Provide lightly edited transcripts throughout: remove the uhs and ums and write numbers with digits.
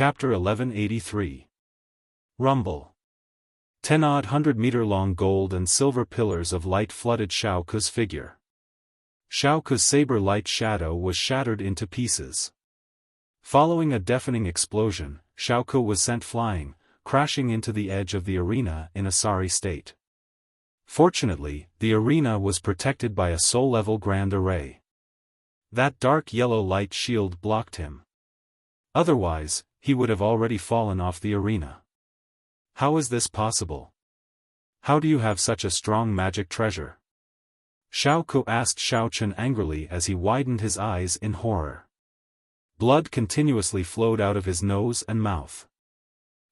Chapter 1183. Rumble. 10-odd 100-meter-long gold and silver pillars of light flooded Xiaoku's figure. Xiaoku's saber light shadow was shattered into pieces. Following a deafening explosion, Xiaoku was sent flying, crashing into the edge of the arena in a sorry state. Fortunately, the arena was protected by a soul-level grand array. That dark yellow light shield blocked him. Otherwise, he would have already fallen off the arena. How is this possible? How do you have such a strong magic treasure? Xiaoku asked Xiaochen angrily as he widened his eyes in horror. Blood continuously flowed out of his nose and mouth.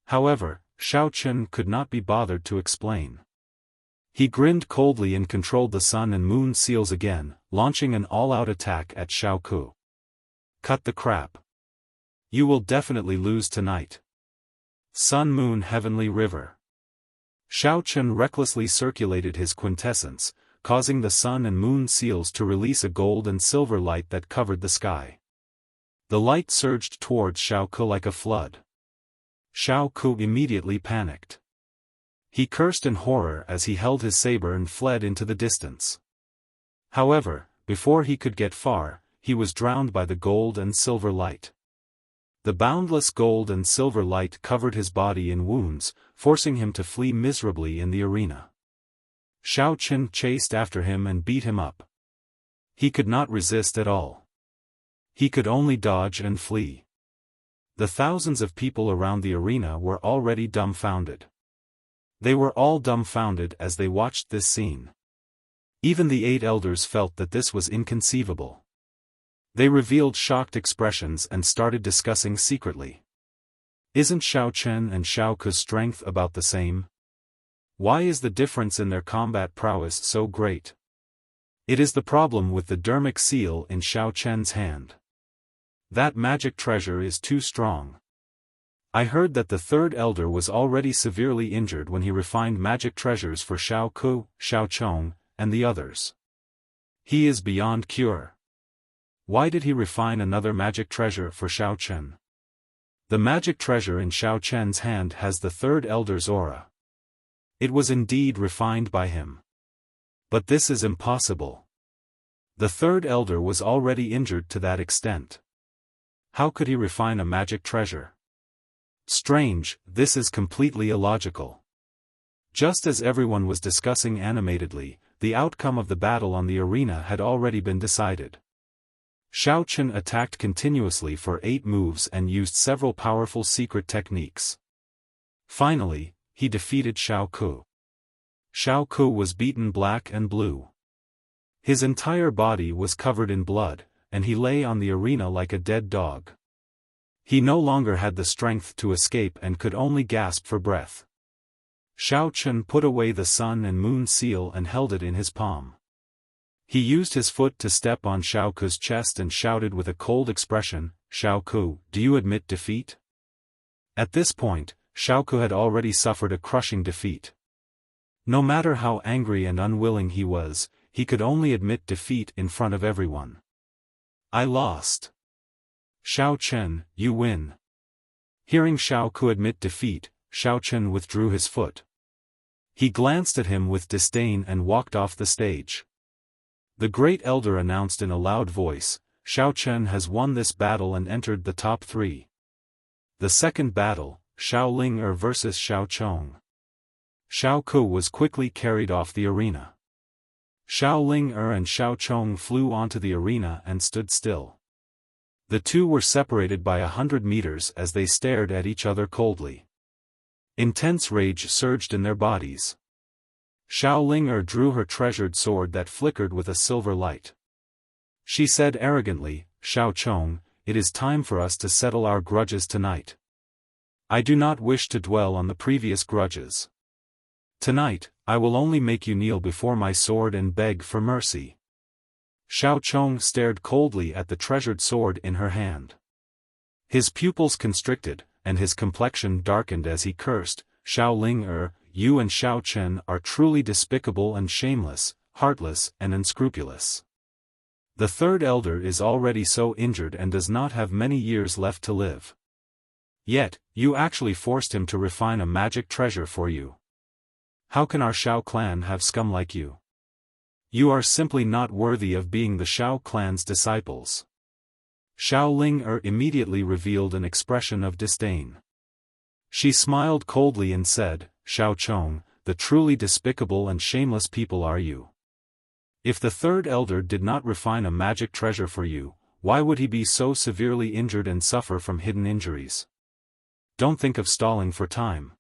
However, Xiaochen could not be bothered to explain. He grinned coldly and controlled the sun and moon seals again, launching an all-out attack at Xiaoku. Cut the crap. You will definitely lose tonight. Sun Moon Heavenly River. Xiaochen recklessly circulated his quintessence, causing the sun and moon seals to release a gold and silver light that covered the sky. The light surged towards Xiaoku like a flood. Xiaoku immediately panicked. He cursed in horror as he held his saber and fled into the distance. However, before he could get far, he was drowned by the gold and silver light. The boundless gold and silver light covered his body in wounds, forcing him to flee miserably in the arena. Xiaochen chased after him and beat him up. He could not resist at all. He could only dodge and flee. The thousands of people around the arena were already dumbfounded. They were all dumbfounded as they watched this scene. Even the 8 elders felt that this was inconceivable. They revealed shocked expressions and started discussing secretly. Isn't Xiaochen and Xiaoku's strength about the same? Why is the difference in their combat prowess so great? It is the problem with the dermic seal in Xiaochen's hand. That magic treasure is too strong. I heard that the 3rd elder was already severely injured when he refined magic treasures for Xiaoku, Xiaochong, and the others. He is beyond cure. Why did he refine another magic treasure for Xiaochen? The magic treasure in Xiaochen's hand has the 3rd elder's aura. It was indeed refined by him. But this is impossible. The 3rd elder was already injured to that extent. How could he refine a magic treasure? Strange, this is completely illogical. Just as everyone was discussing animatedly, the outcome of the battle on the arena had already been decided. Xiaochen attacked continuously for 8 moves and used several powerful secret techniques. Finally, he defeated Xiaoku. Xiaoku was beaten black and blue. His entire body was covered in blood, and he lay on the arena like a dead dog. He no longer had the strength to escape and could only gasp for breath. Xiaochen put away the sun and moon seal and held it in his palm. He used his foot to step on Xiaoku's chest and shouted with a cold expression, "Xiaoku, do you admit defeat?" At this point, Xiaoku had already suffered a crushing defeat. No matter how angry and unwilling he was, he could only admit defeat in front of everyone. I lost. Xiaochen, you win. Hearing Xiaoku admit defeat, Xiaochen withdrew his foot. He glanced at him with disdain and walked off the stage. The great elder announced in a loud voice, Xiaochen has won this battle and entered the top 3. The second battle, Xiaoling versus Xiaochong. Xiaoku was quickly carried off the arena. Xiaoling and Xiaochong flew onto the arena and stood still. The two were separated by 100 meters as they stared at each other coldly. Intense rage surged in their bodies. Xiaoling drew her treasured sword that flickered with a silver light. She said arrogantly, "Xiaochong, it is time for us to settle our grudges tonight. I do not wish to dwell on the previous grudges. Tonight, I will only make you kneel before my sword and beg for mercy." Xiaochong stared coldly at the treasured sword in her hand. His pupils constricted, and his complexion darkened as he cursed, "Xiaoling, you and Xiaochen are truly despicable and shameless, heartless and unscrupulous. The 3rd elder is already so injured and does not have many years left to live. Yet, you actually forced him to refine a magic treasure for you. How can our Xiao clan have scum like you? You are simply not worthy of being the Xiao clan's disciples. Xiao Ling immediately revealed an expression of disdain. She smiled coldly and said, Xiao Chong, the truly despicable and shameless people are you. If the third elder did not refine a magic treasure for you, why would he be so severely injured and suffer from hidden injuries? Don't think of stalling for time.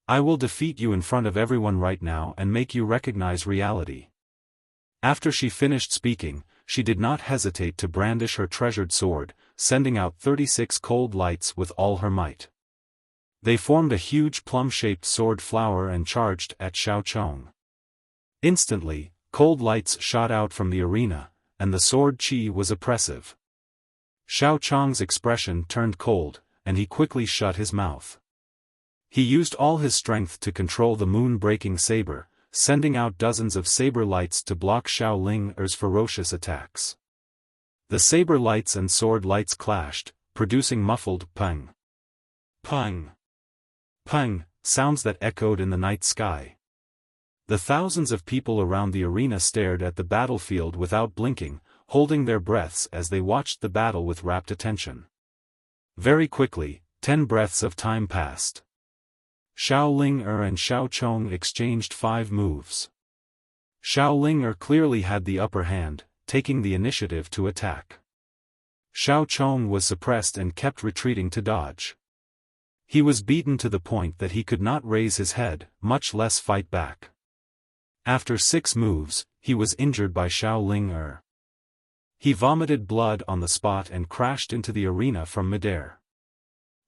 I will defeat you in front of everyone right now and make you recognize reality. After she finished speaking, she did not hesitate to brandish her treasured sword, sending out 36 cold lights with all her might. They formed a huge plum-shaped sword flower and charged at Xiao Chong. Instantly, cold lights shot out from the arena, and the sword chi was oppressive. Xiao Chong's expression turned cold, and he quickly shut his mouth. He used all his strength to control the moon-breaking saber, sending out dozens of saber lights to block Xiao Ling ferocious attacks. The saber lights and sword lights clashed, producing muffled pung, pung, pung sounds that echoed in the night sky. The thousands of people around the arena stared at the battlefield without blinking, holding their breaths as they watched the battle with rapt attention. Very quickly, 10 breaths of time passed. Xiao Ling and Xiao Chong exchanged 5 moves. Xiao Ling clearly had the upper hand, taking the initiative to attack. Xiao Chong was suppressed and kept retreating to dodge. He was beaten to the point that he could not raise his head, much less fight back. After 6 moves, he was injured by Xiao Ling. He vomited blood on the spot and crashed into the arena from midair.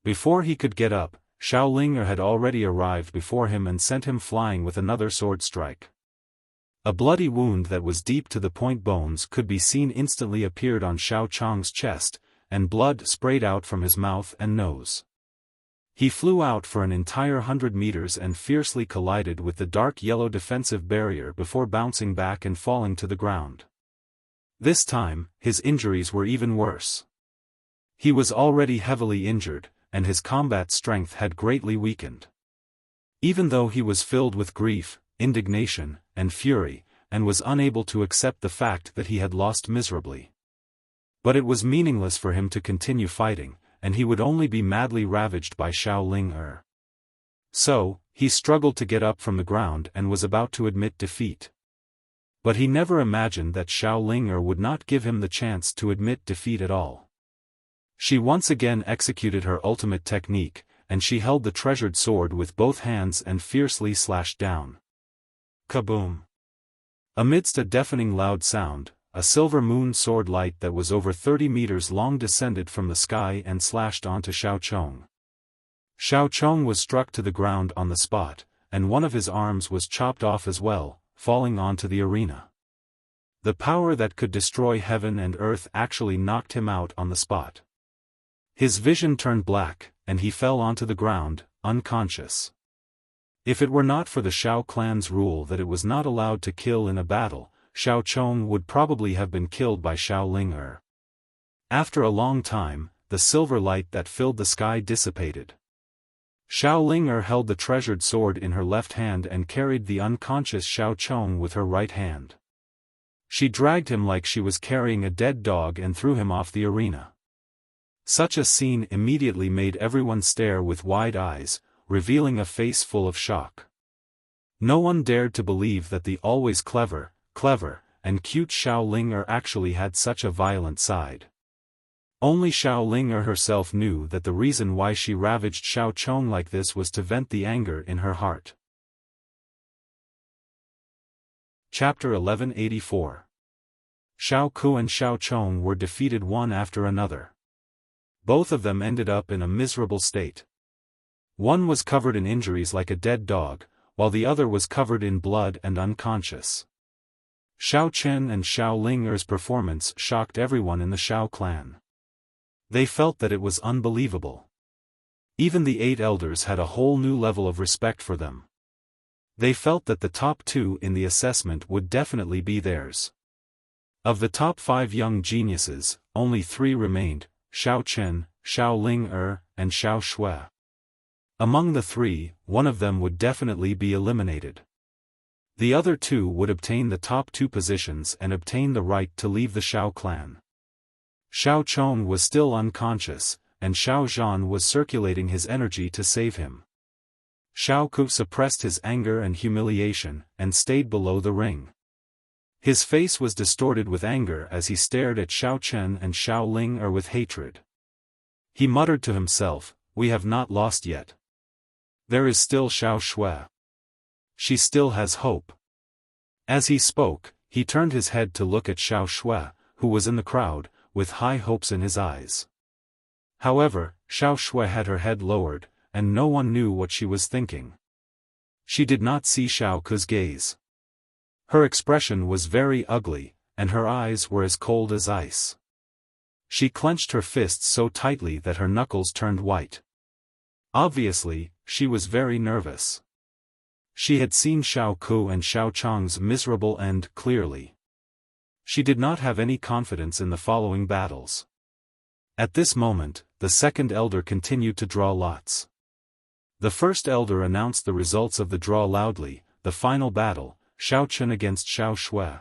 Before he could get up, Xiao Ling had already arrived before him and sent him flying with another sword strike. A bloody wound that was deep to the point bones could be seen instantly appeared on Xiao Chong's chest, and blood sprayed out from his mouth and nose. He flew out for an entire 100 meters and fiercely collided with the dark yellow defensive barrier before bouncing back and falling to the ground. This time, his injuries were even worse. He was already heavily injured, and his combat strength had greatly weakened. Even though he was filled with grief, indignation, and fury, and was unable to accept the fact that he had lost miserably. But it was meaningless for him to continue fighting, and he would only be madly ravaged by Xiao Ling. So, he struggled to get up from the ground and was about to admit defeat. But he never imagined that Xiao Ling would not give him the chance to admit defeat at all. She once again executed her ultimate technique, and she held the treasured sword with both hands and fiercely slashed down. Kaboom! Amidst a deafening loud sound, a silver moon sword light that was over 30 meters long descended from the sky and slashed onto Xiao Chong. Xiao Chong was struck to the ground on the spot, and one of his arms was chopped off as well, falling onto the arena. The power that could destroy heaven and earth actually knocked him out on the spot. His vision turned black, and he fell onto the ground, unconscious. If it were not for the Xiao clan's rule that it was not allowed to kill in a battle, Xiao Chong would probably have been killed by Xiao Ling. After a long time, the silver light that filled the sky dissipated. Xiao Ling held the treasured sword in her left hand and carried the unconscious Xiao Chong with her right hand. She dragged him like she was carrying a dead dog and threw him off the arena. Such a scene immediately made everyone stare with wide eyes, revealing a face full of shock. No one dared to believe that the always clever, and cute Xiao Ling actually had such a violent side. Only Xiao Ling herself knew that the reason why she ravaged Xiao Chong like this was to vent the anger in her heart. Chapter 1184. Xiao Ku and Xiao Chong were defeated one after another. Both of them ended up in a miserable state. One was covered in injuries like a dead dog, while the other was covered in blood and unconscious. Xiao Chen and Xiao Ling's performance shocked everyone in the Xiao clan. They felt that it was unbelievable. Even the 8 elders had a whole new level of respect for them. They felt that the top 2 in the assessment would definitely be theirs. Of the top 5 young geniuses, only 3 remained: Xiao Chen, Xiao Ling and Xiao Shui. Among the three, one of them would definitely be eliminated. The other two would obtain the top two positions and obtain the right to leave the Xiao clan. Xiao Chong was still unconscious, and Xiao Zhan was circulating his energy to save him. Xiao Ku suppressed his anger and humiliation, and stayed below the ring. His face was distorted with anger as he stared at Xiao Chen and Xiao Ling with hatred. He muttered to himself, "We have not lost yet. There is still Xiao Shui. She still has hope." As he spoke, he turned his head to look at Xiao Shui, who was in the crowd, with high hopes in his eyes. However, Xiao Shui had her head lowered, and no one knew what she was thinking. She did not see Xiao Ku's gaze. Her expression was very ugly, and her eyes were as cold as ice. She clenched her fists so tightly that her knuckles turned white. Obviously, she was very nervous. She had seen Xiao Ku and Xiao Chang's miserable end clearly. She did not have any confidence in the following battles. At this moment, the second elder continued to draw lots. The first elder announced the results of the draw loudly: the final battle, Xiao Chen against Xiao Shui.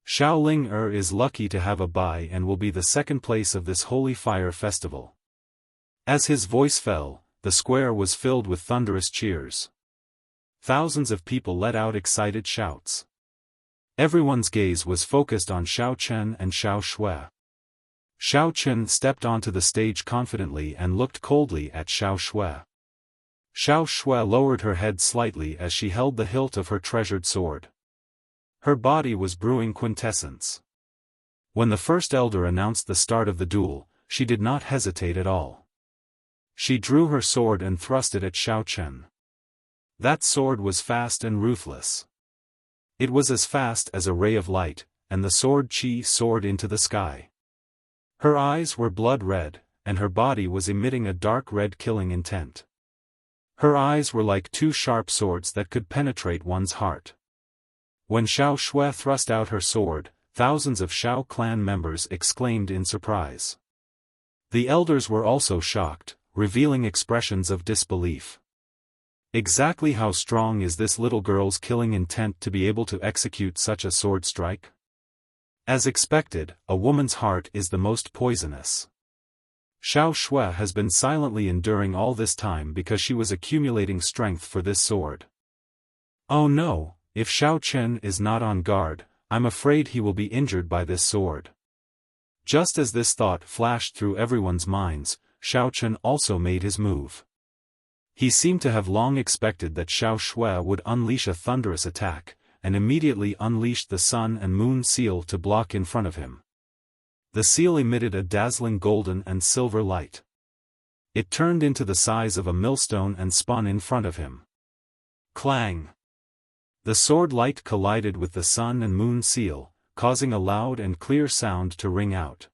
Xiao Ling is lucky to have a bye and will be the second place of this Holy Fire Festival. As his voice fell, the square was filled with thunderous cheers. Thousands of people let out excited shouts. Everyone's gaze was focused on Xiao Chen and Xiao Shui. Xiao Chen stepped onto the stage confidently and looked coldly at Xiao Shui. Xiao Shui lowered her head slightly as she held the hilt of her treasured sword. Her body was brewing quintessence. When the first elder announced the start of the duel, she did not hesitate at all. She drew her sword and thrust it at Xiao Chen. That sword was fast and ruthless. It was as fast as a ray of light, and the sword soared into the sky. Her eyes were blood red, and her body was emitting a dark red killing intent. Her eyes were like two sharp swords that could penetrate one's heart. When Xiao Shui thrust out her sword, thousands of Xiao clan members exclaimed in surprise. The elders were also shocked, revealing expressions of disbelief. Exactly how strong is this little girl's killing intent to be able to execute such a sword strike? As expected, a woman's heart is the most poisonous. Xiao Shui has been silently enduring all this time because she was accumulating strength for this sword. Oh no, if Xiao Chen is not on guard, I'm afraid he will be injured by this sword. Just as this thought flashed through everyone's minds, Xiao Chen also made his move. He seemed to have long expected that Xiao Shui would unleash a thunderous attack, and immediately unleashed the sun and moon seal to block in front of him. The seal emitted a dazzling golden and silver light. It turned into the size of a millstone and spun in front of him. Clang! The sword light collided with the sun and moon seal, causing a loud and clear sound to ring out.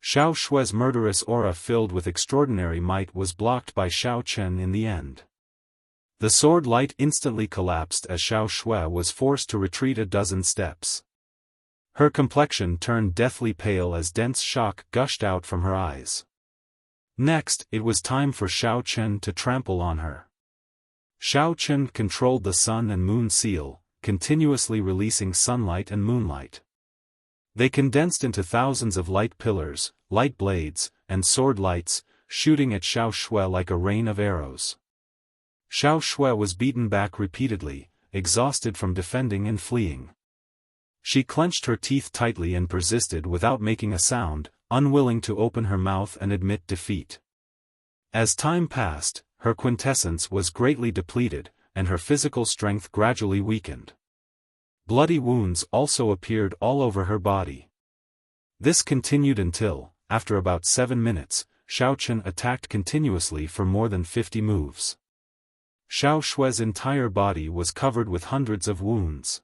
Xiao Shui's murderous aura filled with extraordinary might was blocked by Xiao Chen in the end. The sword light instantly collapsed as Xiao Shui was forced to retreat a dozen steps. Her complexion turned deathly pale as dense shock gushed out from her eyes. Next, it was time for Xiao Chen to trample on her. Xiao Chen controlled the sun and moon seal, continuously releasing sunlight and moonlight. They condensed into thousands of light pillars, light blades, and sword lights, shooting at Xiao Shui like a rain of arrows. Xiao Shui was beaten back repeatedly, exhausted from defending and fleeing. She clenched her teeth tightly and persisted without making a sound, unwilling to open her mouth and admit defeat. As time passed, her quintessence was greatly depleted, and her physical strength gradually weakened. Bloody wounds also appeared all over her body. This continued until, after about 7 minutes, Xiao Chen attacked continuously for more than 50 moves. Xiao Shui's entire body was covered with hundreds of wounds.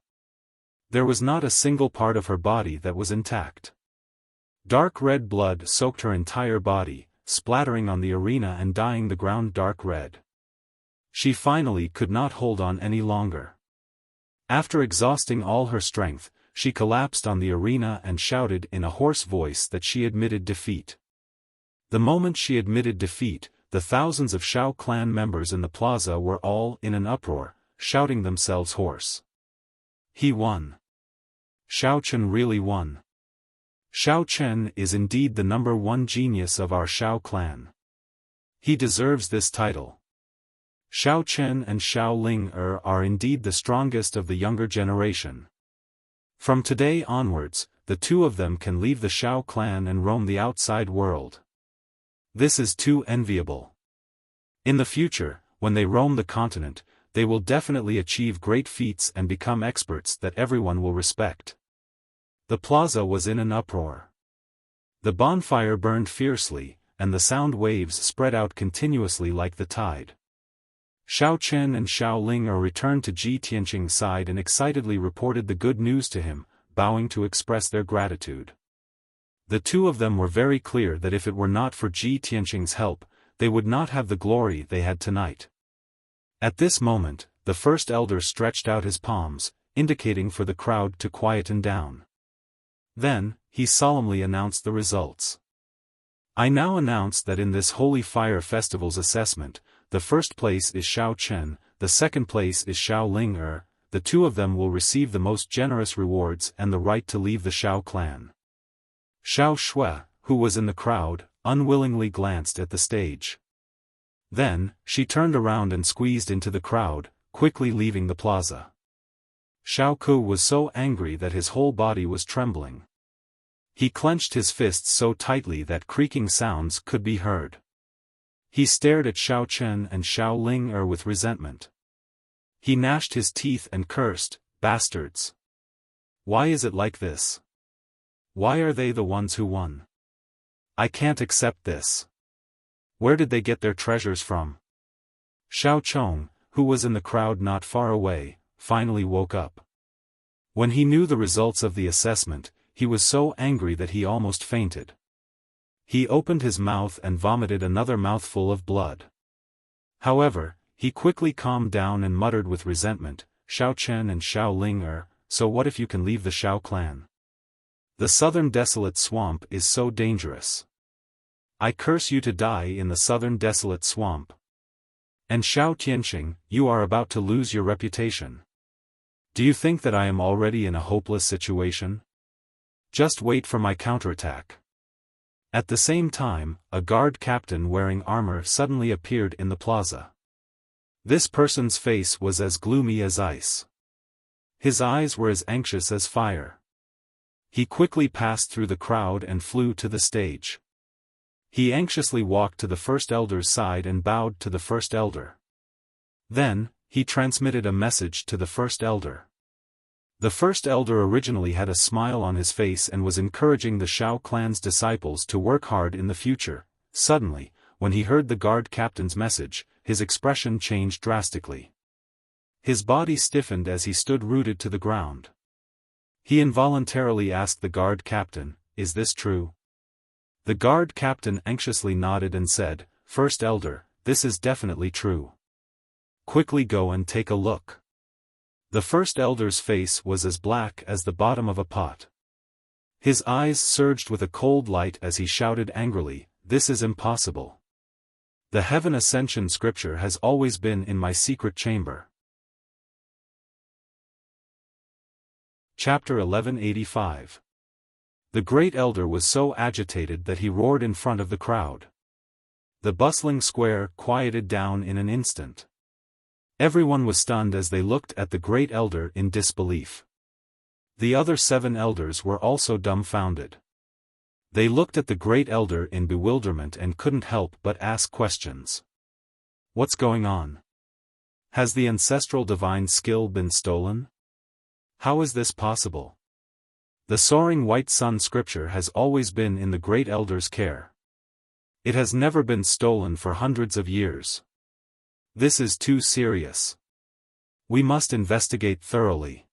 There was not a single part of her body that was intact. Dark red blood soaked her entire body, splattering on the arena and dyeing the ground dark red. She finally could not hold on any longer. After exhausting all her strength, she collapsed on the arena and shouted in a hoarse voice that she admitted defeat. The moment she admitted defeat, the thousands of Xiao clan members in the plaza were all in an uproar, shouting themselves hoarse. He won. Xiao Chen really won. Xiao Chen is indeed the #1 genius of our Xiao clan. He deserves this title. Xiao Chen and Xiao Ling are indeed the strongest of the younger generation. From today onwards, the two of them can leave the Xiao clan and roam the outside world. This is too enviable. In the future, when they roam the continent, they will definitely achieve great feats and become experts that everyone will respect. The plaza was in an uproar. The bonfire burned fiercely, and the sound waves spread out continuously like the tide. Xiao Chen and Xiao Ling returned to Ji Tianqing's side and excitedly reported the good news to him, bowing to express their gratitude. The two of them were very clear that if it were not for Ji Tianqing's help, they would not have the glory they had tonight. At this moment, the first elder stretched out his palms, indicating for the crowd to quieten down. Then, he solemnly announced the results. I now announce that in this Holy Fire Festival's assessment, the first place is Xiao Chen, the second place is Xiao Ling. The two of them will receive the most generous rewards and the right to leave the Xiao clan. Xiao Shui, who was in the crowd, unwillingly glanced at the stage. Then, she turned around and squeezed into the crowd, quickly leaving the plaza. Xiao Ku was so angry that his whole body was trembling. He clenched his fists so tightly that creaking sounds could be heard. He stared at Xiao Chen and Xiao Ling with resentment. He gnashed his teeth and cursed, "Bastards! Why is it like this? Why are they the ones who won? I can't accept this. Where did they get their treasures from?" Xiao Chong, who was in the crowd not far away, finally woke up. When he knew the results of the assessment, he was so angry that he almost fainted. He opened his mouth and vomited another mouthful of blood. However, he quickly calmed down and muttered with resentment, "Xiao Chen and Xiao Ling so what if you can leave the Xiao clan? The southern desolate swamp is so dangerous. I curse you to die in the southern desolate swamp. And Xiao Tianqing, you are about to lose your reputation. Do you think that I am already in a hopeless situation? Just wait for my counterattack." At the same time, a guard captain wearing armor suddenly appeared in the plaza. This person's face was as gloomy as ice. His eyes were as anxious as fire. He quickly passed through the crowd and flew to the stage. He anxiously walked to the first elder's side and bowed to the first elder. Then, he transmitted a message to the first elder. The first elder originally had a smile on his face and was encouraging the Xiao clan's disciples to work hard in the future. Suddenly, when he heard the guard captain's message, his expression changed drastically. His body stiffened as he stood rooted to the ground. He involuntarily asked the guard captain, "Is this true?" The guard captain anxiously nodded and said, "First elder, this is definitely true. Quickly go and take a look." The first elder's face was as black as the bottom of a pot. His eyes surged with a cold light as he shouted angrily, "This is impossible. The Heaven Ascension scripture has always been in my secret chamber." Chapter 1185. The great elder was so agitated that he roared in front of the crowd. The bustling square quieted down in an instant. Everyone was stunned as they looked at the great elder in disbelief. The other 7 elders were also dumbfounded. They looked at the great elder in bewilderment and couldn't help but ask questions. What's going on? Has the ancestral divine skill been stolen? How is this possible? The soaring white sun scripture has always been in the great elder's care. It has never been stolen for hundreds of years. This is too serious. We must investigate thoroughly.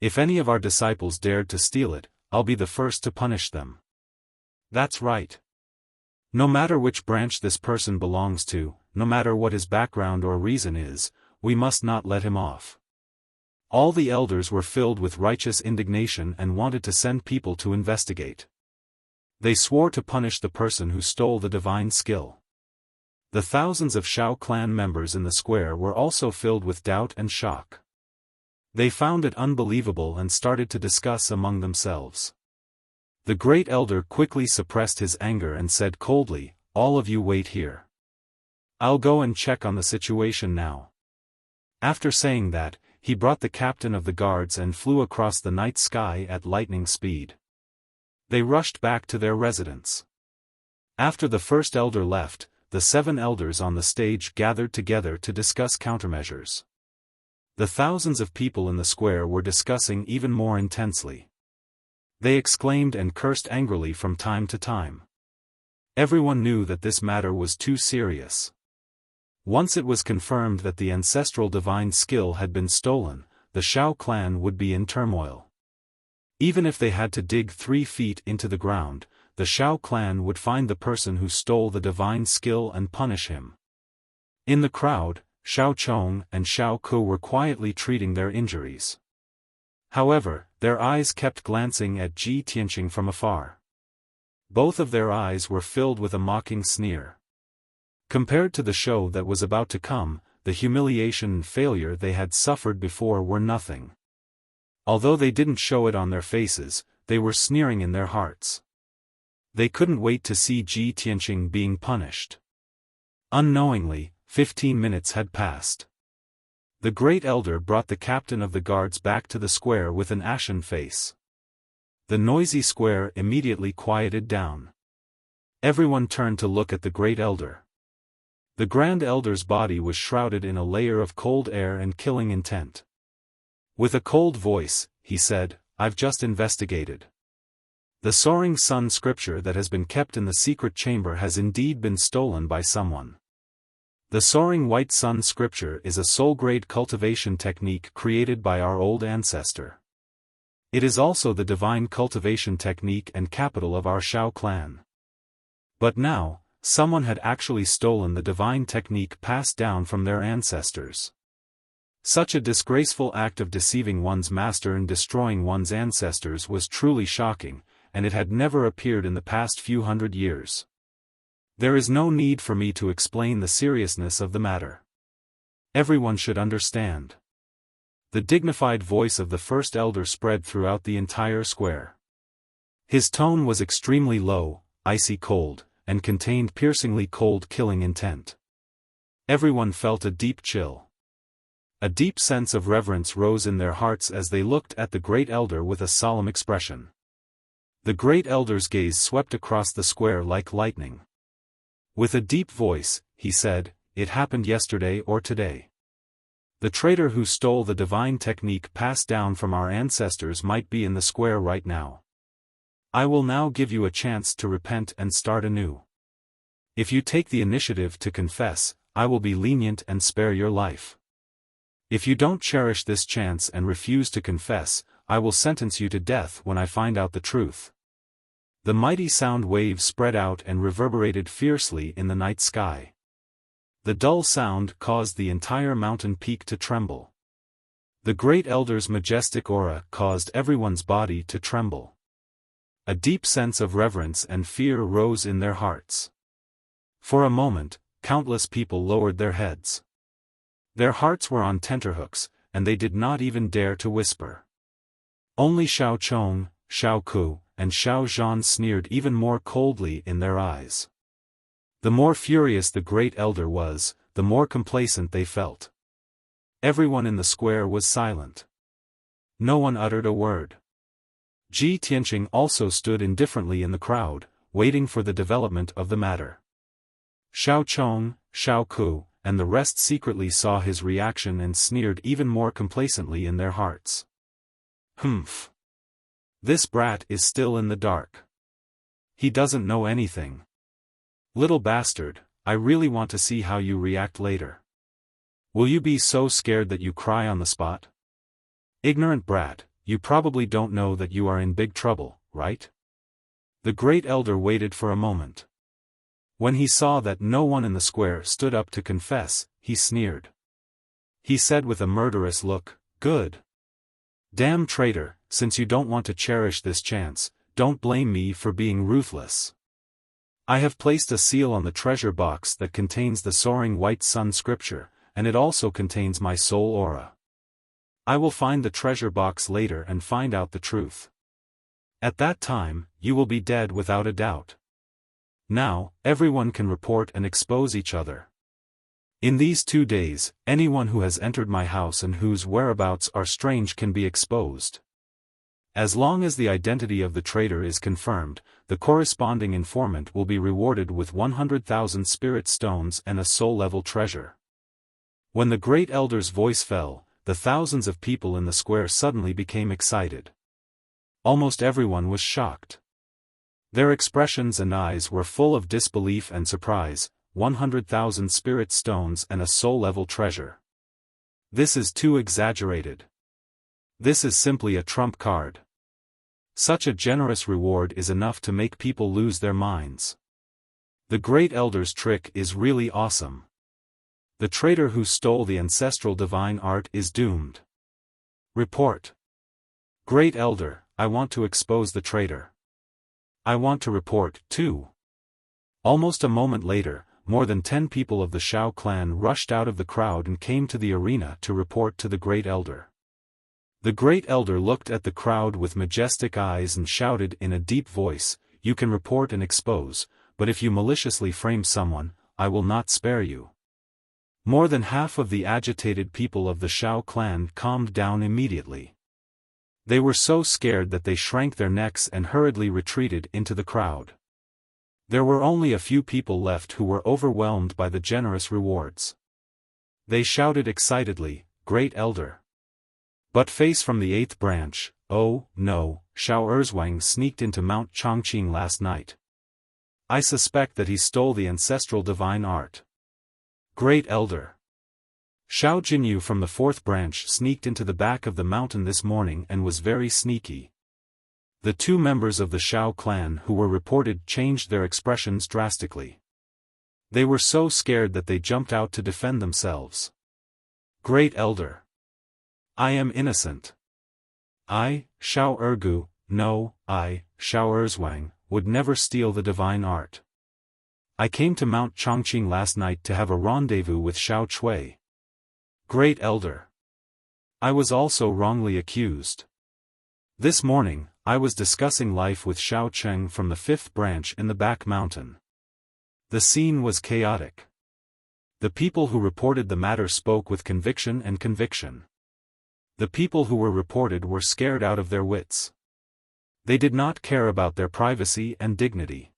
If any of our disciples dared to steal it, I'll be the first to punish them. That's right. No matter which branch this person belongs to, no matter what his background or reason is, we must not let him off. All the elders were filled with righteous indignation and wanted to send people to investigate. They swore to punish the person who stole the divine skill. The thousands of Xiao clan members in the square were also filled with doubt and shock. They found it unbelievable and started to discuss among themselves. The great elder quickly suppressed his anger and said coldly, "All of you wait here. I'll go and check on the situation now." After saying that, he brought the captain of the guards and flew across the night sky at lightning speed. They rushed back to their residence. After the first elder left, the 7 elders on the stage gathered together to discuss countermeasures. The thousands of people in the square were discussing even more intensely. They exclaimed and cursed angrily from time to time. Everyone knew that this matter was too serious. Once it was confirmed that the ancestral divine skill had been stolen, the Xiao clan would be in turmoil. Even if they had to dig 3 feet into the ground, the Xiao clan would find the person who stole the divine skill and punish him. In the crowd, Xiao Chong and Xiao Ku were quietly treating their injuries. However, their eyes kept glancing at Ji Tianqing from afar. Both of their eyes were filled with a mocking sneer. Compared to the show that was about to come, the humiliation and failure they had suffered before were nothing. Although they didn't show it on their faces, they were sneering in their hearts. They couldn't wait to see Ji Tianqing being punished. Unknowingly, 15 minutes had passed. The great elder brought the captain of the guards back to the square with an ashen face. The noisy square immediately quieted down. Everyone turned to look at the great elder. The grand elder's body was shrouded in a layer of cold air and killing intent. With a cold voice, he said, "I've just investigated. The soaring sun scripture that has been kept in the secret chamber has indeed been stolen by someone. The soaring white sun scripture is a soul-grade cultivation technique created by our old ancestor. It is also the divine cultivation technique and capital of our Xiao clan. But now, someone had actually stolen the divine technique passed down from their ancestors. Such a disgraceful act of deceiving one's master and destroying one's ancestors was truly shocking, and it had never appeared in the past few hundred years. There is no need for me to explain the seriousness of the matter. Everyone should understand." The dignified voice of the first elder spread throughout the entire square. His tone was extremely low, icy cold, and contained piercingly cold killing intent. Everyone felt a deep chill. A deep sense of reverence rose in their hearts as they looked at the great elder with a solemn expression. The great elder's gaze swept across the square like lightning. With a deep voice, he said, "It happened yesterday or today. The traitor who stole the divine technique passed down from our ancestors might be in the square right now. I will now give you a chance to repent and start anew. If you take the initiative to confess, I will be lenient and spare your life. If you don't cherish this chance and refuse to confess, I will sentence you to death when I find out the truth." The mighty sound waves spread out and reverberated fiercely in the night sky. The dull sound caused the entire mountain peak to tremble. The great elder's majestic aura caused everyone's body to tremble. A deep sense of reverence and fear rose in their hearts. For a moment, countless people lowered their heads. Their hearts were on tenterhooks, and they did not even dare to whisper. Only Xiao Chong, Xiao Ku, and Xiao Zhan sneered even more coldly in their eyes. The more furious the great elder was, the more complacent they felt. Everyone in the square was silent. No one uttered a word. Ji Tianqing also stood indifferently in the crowd, waiting for the development of the matter. Xiao Chong, Xiao Ku, and the rest secretly saw his reaction and sneered even more complacently in their hearts. Humph. This brat is still in the dark. He doesn't know anything. Little bastard, I really want to see how you react later. Will you be so scared that you cry on the spot? Ignorant brat, you probably don't know that you are in big trouble, right? The great elder waited for a moment. When he saw that no one in the square stood up to confess, he sneered. He said with a murderous look, "Good. Damn traitor, since you don't want to cherish this chance, don't blame me for being ruthless. I have placed a seal on the treasure box that contains the soaring white sun scripture, and it also contains my soul aura. I will find the treasure box later and find out the truth. At that time, you will be dead without a doubt. Now, everyone can report and expose each other. In these 2 days, anyone who has entered my house and whose whereabouts are strange can be exposed. As long as the identity of the traitor is confirmed, the corresponding informant will be rewarded with 100,000 spirit stones and a soul-level treasure. When the great elder's voice fell, the thousands of people in the square suddenly became excited. Almost everyone was shocked. Their expressions and eyes were full of disbelief and surprise. 100,000 spirit stones and a soul-level treasure. This is too exaggerated. This is simply a trump card. Such a generous reward is enough to make people lose their minds. The great elder's trick is really awesome. The traitor who stole the ancestral divine art is doomed. Report. Great elder, I want to expose the traitor. I want to report, too. Almost a moment later, more than 10 people of the Xiao clan rushed out of the crowd and came to the arena to report to the great elder. The great elder looked at the crowd with majestic eyes and shouted in a deep voice, "You can report and expose, but if you maliciously frame someone, I will not spare you." More than half of the agitated people of the Xiao clan calmed down immediately. They were so scared that they shrank their necks and hurriedly retreated into the crowd. There were only a few people left who were overwhelmed by the generous rewards. They shouted excitedly, "Great elder!" But face from the 8th branch, "Oh, no, Xiao Erzwang sneaked into Mount Chongqing last night. I suspect that he stole the ancestral divine art." Great elder. Xiao Jinyu from the 4th branch sneaked into the back of the mountain this morning and was very sneaky. The 2 members of the Xiao clan who were reported changed their expressions drastically. They were so scared that they jumped out to defend themselves. Great elder. I am innocent. I, Xiao Ergu, no, I, Xiao Erzwang, would never steal the divine art. I came to Mount Chongqing last night to have a rendezvous with Xiao Chui. Great elder. I was also wrongly accused. This morning, I was discussing life with Xiao Cheng from the 5th branch in the back mountain. The scene was chaotic. The people who reported the matter spoke with conviction and conviction. The people who were reported were scared out of their wits. They did not care about their privacy and dignity.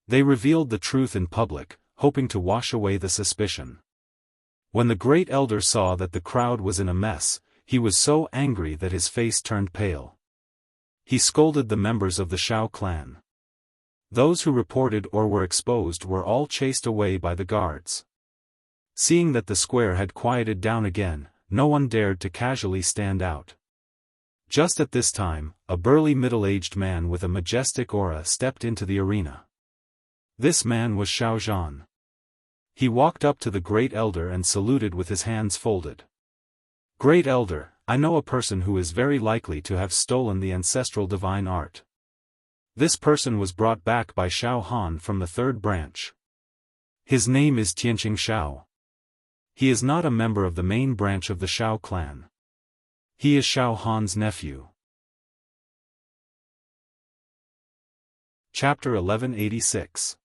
They revealed the truth in public, hoping to wash away the suspicion. When the great elder saw that the crowd was in a mess, he was so angry that his face turned pale. He scolded the members of the Xiao clan. Those who reported or were exposed were all chased away by the guards. Seeing that the square had quieted down again, no one dared to casually stand out. Just at this time, a burly middle-aged man with a majestic aura stepped into the arena. This man was Xiao Zhan. He walked up to the great elder and saluted with his hands folded. Great elder, I know a person who is very likely to have stolen the ancestral divine art. This person was brought back by Xiao Han from the 3rd branch. His name is Tianqing Xiao. He is not a member of the main branch of the Xiao clan. He is Xiao Han's nephew. Chapter 1186.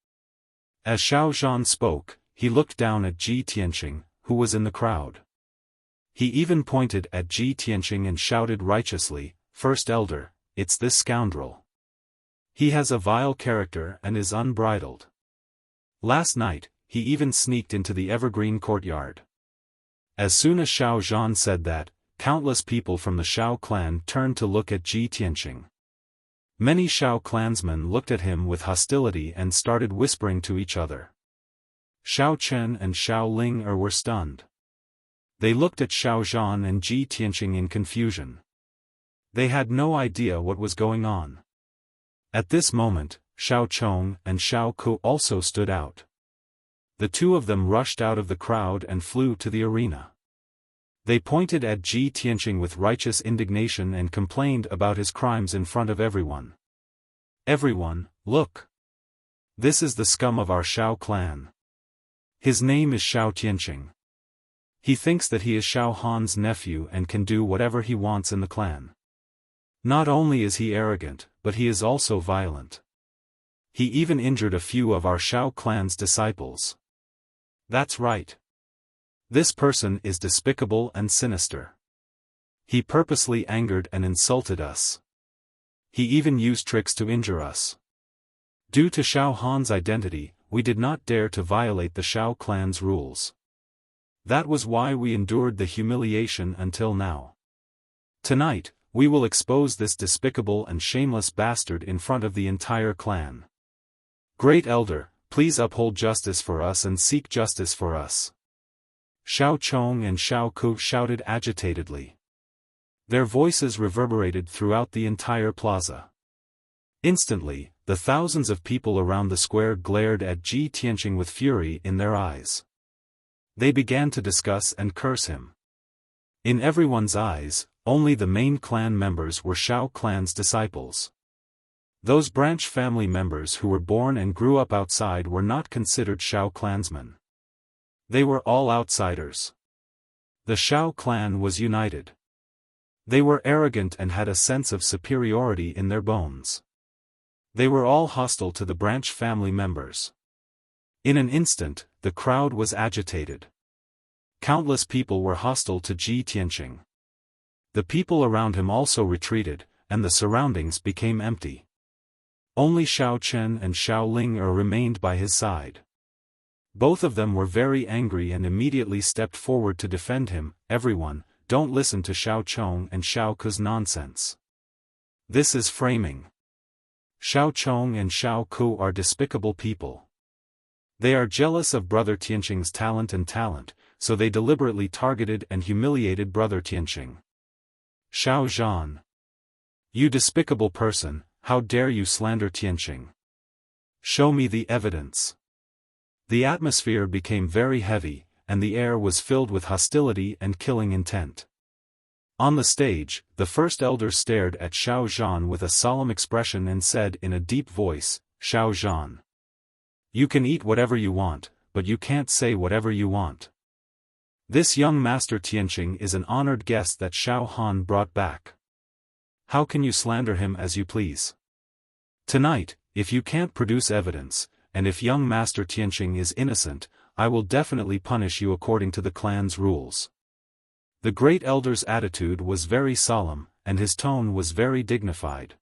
As Xiao Zhan spoke, he looked down at Ji Tianqing, who was in the crowd. He even pointed at Ji Tianqing and shouted righteously, "First elder, it's this scoundrel. He has a vile character and is unbridled. Last night, he even sneaked into the evergreen courtyard." As soon as Xiao Zhan said that, countless people from the Xiao clan turned to look at Ji Tianqing. Many Xiao clansmen looked at him with hostility and started whispering to each other. Xiao Chen and Xiao Ling were stunned. They looked at Xiao Zhan and Ji Tianqing in confusion. They had no idea what was going on. At this moment, Xiao Chong and Xiao Ku also stood out. The 2 of them rushed out of the crowd and flew to the arena. They pointed at Ji Tianqing with righteous indignation and complained about his crimes in front of everyone. Everyone, look! This is the scum of our Xiao clan. His name is Xiao Tianqing. He thinks that he is Xiaofan's nephew and can do whatever he wants in the clan. Not only is he arrogant, but he is also violent. He even injured a few of our Xiao clan's disciples. That's right. This person is despicable and sinister. He purposely angered and insulted us. He even used tricks to injure us. Due to Xiaofan's identity, we did not dare to violate the Xiao clan's rules. That was why we endured the humiliation until now. Tonight, we will expose this despicable and shameless bastard in front of the entire clan. Great Elder, please uphold justice for us and seek justice for us. Xiao Chong and Xiao Ku shouted agitatedly. Their voices reverberated throughout the entire plaza. Instantly, the thousands of people around the square glared at Ji Tianqing with fury in their eyes. They began to discuss and curse him. In everyone's eyes, only the main clan members were Xiao clan's disciples. Those branch family members who were born and grew up outside were not considered Xiao clansmen. They were all outsiders. The Xiao clan was united. They were arrogant and had a sense of superiority in their bones. They were all hostile to the branch family members. In an instant, the crowd was agitated. Countless people were hostile to Ji Tianqing. The people around him also retreated, and the surroundings became empty. Only Xiao Chen and Xiao Ling remained by his side. Both of them were very angry and immediately stepped forward to defend him. Everyone, don't listen to Xiao Chong and Xiao Ku's nonsense. This is framing. Xiao Chong and Xiao Ku are despicable people. They are jealous of Brother Tianqing's talent, so they deliberately targeted and humiliated Brother Tianqing. Xiao Zhan. You despicable person, how dare you slander Tianqing? Show me the evidence. The atmosphere became very heavy, and the air was filled with hostility and killing intent. On the stage, the first elder stared at Xiao Zhan with a solemn expression and said in a deep voice, Xiao Zhan. You can eat whatever you want, but you can't say whatever you want. This young master Tianqing is an honored guest that Xiaofan brought back. How can you slander him as you please? Tonight, if you can't produce evidence, and if young master Tianqing is innocent, I will definitely punish you according to the clan's rules. The great elder's attitude was very solemn, and his tone was very dignified.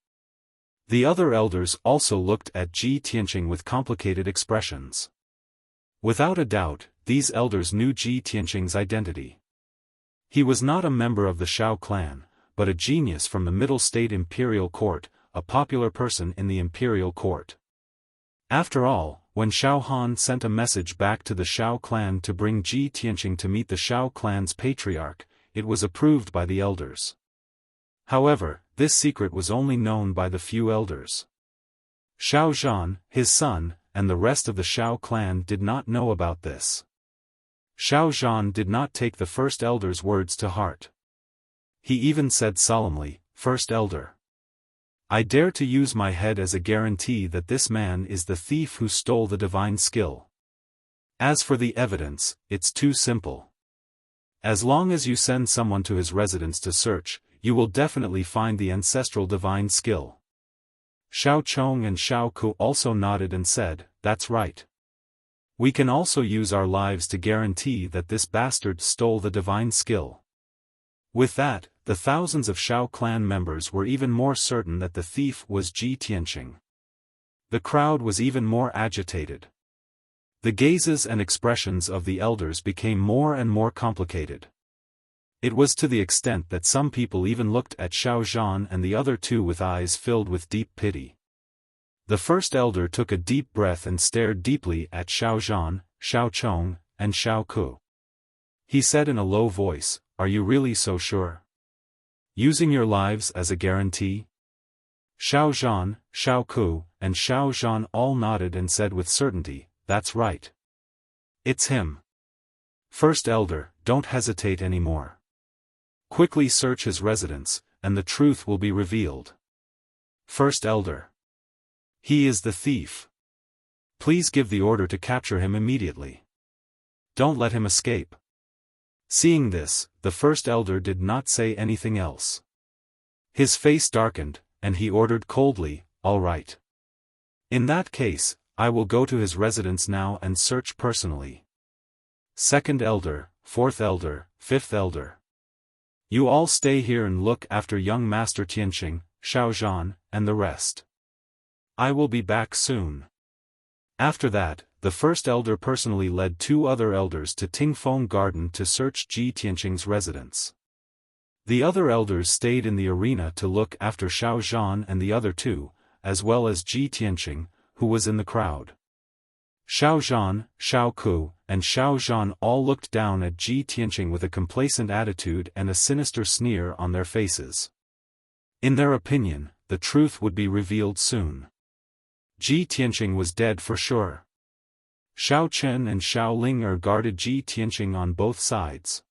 The other elders also looked at Ji Tianqing with complicated expressions. Without a doubt, these elders knew Ji Tianqing's identity. He was not a member of the Xiao clan, but a genius from the Middle State Imperial Court, a popular person in the Imperial Court. After all, when Xiaofan sent a message back to the Xiao clan to bring Ji Tianqing to meet the Xiao clan's patriarch, it was approved by the elders. However, this secret was only known by the few elders. Xiao Zhan, his son, and the rest of the Xiao clan did not know about this. Xiao Zhan did not take the first elder's words to heart. He even said solemnly, First Elder. I dare to use my head as a guarantee that this man is the thief who stole the divine skill. As for the evidence, it's too simple. As long as you send someone to his residence to search, you will definitely find the ancestral divine skill. Xiao Chong and Xiao Ku also nodded and said, That's right. We can also use our lives to guarantee that this bastard stole the divine skill. With that, the thousands of Xiao clan members were even more certain that the thief was Ji Tianqing. The crowd was even more agitated. The gazes and expressions of the elders became more and more complicated. It was to the extent that some people even looked at Xiao Zhan and the other two with eyes filled with deep pity. The first elder took a deep breath and stared deeply at Xiao Zhan, Xiao Chong, and Xiao Ku. He said in a low voice, Are you really so sure? Using your lives as a guarantee? Xiao Zhan, Xiao Ku, and Xiao Zhan all nodded and said with certainty, That's right. It's him. First Elder, don't hesitate anymore. Quickly search his residence, and the truth will be revealed. First Elder. He is the thief. Please give the order to capture him immediately. Don't let him escape. Seeing this, the first elder did not say anything else. His face darkened, and he ordered coldly, "All right. In that case, I will go to his residence now and search personally. Second elder, fourth elder, fifth elder. You all stay here and look after young Master Tianqing, Xiaofan, and the rest. I will be back soon." After that, the first elder personally led 2 other elders to Tingfeng Garden to search Ji Tianqing's residence. The other elders stayed in the arena to look after Xiaofan and the other 2, as well as Ji Tianqing, who was in the crowd. Xiaofan, Xiaoku, and Xiaofan all looked down at Ji Tianqing with a complacent attitude and a sinister sneer on their faces. In their opinion, the truth would be revealed soon. Ji Tianqing was dead for sure. Xiao Chen and Xiao Ling guarded Ji Tianqing on both sides.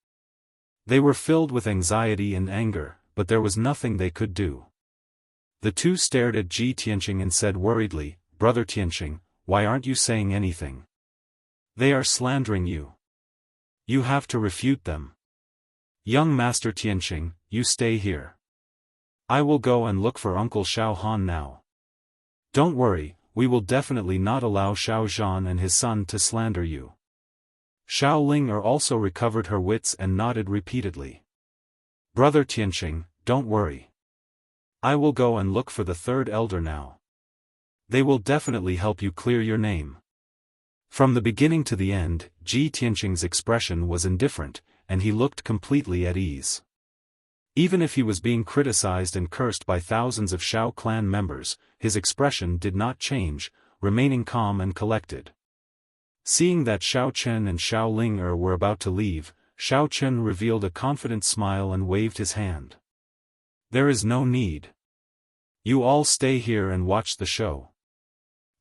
They were filled with anxiety and anger, but there was nothing they could do. The 2 stared at Ji Tianqing and said worriedly, "Brother Tianqing, why aren't you saying anything? They are slandering you. You have to refute them. Young Master Tianqing, you stay here. I will go and look for Uncle Xiaohan now. Don't worry, we will definitely not allow Xiaofan and his son to slander you." Xiao Ling also recovered her wits and nodded repeatedly. "Brother Tianqing, don't worry. I will go and look for the 3rd elder now. They will definitely help you clear your name." From the beginning to the end, Ji Tianqing's expression was indifferent, and he looked completely at ease. Even if he was being criticized and cursed by thousands of Xiao clan members, his expression did not change, remaining calm and collected. Seeing that Xiao Chen and Xiao Ling were about to leave, Xiao Chen revealed a confident smile and waved his hand. "There is no need. You all stay here and watch the show.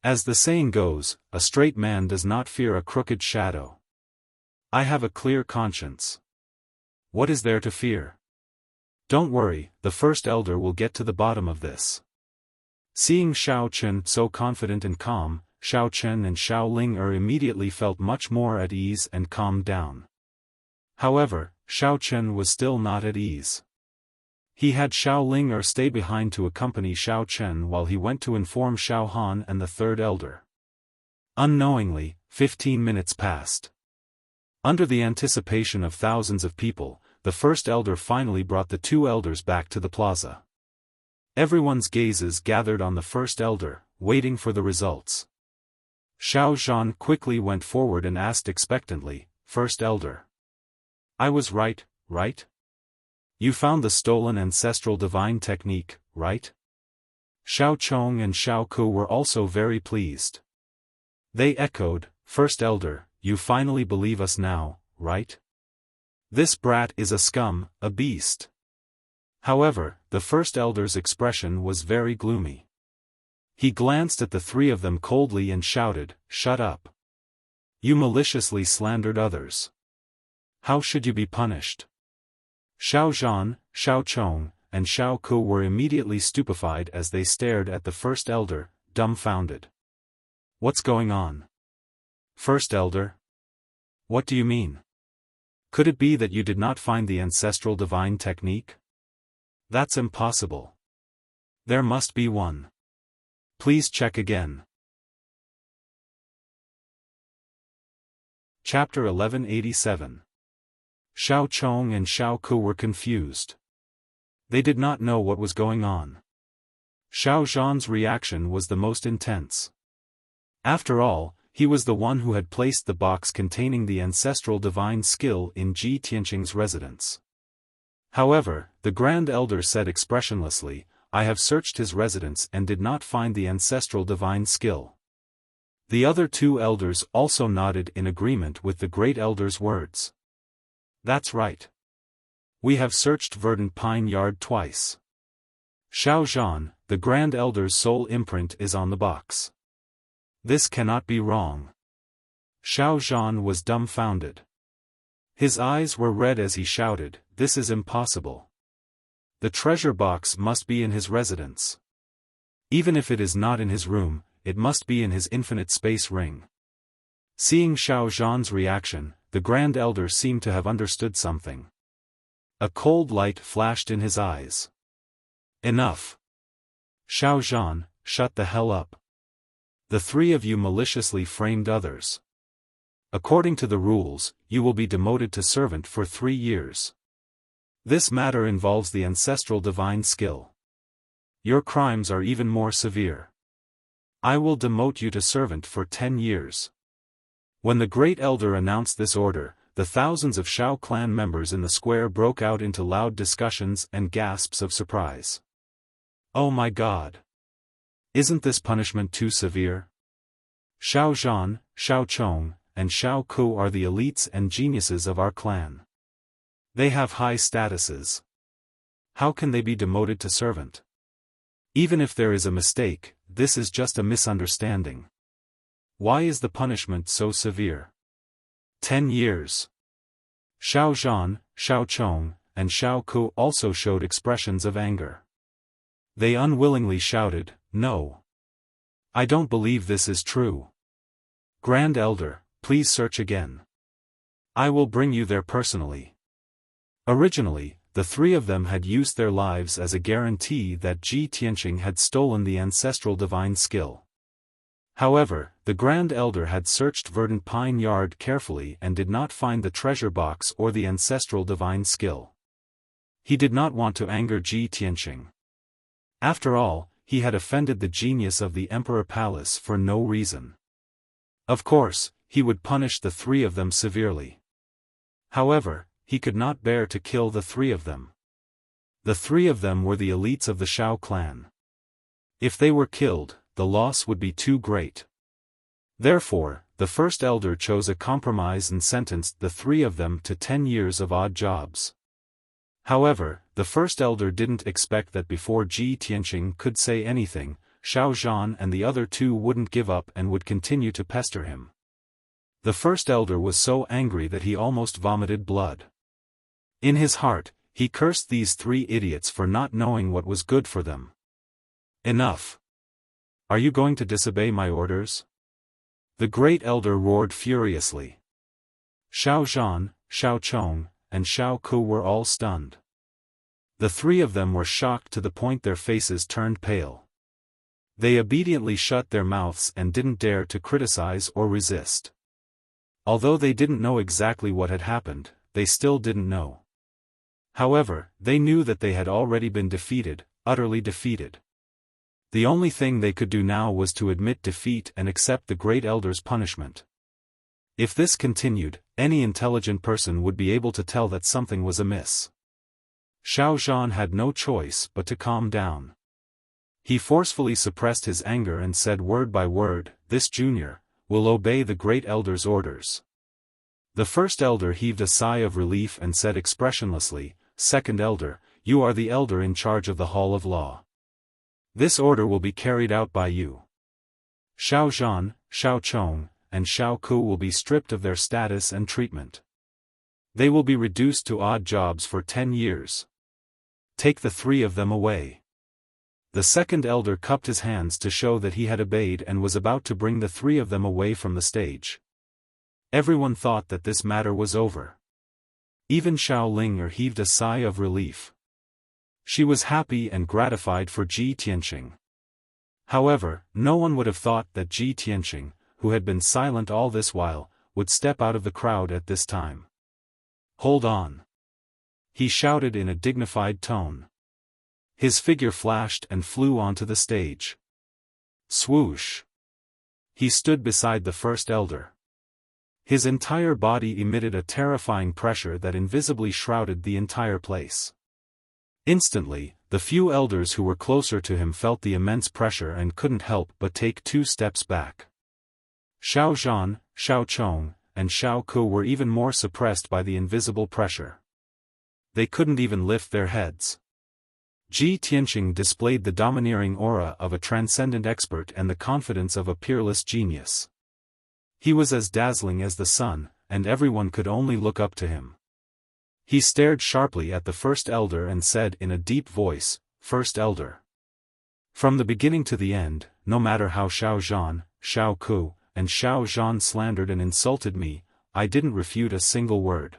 As the saying goes, a straight man does not fear a crooked shadow. I have a clear conscience. What is there to fear? Don't worry, the first elder will get to the bottom of this." Seeing Xiao Chen so confident and calm, Xiao Chen and Xiao Ling immediately felt much more at ease and calmed down. However, Xiao Chen was still not at ease. He had Xiao Ling stay behind to accompany Xiao Chen while he went to inform Xiaohan and the 3rd elder. Unknowingly, 15 minutes passed. Under the anticipation of thousands of people, the first elder finally brought the 2 elders back to the plaza. Everyone's gazes gathered on the first elder, waiting for the results. Xiaofan quickly went forward and asked expectantly, "First elder. I was right, right? You found the stolen ancestral divine technique, right?" Xiao Chong and Xiao Ku were also very pleased. They echoed, "First elder, you finally believe us now, right? This brat is a scum, a beast." However, the first elder's expression was very gloomy. He glanced at the 3 of them coldly and shouted, "Shut up. You maliciously slandered others. How should you be punished?" Xiao Zhan, Xiao Chong, and Xiao Ku were immediately stupefied as they stared at the first elder, dumbfounded. "What's going on? First elder? What do you mean? Could it be that you did not find the ancestral divine technique? That's impossible. There must be one. Please check again." Chapter 1187. Xiao Chong and Xiao Ku were confused. They did not know what was going on. Xiao Zhan's reaction was the most intense. After all, he was the one who had placed the box containing the ancestral divine skill in Ji Tianqing's residence. However, the Grand Elder said expressionlessly, "I have searched his residence and did not find the ancestral divine skill." The other 2 elders also nodded in agreement with the Great Elder's words. "That's right. We have searched Verdant Pine Yard twice. Xiao Zhan, the Grand Elder's sole imprint is on the box. This cannot be wrong." Xiao Zhan was dumbfounded. His eyes were red as he shouted, "This is impossible. The treasure box must be in his residence. Even if it is not in his room, it must be in his infinite space ring. Seeing Xiao Zhan's reaction, the Grand Elder seemed to have understood something. A cold light flashed in his eyes. Enough. Xiao Zhan, shut the hell up. The three of you maliciously framed others. According to the rules, you will be demoted to servant for 3 years. This matter involves the ancestral divine skill. Your crimes are even more severe. I will demote you to servant for 10 years. When the Great Elder announced this order, the thousands of Shao clan members in the square broke out into loud discussions and gasps of surprise. Oh my God! Isn't this punishment too severe? Xiao Zhan, Xiao Chong, and Xiao Ku are the elites and geniuses of our clan. They have high statuses. How can they be demoted to servant? Even if there is a mistake, this is just a misunderstanding. Why is the punishment so severe? 10 years. Xiao Zhan, Xiao Chong, and Xiao Ku also showed expressions of anger. They unwillingly shouted, "No! I don't believe this is true. Grand Elder, please search again. I will bring you there personally." Originally, the three of them had used their lives as a guarantee that Ji Tianqing had stolen the ancestral divine skill. However, the Grand Elder had searched Verdant Pine Yard carefully and did not find the treasure box or the ancestral divine skill. He did not want to anger Ji Tianqing. After all, he had offended the genius of the Emperor Palace for no reason. Of course, he would punish the three of them severely. However, he could not bear to kill the three of them. The three of them were the elites of the Shao clan. If they were killed, the loss would be too great. Therefore, the first elder chose a compromise and sentenced the three of them to 10 years of odd jobs. However, the first elder didn't expect that before Ji Tianqing could say anything, Xiao Zhan and the other two wouldn't give up and would continue to pester him. The first elder was so angry that he almost vomited blood. In his heart, he cursed these 3 idiots for not knowing what was good for them. Enough! Are you going to disobey my orders? The Great Elder roared furiously. Xiao Zhan, Xiao Chong, and Xiao Ku were all stunned. The 3 of them were shocked to the point their faces turned pale. They obediently shut their mouths and didn't dare to criticize or resist. Although they didn't know exactly what had happened, they still didn't know. However, they knew that they had already been defeated, utterly defeated. The only thing they could do now was to admit defeat and accept the Great Elder's punishment. If this continued, any intelligent person would be able to tell that something was amiss. Xiao Zhan had no choice but to calm down. He forcefully suppressed his anger and said word by word, "This junior will obey the Great Elder's orders." The first elder heaved a sigh of relief and said expressionlessly, "Second elder, you are the elder in charge of the Hall of Law. This order will be carried out by you. Xiao Zhan, Xiao Chong, and Xiao Ku will be stripped of their status and treatment. They will be reduced to odd jobs for 10 years. Take the 3 of them away." The second elder cupped his hands to show that he had obeyed and was about to bring the 3 of them away from the stage. Everyone thought that this matter was over. Even Xiao Linger heaved a sigh of relief. She was happy and gratified for Ji Tianqing. However, no one would have thought that Ji Tianqing, who had been silent all this while, would step out of the crowd at this time. "Hold on!" he shouted in a dignified tone. His figure flashed and flew onto the stage. Swoosh! He stood beside the first elder. His entire body emitted a terrifying pressure that invisibly shrouded the entire place. Instantly, the few elders who were closer to him felt the immense pressure and couldn't help but take 2 steps back. Xiao Zhan, Xiao Chong, and Xiao Ku were even more suppressed by the invisible pressure. They couldn't even lift their heads. Ji Tianqing displayed the domineering aura of a transcendent expert and the confidence of a peerless genius. He was as dazzling as the sun, and everyone could only look up to him. He stared sharply at the first elder and said in a deep voice, "First elder. From the beginning to the end, no matter how Xiao Zhan, Xiao Ku, and Xiao Zhan slandered and insulted me, I didn't refute a single word.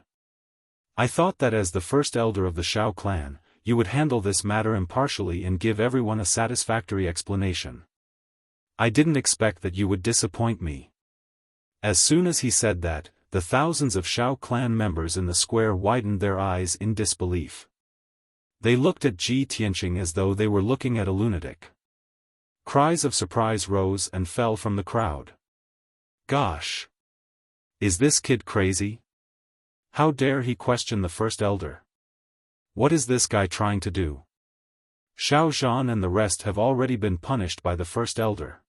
I thought that as the first elder of the Xiao clan, you would handle this matter impartially and give everyone a satisfactory explanation. I didn't expect that you would disappoint me. As soon as he said that, the thousands of Xiao clan members in the square widened their eyes in disbelief. They looked at Ji Tianqing as though they were looking at a lunatic. Cries of surprise rose and fell from the crowd. Gosh! Is this kid crazy? How dare he question the first elder? What is this guy trying to do? Xiao Zhan and the rest have already been punished by the first elder.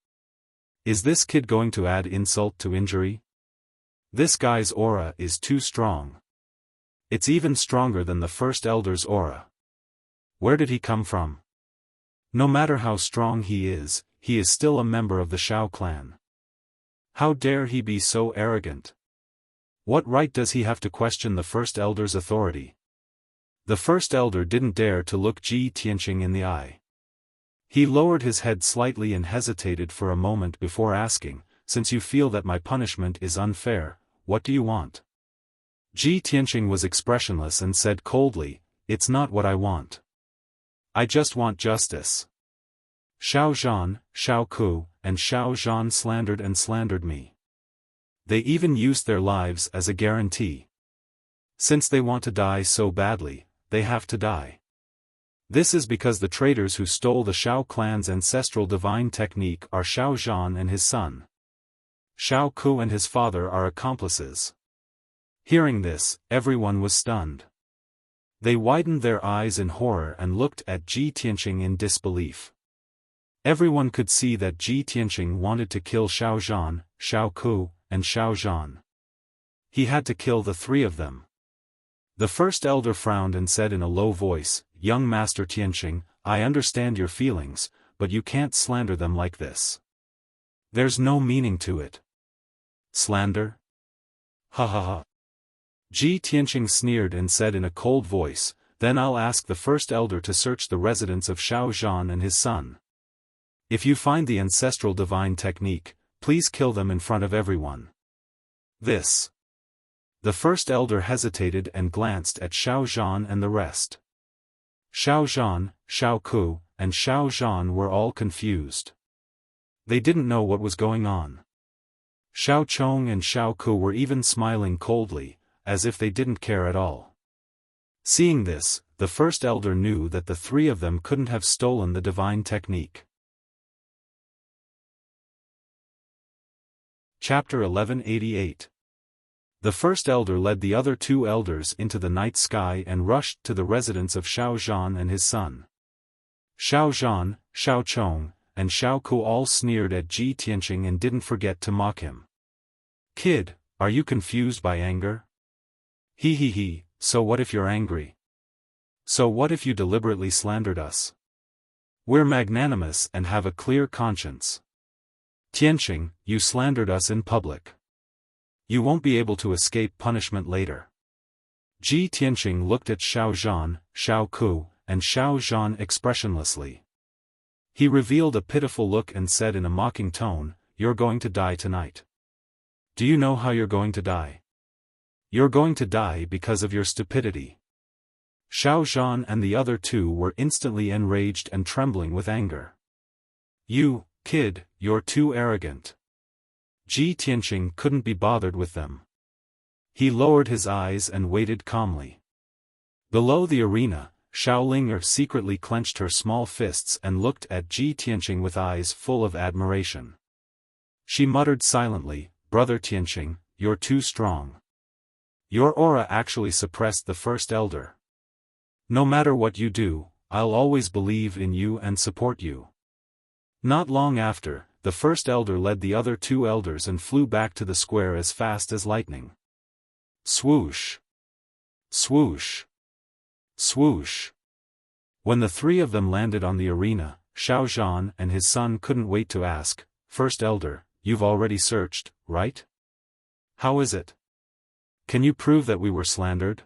Is this kid going to add insult to injury? This guy's aura is too strong. It's even stronger than the first elder's aura. Where did he come from? No matter how strong he is still a member of the Xiao clan. How dare he be so arrogant? What right does he have to question the first elder's authority? The first elder didn't dare to look Ji Tianqing in the eye. He lowered his head slightly and hesitated for a moment before asking, "Since you feel that my punishment is unfair, what do you want?" Ji Tianqing was expressionless and said coldly, "It's not what I want. I just want justice. Xiao Zhan, Xiao Ku, and Xiao Zhan slandered me. They even used their lives as a guarantee. Since they want to die so badly, they have to die. This is because the traitors who stole the Xiao clan's ancestral divine technique are Xiao Zhan and his son. Xiao Ku and his father are accomplices." Hearing this, everyone was stunned. They widened their eyes in horror and looked at Ji Tianqing in disbelief. Everyone could see that Ji Tianqing wanted to kill Xiao Zhan, Xiao Ku, and Xiao Zhan. He had to kill the three of them. The first elder frowned and said in a low voice, "Young Master Tianqing, I understand your feelings, but you can't slander them like this. There's no meaning to it." "Slander? Ha ha ha." Ji Tianqing sneered and said in a cold voice, "Then I'll ask the first elder to search the residence of Xiao Zhan and his son. If you find the ancestral divine technique, please kill them in front of everyone." This. The first elder hesitated and glanced at Xiao Zhan and the rest. Xiao Zhan, Xiao Ku, and Xiao Zhan were all confused. They didn't know what was going on. Xiao Chong and Xiao Ku were even smiling coldly, as if they didn't care at all. Seeing this, the first elder knew that the three of them couldn't have stolen the divine technique. Chapter 1188. The first elder led the other two elders into the night sky and rushed to the residence of Xiao Zhan and his son. Xiao Zhan, Xiao Chong, and Xiao Ku all sneered at Ji Tianqing and didn't forget to mock him. "Kid, are you confused by anger? He, so what if you're angry? So what if you deliberately slandered us? We're magnanimous and have a clear conscience. Tianqing, you slandered us in public. You won't be able to escape punishment later." Ji Tianqing looked at Xiao Zhan, Xiao Ku, and Xiao Zhan expressionlessly. He revealed a pitiful look and said in a mocking tone, "You're going to die tonight. Do you know how you're going to die? You're going to die because of your stupidity." Xiao Zhan and the other two were instantly enraged and trembling with anger. "You, kid, you're too arrogant." Ji Tianqing couldn't be bothered with them. He lowered his eyes and waited calmly. Below the arena, Xiaolinger secretly clenched her small fists and looked at Ji Tianqing with eyes full of admiration. She muttered silently, "Brother Tianqing, you're too strong. Your aura actually suppressed the first elder. No matter what you do, I'll always believe in you and support you." Not long after, the first elder led the other two elders and flew back to the square as fast as lightning. Swoosh! Swoosh! Swoosh! When the three of them landed on the arena, Xiao Zhan and his son couldn't wait to ask, "First elder, you've already searched, right? How is it? Can you prove that we were slandered?"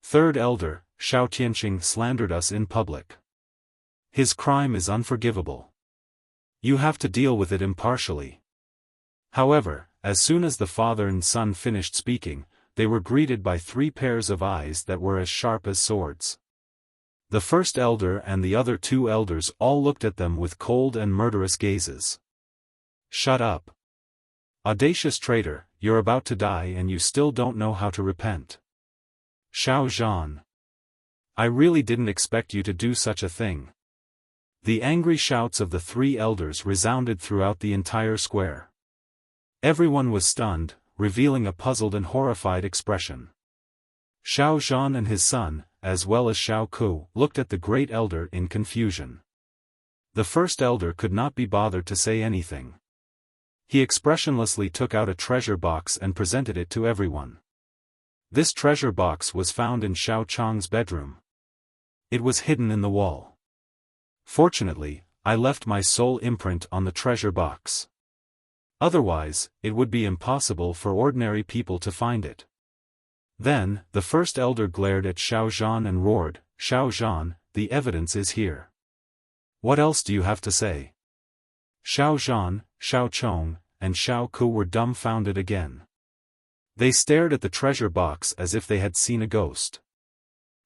"Third elder, Xiao Tianqing slandered us in public. His crime is unforgivable. You have to deal with it impartially. However, as soon as the father and son finished speaking, they were greeted by 3 pairs of eyes that were as sharp as swords. The first elder and the other 2 elders all looked at them with cold and murderous gazes. Shut up. Audacious traitor, you're about to die and you still don't know how to repent. Xiaofan. I really didn't expect you to do such a thing. The angry shouts of the 3 elders resounded throughout the entire square. Everyone was stunned, revealing a puzzled and horrified expression. Xiaofan and his son, as well as Xiao Ku, looked at the great elder in confusion. The first elder could not be bothered to say anything. He expressionlessly took out a treasure box and presented it to everyone. This treasure box was found in Xiao Chang's bedroom. It was hidden in the wall. Fortunately, I left my sole imprint on the treasure box. Otherwise, it would be impossible for ordinary people to find it. Then, the first elder glared at Xiaofan and roared, Xiaofan, the evidence is here. What else do you have to say? Xiaofan, Xiao Chong, and Xiao Ku were dumbfounded again. They stared at the treasure box as if they had seen a ghost.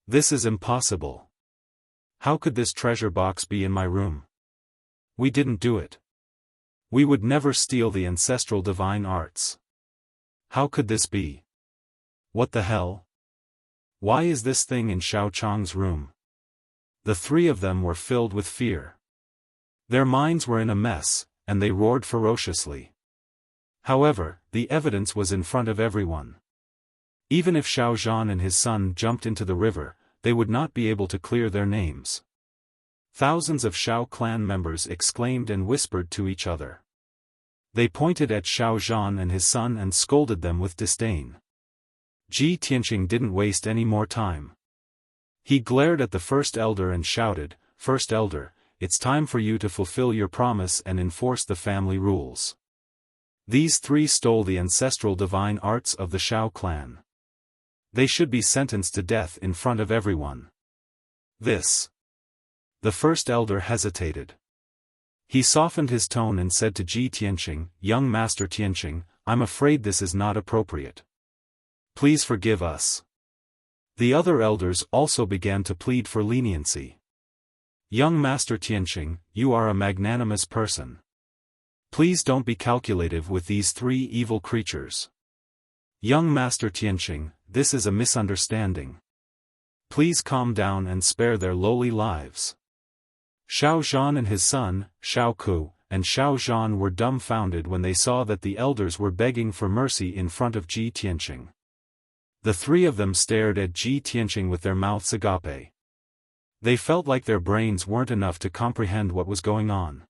This is impossible. How could this treasure box be in my room? We didn't do it. We would never steal the ancestral divine arts. How could this be? What the hell? Why is this thing in Xiao Chang's room? The 3 of them were filled with fear. Their minds were in a mess, and they roared ferociously. However, the evidence was in front of everyone. Even if Xiaofan and his son jumped into the river, they would not be able to clear their names. Thousands of Xiao clan members exclaimed and whispered to each other. They pointed at Xiaofan and his son and scolded them with disdain. Ji Tianqing didn't waste any more time. He glared at the first elder and shouted, First elder, it's time for you to fulfill your promise and enforce the family rules. These 3 stole the ancestral divine arts of the Xiao clan. They should be sentenced to death in front of everyone. This. The first elder hesitated. He softened his tone and said to Ji Tianqing, Young Master Tianqing, I'm afraid this is not appropriate. Please forgive us. The other elders also began to plead for leniency. Young Master Tianqing, you are a magnanimous person. Please don't be calculative with these 3 evil creatures. Young Master Tianqing, this is a misunderstanding. Please calm down and spare their lowly lives. Xiaofan and his son, Xiao Ku, and Xiaofan were dumbfounded when they saw that the elders were begging for mercy in front of Ji Tianqing. The 3 of them stared at Ji Tianqing with their mouths agape. They felt like their brains weren't enough to comprehend what was going on.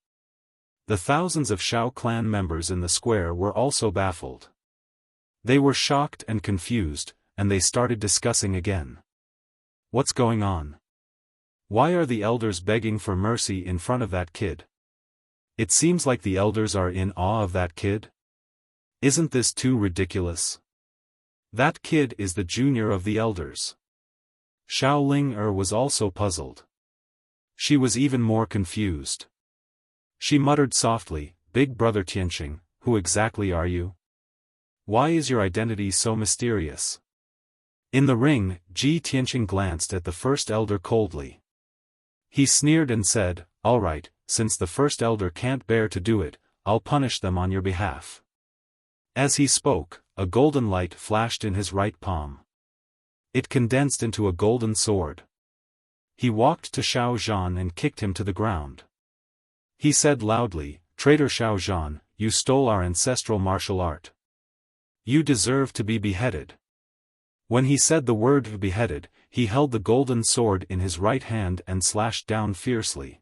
The thousands of Xiao clan members in the square were also baffled. They were shocked and confused, and they started discussing again. What's going on? Why are the elders begging for mercy in front of that kid? It seems like the elders are in awe of that kid. Isn't this too ridiculous? That kid is the junior of the elders. Xiao Ling was also puzzled. She was even more confused. She muttered softly, Big Brother Tianqing, who exactly are you? Why is your identity so mysterious? In the ring, Ji Tianqing glanced at the first elder coldly. He sneered and said, All right, since the first elder can't bear to do it, I'll punish them on your behalf. As he spoke, a golden light flashed in his right palm. It condensed into a golden sword. He walked to Xiaofan and kicked him to the ground. He said loudly, Traitor Xiaofan, you stole our ancestral martial art. You deserve to be beheaded. When he said the word beheaded, he held the golden sword in his right hand and slashed down fiercely.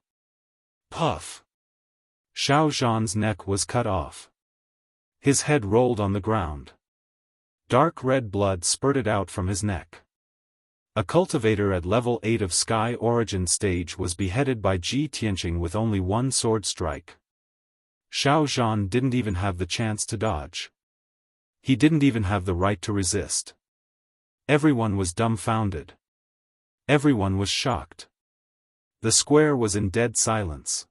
Puff! Xiaofan's neck was cut off. His head rolled on the ground. Dark red blood spurted out from his neck. A cultivator at level 8 of Sky Origin stage was beheaded by Ji Tianqing with only 1 sword strike. Xiaofan didn't even have the chance to dodge. He didn't even have the right to resist. Everyone was dumbfounded. Everyone was shocked. The square was in dead silence.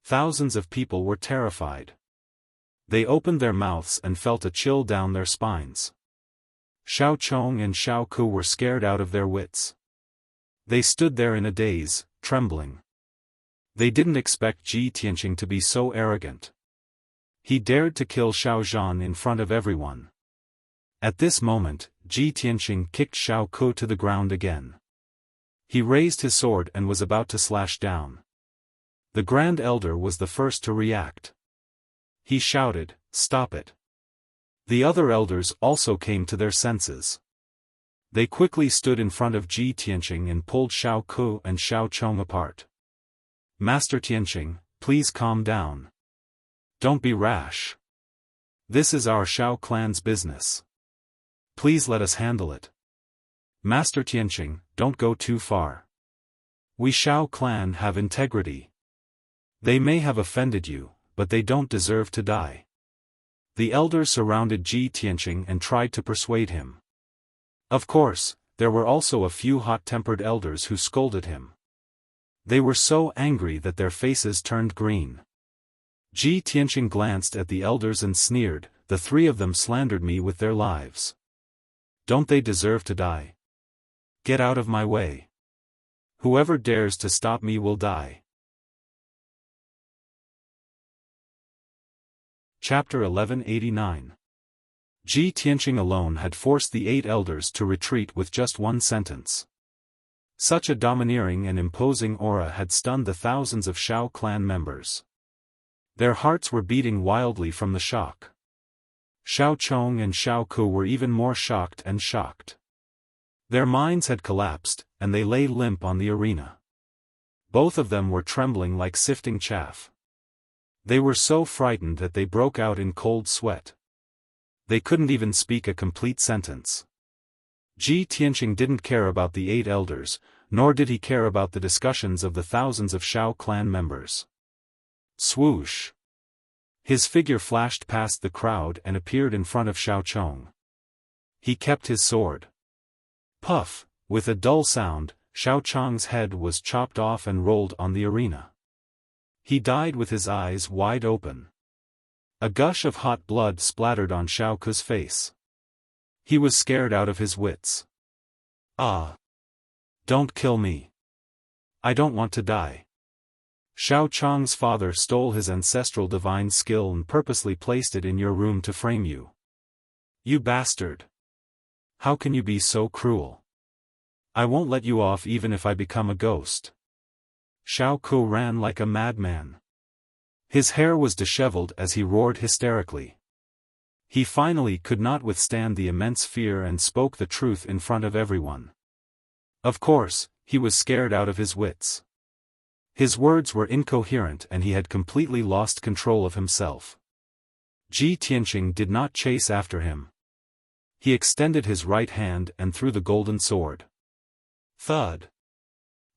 Thousands of people were terrified. They opened their mouths and felt a chill down their spines. Xiao Chong and Xiao Ku were scared out of their wits. They stood there in a daze, trembling. They didn't expect Ji Tianqing to be so arrogant. He dared to kill Xiao Zhan in front of everyone. At this moment, Ji Tianqing kicked Xiao Ku to the ground again. He raised his sword and was about to slash down. The Grand Elder was the first to react. He shouted, "Stop it!" The other elders also came to their senses. They quickly stood in front of Ji Tianqing and pulled Xiao Ku and Xiao Chong apart. "Master Tianqing, please calm down. Don't be rash. This is our Xiao clan's business. Please let us handle it. Master Tianqing, don't go too far. We Xiao clan have integrity. They may have offended you, but they don't deserve to die." The elders surrounded Ji Tianqing and tried to persuade him. Of course, there were also a few hot-tempered elders who scolded him. They were so angry that their faces turned green. Ji Tianqing glanced at the elders and sneered, "The three of them slandered me with their lives. Don't they deserve to die? Get out of my way. Whoever dares to stop me will die." Chapter 1189. Ji Tianqing alone had forced the 8 elders to retreat with just one sentence. Such a domineering and imposing aura had stunned the thousands of Xiao clan members. Their hearts were beating wildly from the shock. Xiao Chong and Xiao Ku were even more shocked and shocked. Their minds had collapsed, and they lay limp on the arena. Both of them were trembling like sifting chaff. They were so frightened that they broke out in cold sweat. They couldn't even speak a complete sentence. Ji Tianqing didn't care about the 8 elders, nor did he care about the discussions of the thousands of Xiao clan members. Swoosh! His figure flashed past the crowd and appeared in front of Xiao Chong. He kept his sword. Puff! With a dull sound, Xiao Chong's head was chopped off and rolled on the arena. He died with his eyes wide open. A gush of hot blood splattered on Xiao Ku's face. He was scared out of his wits. "Ah! Don't kill me. I don't want to die." Xiao Chong's father stole his ancestral divine skill and purposely placed it in your room to frame you. You bastard! How can you be so cruel? I won't let you off even if I become a ghost. Xiao Ku ran like a madman. His hair was disheveled as he roared hysterically. He finally could not withstand the immense fear and spoke the truth in front of everyone. Of course, he was scared out of his wits. His words were incoherent and he had completely lost control of himself. Ji Tianqing did not chase after him. He extended his right hand and threw the golden sword. Thud!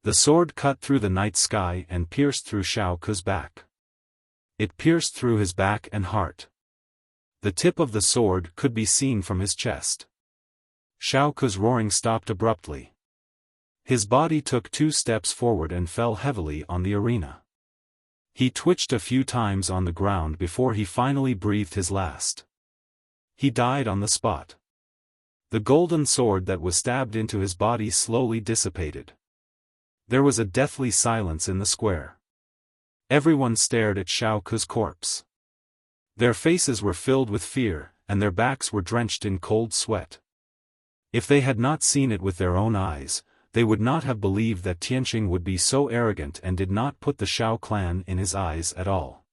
The sword cut through the night sky and pierced through Xiao Ku's back. It pierced through his back and heart. The tip of the sword could be seen from his chest. Xiao Ku's roaring stopped abruptly. His body took 2 steps forward and fell heavily on the arena. He twitched a few times on the ground before he finally breathed his last. He died on the spot. The golden sword that was stabbed into his body slowly dissipated. There was a deathly silence in the square. Everyone stared at Xiao Ku's corpse. Their faces were filled with fear, and their backs were drenched in cold sweat. If they had not seen it with their own eyes, they would not have believed that Tianqing would be so arrogant and did not put the Xiao clan in his eyes at all.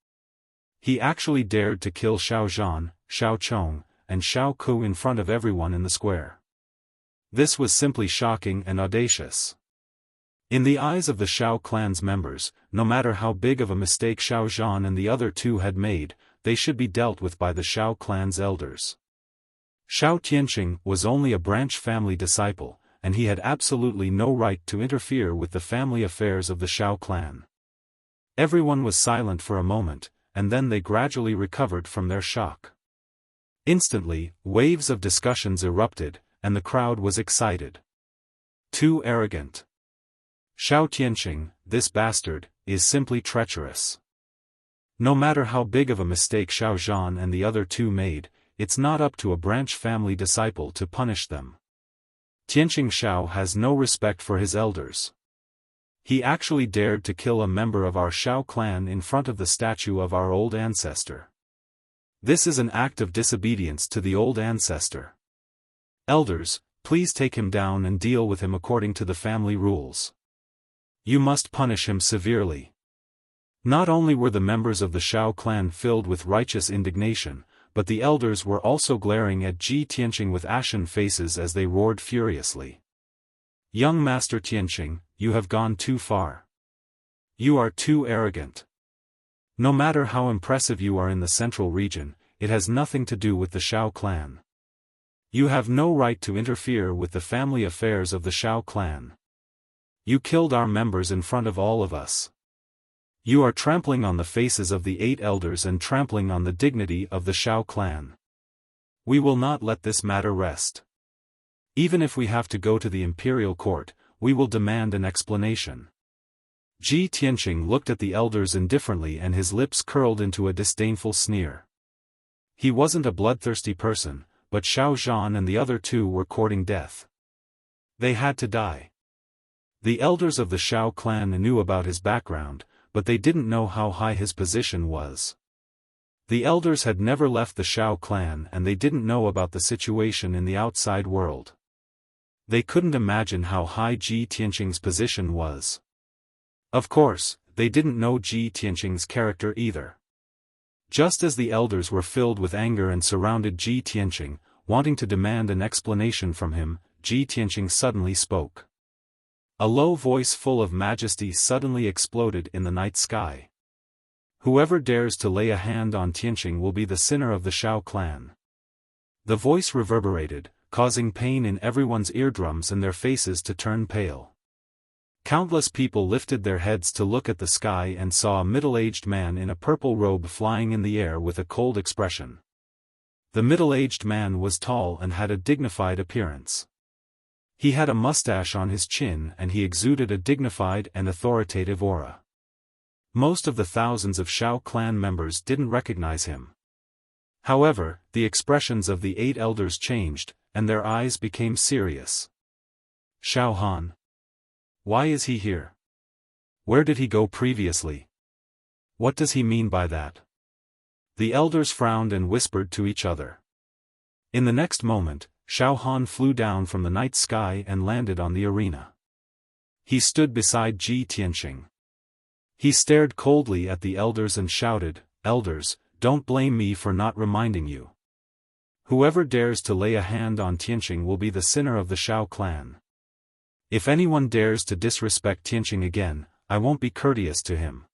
He actually dared to kill Xiao Zhan, Xiao Chong, and Xiao Ku in front of everyone in the square. This was simply shocking and audacious. In the eyes of the Xiao clan's members, no matter how big of a mistake Xiao Zhan and the other 2 had made, they should be dealt with by the Xiao clan's elders. Xiao Tianqing was only a branch family disciple, and he had absolutely no right to interfere with the family affairs of the Xiao clan. Everyone was silent for a moment, and then they gradually recovered from their shock. Instantly, waves of discussions erupted, and the crowd was excited. Too arrogant. Xiao Tianqing, this bastard, is simply treacherous. No matter how big of a mistake Xiao Zhan and the other two made, it's not up to a branch family disciple to punish them. Tianqing Xiao has no respect for his elders. He actually dared to kill a member of our Xiao clan in front of the statue of our old ancestor. This is an act of disobedience to the old ancestor. Elders, please take him down and deal with him according to the family rules. You must punish him severely. Not only were the members of the Xiao clan filled with righteous indignation, but the elders were also glaring at Ji Tianqing with ashen faces as they roared furiously. Young Master Tianqing, you have gone too far. You are too arrogant. No matter how impressive you are in the central region, it has nothing to do with the Xiao clan. You have no right to interfere with the family affairs of the Xiao clan. You killed our members in front of all of us. You are trampling on the faces of the 8 elders and trampling on the dignity of the Xiao clan. We will not let this matter rest. Even if we have to go to the imperial court, we will demand an explanation. Ji Tianqing looked at the elders indifferently and his lips curled into a disdainful sneer. He wasn't a bloodthirsty person, but Xiao Zhan and the other two were courting death. They had to die. The elders of the Xiao clan knew about his background, but they didn't know how high his position was. The elders had never left the Xiao clan and they didn't know about the situation in the outside world. They couldn't imagine how high Ji Tianqing's position was. Of course, they didn't know Ji Tianqing's character either. Just as the elders were filled with anger and surrounded Ji Tianqing, wanting to demand an explanation from him, Ji Tianqing suddenly spoke. A low voice full of majesty suddenly exploded in the night sky. Whoever dares to lay a hand on Tianqing will be the sinner of the Xiao clan. The voice reverberated, causing pain in everyone's eardrums and their faces to turn pale. Countless people lifted their heads to look at the sky and saw a middle-aged man in a purple robe flying in the air with a cold expression. The middle-aged man was tall and had a dignified appearance. He had a mustache on his chin and he exuded a dignified and authoritative aura. Most of the thousands of Xiao clan members didn't recognize him. However, the expressions of the 8 elders changed, and their eyes became serious. Xiaofan. Why is he here? Where did he go previously? What does he mean by that? The elders frowned and whispered to each other. In the next moment, Xiaofan flew down from the night sky and landed on the arena. He stood beside Ji Tianqing. He stared coldly at the elders and shouted, "Elders, don't blame me for not reminding you. Whoever dares to lay a hand on Tianqing will be the sinner of the Xiao clan. If anyone dares to disrespect Tianqing again, I won't be courteous to him."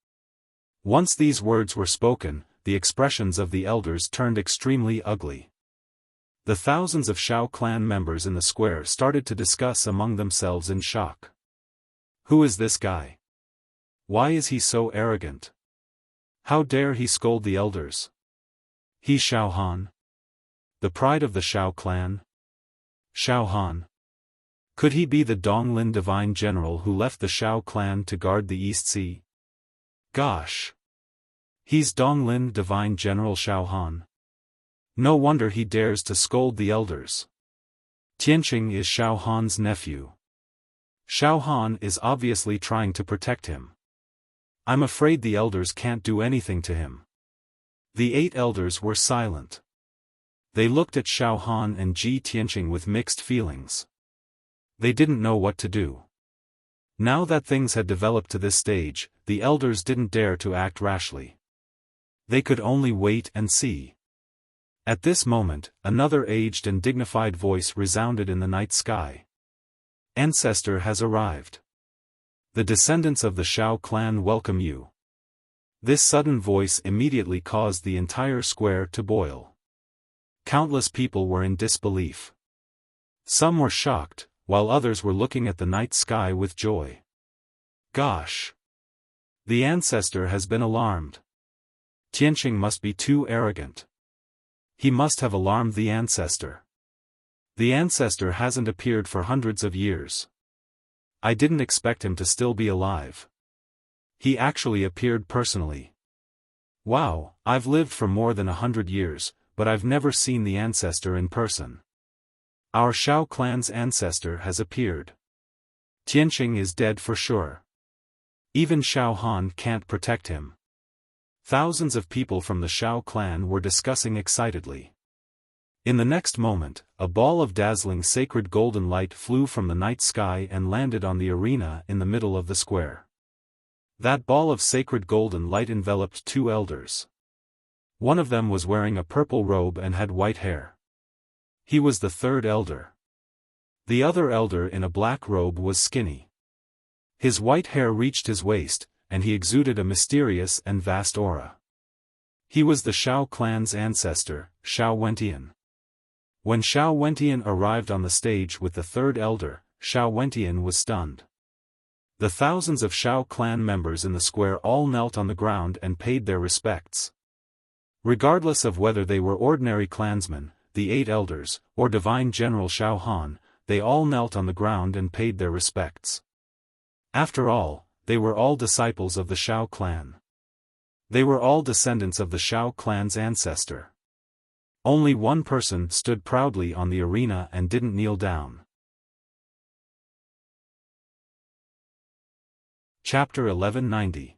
Once these words were spoken, the expressions of the elders turned extremely ugly. The thousands of Xiao clan members in the square started to discuss among themselves in shock. Who is this guy? Why is he so arrogant? How dare he scold the elders? He Xiaohan? The pride of the Xiao clan? Xiaohan? Could he be the Donglin divine general who left the Xiao clan to guard the East Sea? Gosh! He's Donglin divine general Xiaohan. No wonder he dares to scold the elders. Tianqing is Xiaohan's nephew. Xiaohan is obviously trying to protect him. I'm afraid the elders can't do anything to him. The 8 elders were silent. They looked at Xiaohan and Ji Tianqing with mixed feelings. They didn't know what to do. Now that things had developed to this stage, the elders didn't dare to act rashly. They could only wait and see. At this moment, another aged and dignified voice resounded in the night sky. Ancestor has arrived. The descendants of the Xiao clan welcome you. This sudden voice immediately caused the entire square to boil. Countless people were in disbelief. Some were shocked, while others were looking at the night sky with joy. Gosh! The ancestor has been alarmed. Tianqing must be too arrogant. He must have alarmed the ancestor. The ancestor hasn't appeared for hundreds of years. I didn't expect him to still be alive. He actually appeared personally. Wow, I've lived for more than 100 years, but I've never seen the ancestor in person. Our Xiao clan's ancestor has appeared. Tianqing is dead for sure. Even Xiaofan can't protect him. Thousands of people from the Xiao clan were discussing excitedly. In the next moment, a ball of dazzling sacred golden light flew from the night sky and landed on the arena in the middle of the square. That ball of sacred golden light enveloped two elders. One of them was wearing a purple robe and had white hair. He was the third elder. The other elder in a black robe was skinny. His white hair reached his waist, and he exuded a mysterious and vast aura. He was the Xiao clan's ancestor, Xiao Wentian. When Xiao Wentian arrived on the stage with the third elder, Xiao Wentian was stunned. The thousands of Xiao clan members in the square all knelt on the ground and paid their respects. Regardless of whether they were ordinary clansmen, the 8 elders, or divine general Xiaofan, they all knelt on the ground and paid their respects. After all, they were all disciples of the Xiao clan. They were all descendants of the Xiao clan's ancestor. Only one person stood proudly on the arena and didn't kneel down. Chapter 1190.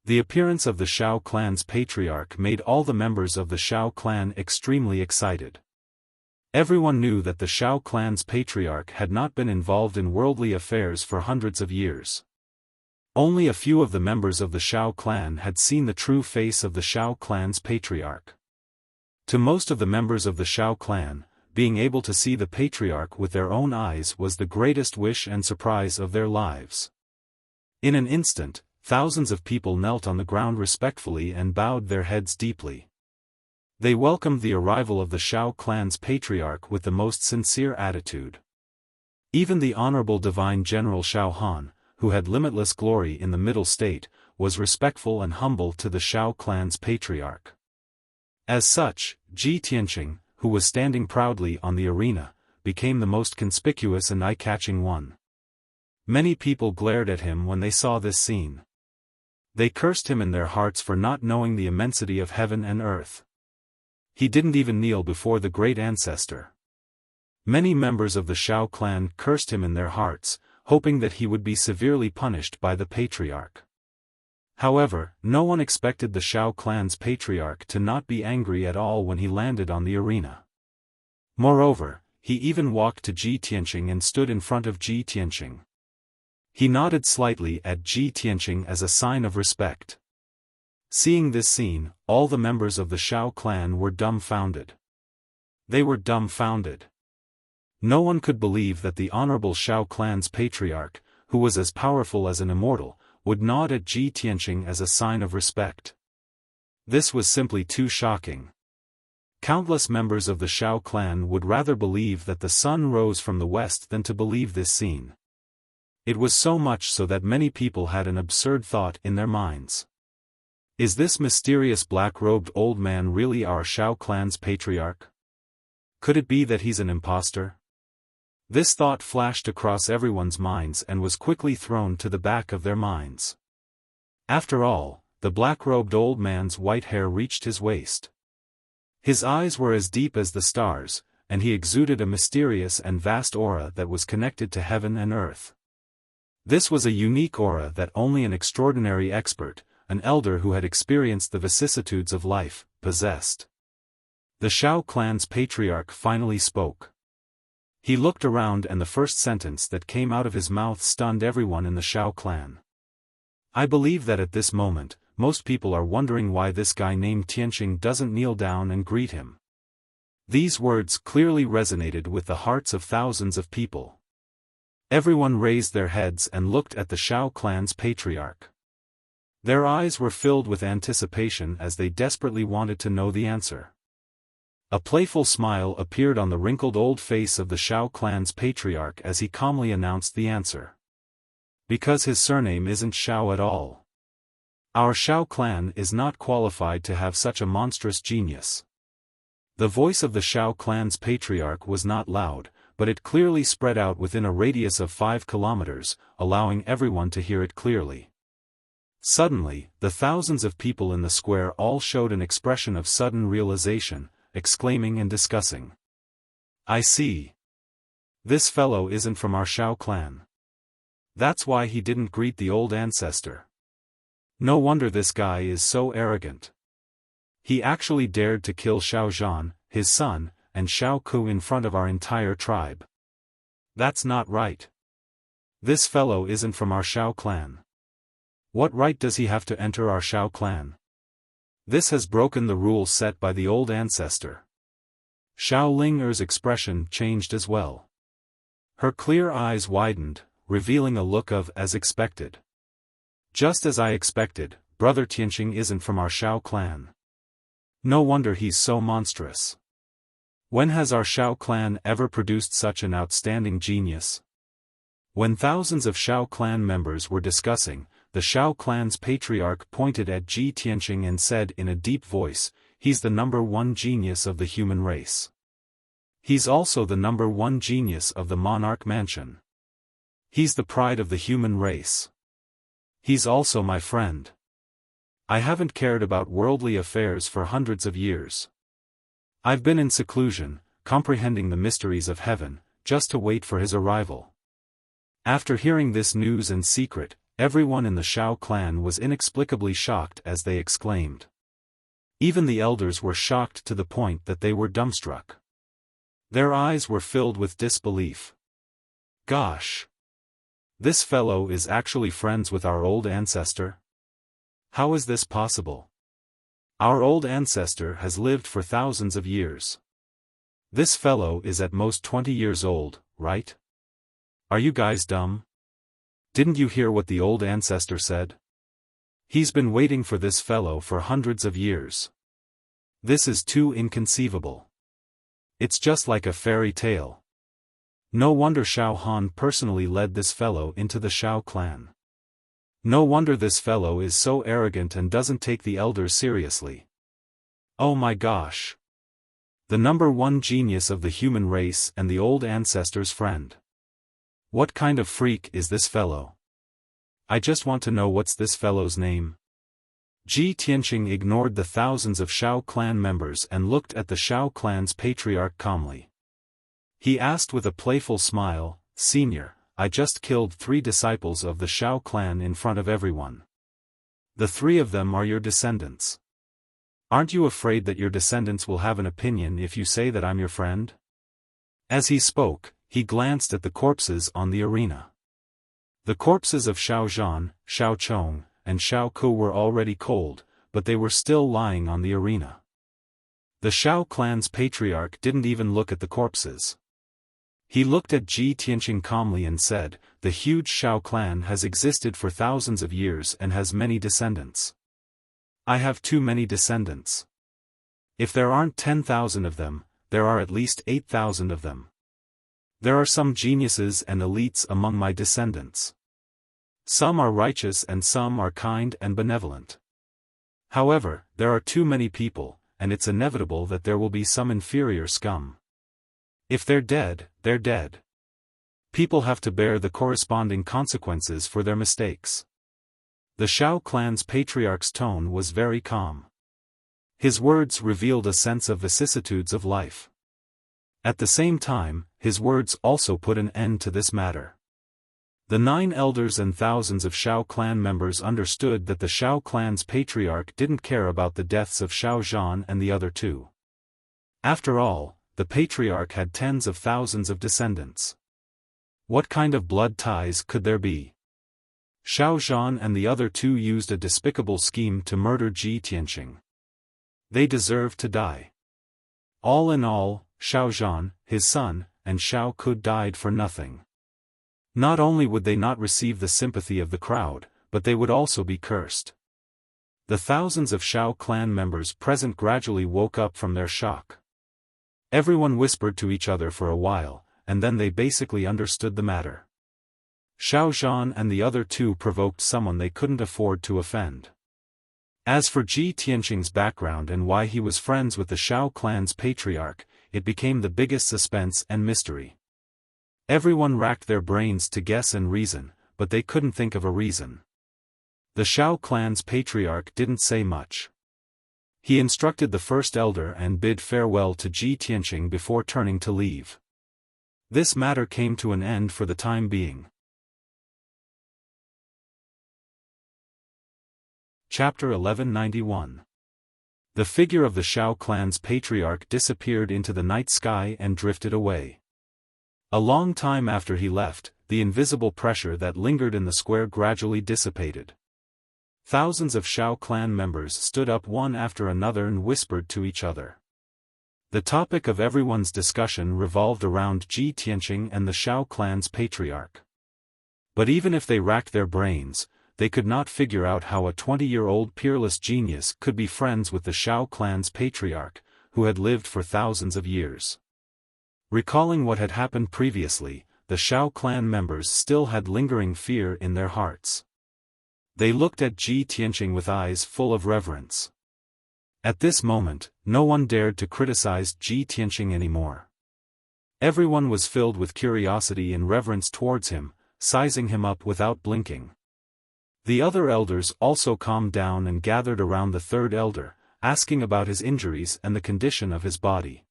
The appearance of the Xiao clan's patriarch made all the members of the Xiao clan extremely excited. Everyone knew that the Xiao clan's patriarch had not been involved in worldly affairs for hundreds of years. Only a few of the members of the Xiao clan had seen the true face of the Xiao clan's patriarch. To most of the members of the Xiao clan, being able to see the patriarch with their own eyes was the greatest wish and surprise of their lives. In an instant, thousands of people knelt on the ground respectfully and bowed their heads deeply. They welcomed the arrival of the Xiao clan's patriarch with the most sincere attitude. Even the honorable divine general Xiaofan, who had limitless glory in the middle state, was respectful and humble to the Xiao clan's patriarch. As such, Tianqing, who was standing proudly on the arena, became the most conspicuous and eye-catching one. Many people glared at him when they saw this scene. They cursed him in their hearts for not knowing the immensity of heaven and earth. He didn't even kneel before the great ancestor. Many members of the Xiao clan cursed him in their hearts, hoping that he would be severely punished by the patriarch. However, no one expected the Xiao clan's patriarch to not be angry at all when he landed on the arena. Moreover, he even walked to Tianqing and stood in front of Tianqing. He nodded slightly at Tianqing as a sign of respect. Seeing this scene, all the members of the Xiao clan were dumbfounded. They were dumbfounded. No one could believe that the honorable Xiao clan's patriarch, who was as powerful as an immortal, would nod at Tianqing as a sign of respect. This was simply too shocking. Countless members of the Xiao clan would rather believe that the sun rose from the west than to believe this scene. It was so much so that many people had an absurd thought in their minds. Is this mysterious black-robed old man really our Xiao clan's patriarch? Could it be that he's an impostor? This thought flashed across everyone's minds and was quickly thrown to the back of their minds. After all, the black-robed old man's white hair reached his waist. His eyes were as deep as the stars, and he exuded a mysterious and vast aura that was connected to heaven and earth. This was a unique aura that only an extraordinary expert, an elder who had experienced the vicissitudes of life, possessed. The Xiao clan's patriarch finally spoke. He looked around and the first sentence that came out of his mouth stunned everyone in the Xiao clan. I believe that at this moment, most people are wondering why this guy named Tianqing doesn't kneel down and greet him. These words clearly resonated with the hearts of thousands of people. Everyone raised their heads and looked at the Xiao clan's patriarch. Their eyes were filled with anticipation as they desperately wanted to know the answer. A playful smile appeared on the wrinkled old face of the Xiao clan's patriarch as he calmly announced the answer. Because his surname isn't Xiao at all. Our Xiao clan is not qualified to have such a monstrous genius. The voice of the Xiao clan's patriarch was not loud, but it clearly spread out within a radius of 5 kilometers, allowing everyone to hear it clearly. Suddenly, the thousands of people in the square all showed an expression of sudden realization, exclaiming and discussing. I see. This fellow isn't from our Xiao clan. That's why he didn't greet the old ancestor. No wonder this guy is so arrogant. He actually dared to kill Xiao Zhan, his son, and Xiao Ku in front of our entire tribe. That's not right. This fellow isn't from our Xiao clan. What right does he have to enter our Xiao clan? This has broken the rules set by the old ancestor. Xiao Ling-er's expression changed as well. Her clear eyes widened, revealing a look of as expected. Just as I expected, Brother Tianqing isn't from our Xiao clan. No wonder he's so monstrous. When has our Xiao clan ever produced such an outstanding genius? When thousands of Xiao clan members were discussing, the Xiao clan's patriarch pointed at Ji Tianqing and said in a deep voice, he's the #1 genius of the human race. He's also the #1 genius of the monarch mansion. He's the pride of the human race. He's also my friend. I haven't cared about worldly affairs for hundreds of years. I've been in seclusion, comprehending the mysteries of heaven, just to wait for his arrival. After hearing this news in secret, everyone in the Xiao clan was inexplicably shocked as they exclaimed. Even the elders were shocked to the point that they were dumbstruck. Their eyes were filled with disbelief. Gosh! This fellow is actually friends with our old ancestor? How is this possible? Our old ancestor has lived for thousands of years. This fellow is at most 20 years old, right? Are you guys dumb? Didn't you hear what the old ancestor said? He's been waiting for this fellow for hundreds of years. This is too inconceivable. It's just like a fairy tale. No wonder Xiao Han personally led this fellow into the Xiao clan. No wonder this fellow is so arrogant and doesn't take the elders seriously. Oh my gosh! The #1 genius of the human race and the old ancestor's friend. What kind of freak is this fellow? I just want to know what's this fellow's name. Ji Tianqing ignored the thousands of Xiao clan members and looked at the Xiao clan's patriarch calmly. He asked with a playful smile, Senior, I just killed 3 disciples of the Xiao clan in front of everyone. The 3 of them are your descendants. Aren't you afraid that your descendants will have an opinion if you say that I'm your friend? As he spoke, he glanced at the corpses on the arena. The corpses of Xiao Zhan, Xiao Chong, and Xiao Ku were already cold, but they were still lying on the arena. The Xiao clan's patriarch didn't even look at the corpses. He looked at Ji Tianqing calmly and said, the huge Xiao clan has existed for thousands of years and has many descendants. I have too many descendants. If there aren't 10,000 of them, there are at least 8,000 of them. There are some geniuses and elites among my descendants. Some are righteous and some are kind and benevolent. However, there are too many people, and it's inevitable that there will be some inferior scum. If they're dead, they're dead. People have to bear the corresponding consequences for their mistakes. The Xiao clan's patriarch's tone was very calm. His words revealed a sense of vicissitudes of life. At the same time, his words also put an end to this matter. The 9 elders and thousands of Xiao clan members understood that the Xiao clan's patriarch didn't care about the deaths of Xiao Zhan and the other 2. After all, the patriarch had tens of thousands of descendants. What kind of blood ties could there be? Xiao Zhan and the other 2 used a despicable scheme to murder Ji Tianqing. They deserved to die. All in all, Xiao Zhan, his son, and Xiao Ku died for nothing. Not only would they not receive the sympathy of the crowd, but they would also be cursed. The thousands of Xiao clan members present gradually woke up from their shock. Everyone whispered to each other for a while, and then they basically understood the matter. Xiao Zhan and the other 2 provoked someone they couldn't afford to offend. As for Ji Tianqing's background and why he was friends with the Xiao clan's patriarch, it became the biggest suspense and mystery. Everyone racked their brains to guess and reason, but they couldn't think of a reason. The Shao clan's patriarch didn't say much. He instructed the first elder and bid farewell to Ji Tianqing before turning to leave. This matter came to an end for the time being. Chapter 1191. The figure of the Shao clan's patriarch disappeared into the night sky and drifted away. A long time after he left, the invisible pressure that lingered in the square gradually dissipated. Thousands of Shao clan members stood up one after another and whispered to each other. The topic of everyone's discussion revolved around Ji Tianqing and the Shao clan's patriarch. But even if they racked their brains, they could not figure out how a 20-year-old peerless genius could be friends with the Shao clan's patriarch, who had lived for thousands of years. Recalling what had happened previously, the Shao clan members still had lingering fear in their hearts. They looked at Ji Tianqing with eyes full of reverence. At this moment, no one dared to criticize Ji Tianqing anymore. Everyone was filled with curiosity and reverence towards him, sizing him up without blinking. The other elders also calmed down and gathered around the third elder, asking about his injuries and the condition of his body.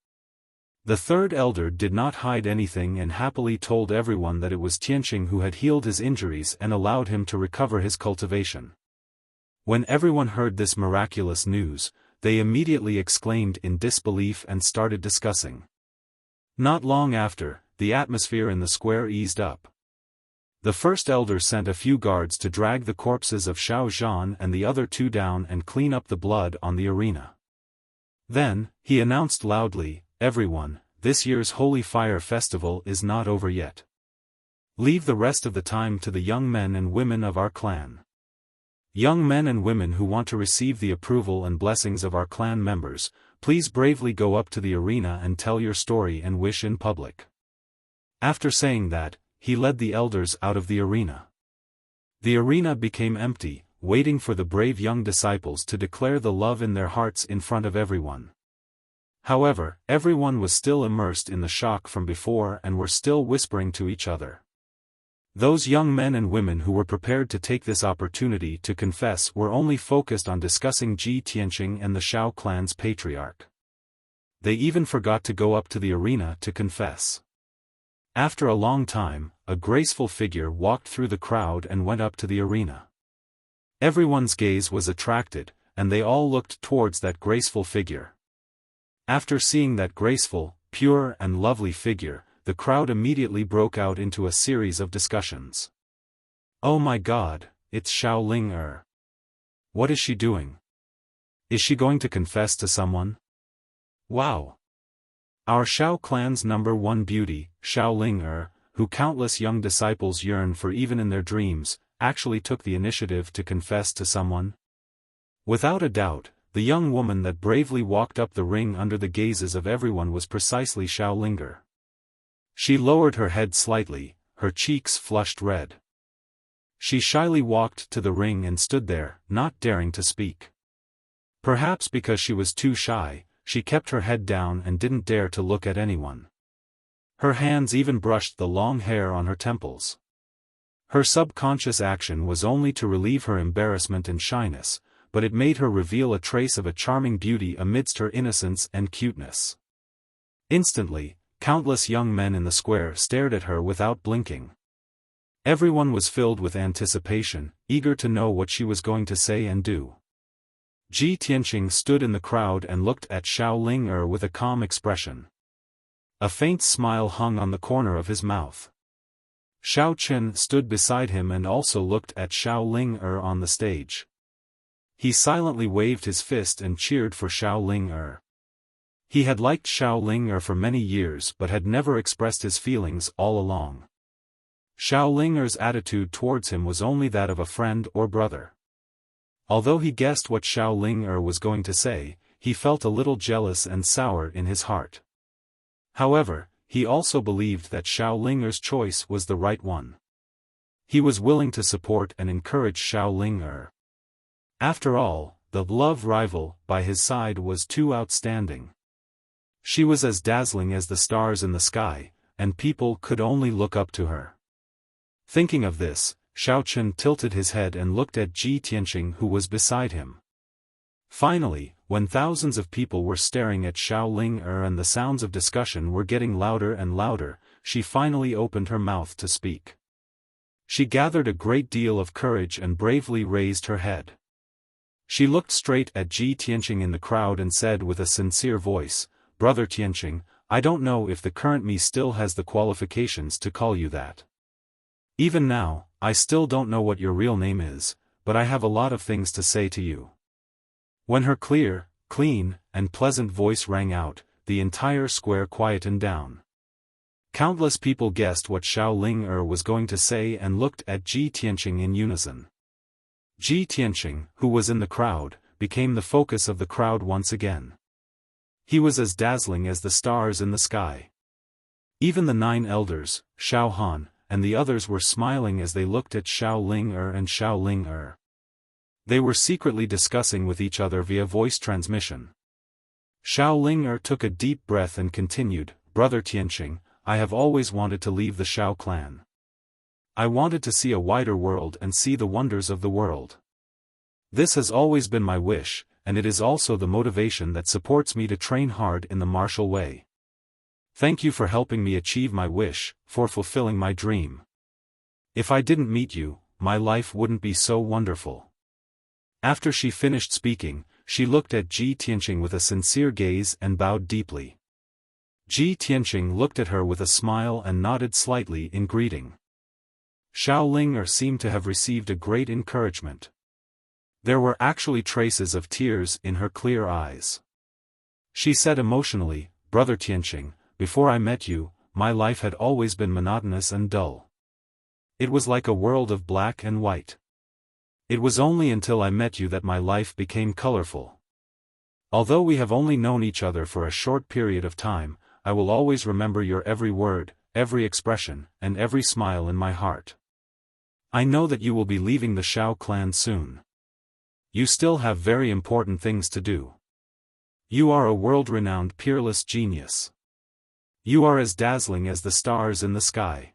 The third elder did not hide anything and happily told everyone that it was Tianqing who had healed his injuries and allowed him to recover his cultivation. When everyone heard this miraculous news, they immediately exclaimed in disbelief and started discussing. Not long after, the atmosphere in the square eased up. The first elder sent a few guards to drag the corpses of Xiao Zhan and the other two down and clean up the blood on the arena. Then, he announced loudly, "Everyone, this year's Holy Fire Festival is not over yet. Leave the rest of the time to the young men and women of our clan. Young men and women who want to receive the approval and blessings of our clan members, please bravely go up to the arena and tell your story and wish in public." After saying that, he led the elders out of the arena. The arena became empty, waiting for the brave young disciples to declare the love in their hearts in front of everyone. However, everyone was still immersed in the shock from before and were still whispering to each other. Those young men and women who were prepared to take this opportunity to confess were only focused on discussing Ji Tianqing and the Shao clan's patriarch. They even forgot to go up to the arena to confess. After a long time, a graceful figure walked through the crowd and went up to the arena. Everyone's gaze was attracted, and they all looked towards that graceful figure. After seeing that graceful, pure and lovely figure, the crowd immediately broke out into a series of discussions. "Oh my God, it's Xiao Ling. What is she doing? Is she going to confess to someone? Wow! Our Shao clan's #1 beauty, Xiao Ling, who countless young disciples yearn for even in their dreams, actually took the initiative to confess to someone." Without a doubt, the young woman that bravely walked up the ring under the gazes of everyone was precisely Xiao Ling. She lowered her head slightly, her cheeks flushed red. She shyly walked to the ring and stood there, not daring to speak. Perhaps because she was too shy, she kept her head down and didn't dare to look at anyone. Her hands even brushed the long hair on her temples. Her subconscious action was only to relieve her embarrassment and shyness, but it made her reveal a trace of a charming beauty amidst her innocence and cuteness. Instantly, countless young men in the square stared at her without blinking. Everyone was filled with anticipation, eager to know what she was going to say and do. Ji Tianqing stood in the crowd and looked at Xiao Ling with a calm expression. A faint smile hung on the corner of his mouth. Xiao Chen stood beside him and also looked at Xiao Ling on the stage. He silently waved his fist and cheered for Xiao Ling. He had liked Xiao Ling for many years but had never expressed his feelings all along. Xiao Ling's attitude towards him was only that of a friend or brother. Although he guessed what Xiao Ling was going to say, he felt a little jealous and sour in his heart. However, he also believed that Xiao Ling's choice was the right one. He was willing to support and encourage Xiao Ling. After all, the love rival by his side was too outstanding. She was as dazzling as the stars in the sky, and people could only look up to her. Thinking of this, Xiaochen tilted his head and looked at Ji Tianqing, who was beside him. Finally, when thousands of people were staring at Xiao Ling and the sounds of discussion were getting louder and louder, she finally opened her mouth to speak. She gathered a great deal of courage and bravely raised her head. She looked straight at Ji Tianqing in the crowd and said with a sincere voice, "Brother Tianqing, I don't know if the current me still has the qualifications to call you that. Even now, I still don't know what your real name is, but I have a lot of things to say to you." When her clear, clean, and pleasant voice rang out, the entire square quietened down. Countless people guessed what Xiao Ling was going to say and looked at Ji Tianqing in unison. Ji Tianqing, who was in the crowd, became the focus of the crowd once again. He was as dazzling as the stars in the sky. Even the 9 elders, Xiaofan, and the others were smiling as they looked at Xiao Ling and Xiao Ling. They were secretly discussing with each other via voice transmission. Xiao Ling took a deep breath and continued, "Brother Tianqing, I have always wanted to leave the Xiao clan. I wanted to see a wider world and see the wonders of the world. This has always been my wish, and it is also the motivation that supports me to train hard in the martial way. Thank you for helping me achieve my wish, for fulfilling my dream. If I didn't meet you, my life wouldn't be so wonderful." After she finished speaking, she looked at Ji Tianqing with a sincere gaze and bowed deeply. Ji Tianqing looked at her with a smile and nodded slightly in greeting. Xiao Ling seemed to have received a great encouragement. There were actually traces of tears in her clear eyes. She said emotionally, "Brother Tianqing, before I met you, my life had always been monotonous and dull. It was like a world of black and white. It was only until I met you that my life became colorful. Although we have only known each other for a short period of time, I will always remember your every word, every expression, and every smile in my heart. I know that you will be leaving the Xiao clan soon. You still have very important things to do. You are a world-renowned peerless genius. You are as dazzling as the stars in the sky.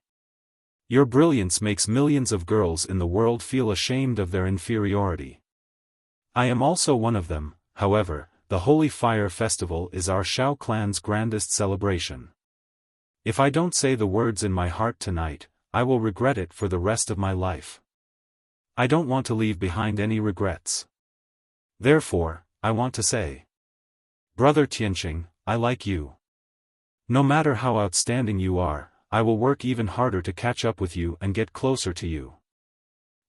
Your brilliance makes millions of girls in the world feel ashamed of their inferiority. I am also one of them. However, the Holy Fire Festival is our Xiao clan's grandest celebration. If I don't say the words in my heart tonight, I will regret it for the rest of my life. I don't want to leave behind any regrets. Therefore, I want to say, Brother Tianqing, I like you. No matter how outstanding you are, I will work even harder to catch up with you and get closer to you."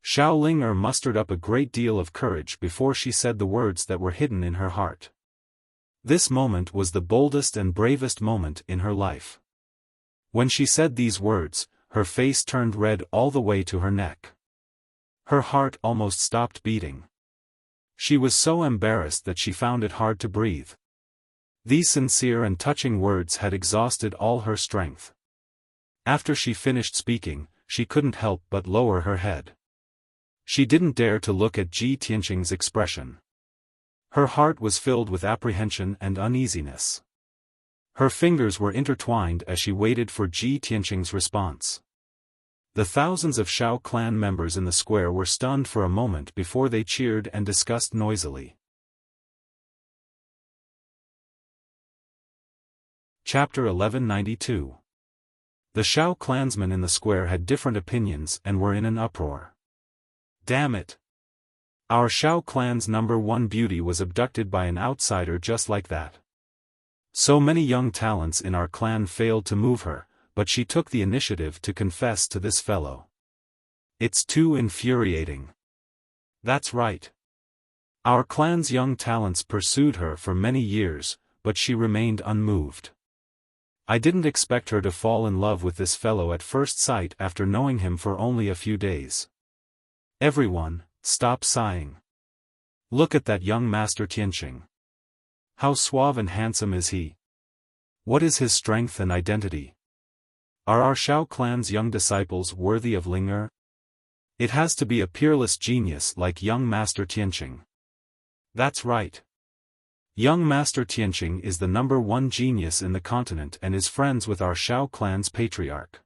Xiao Ling mustered up a great deal of courage before she said the words that were hidden in her heart. This moment was the boldest and bravest moment in her life. When she said these words, her face turned red all the way to her neck. Her heart almost stopped beating. She was so embarrassed that she found it hard to breathe. These sincere and touching words had exhausted all her strength. After she finished speaking, she couldn't help but lower her head. She didn't dare to look at Ji Tianqing's expression. Her heart was filled with apprehension and uneasiness. Her fingers were intertwined as she waited for Ji Tianqing's response. The thousands of Xiao clan members in the square were stunned for a moment before they cheered and discussed noisily. Chapter 1192. The Xiao clansmen in the square had different opinions and were in an uproar. Damn it! Our Xiao clan's #1 beauty was abducted by an outsider just like that. So many young talents in our clan failed to move her, but she took the initiative to confess to this fellow. It's too infuriating. That's right. Our clan's young talents pursued her for many years, but she remained unmoved. I didn't expect her to fall in love with this fellow at first sight after knowing him for only a few days. Everyone, stop sighing. Look at that young Master Tianqing. How suave and handsome is he? What is his strength and identity? Are our Xiao clan's young disciples worthy of Ling? It has to be a peerless genius like young Master Tianqing. That's right. Young Master Tianqing is the #1 genius in the continent and is friends with our Xiao clan's patriarch.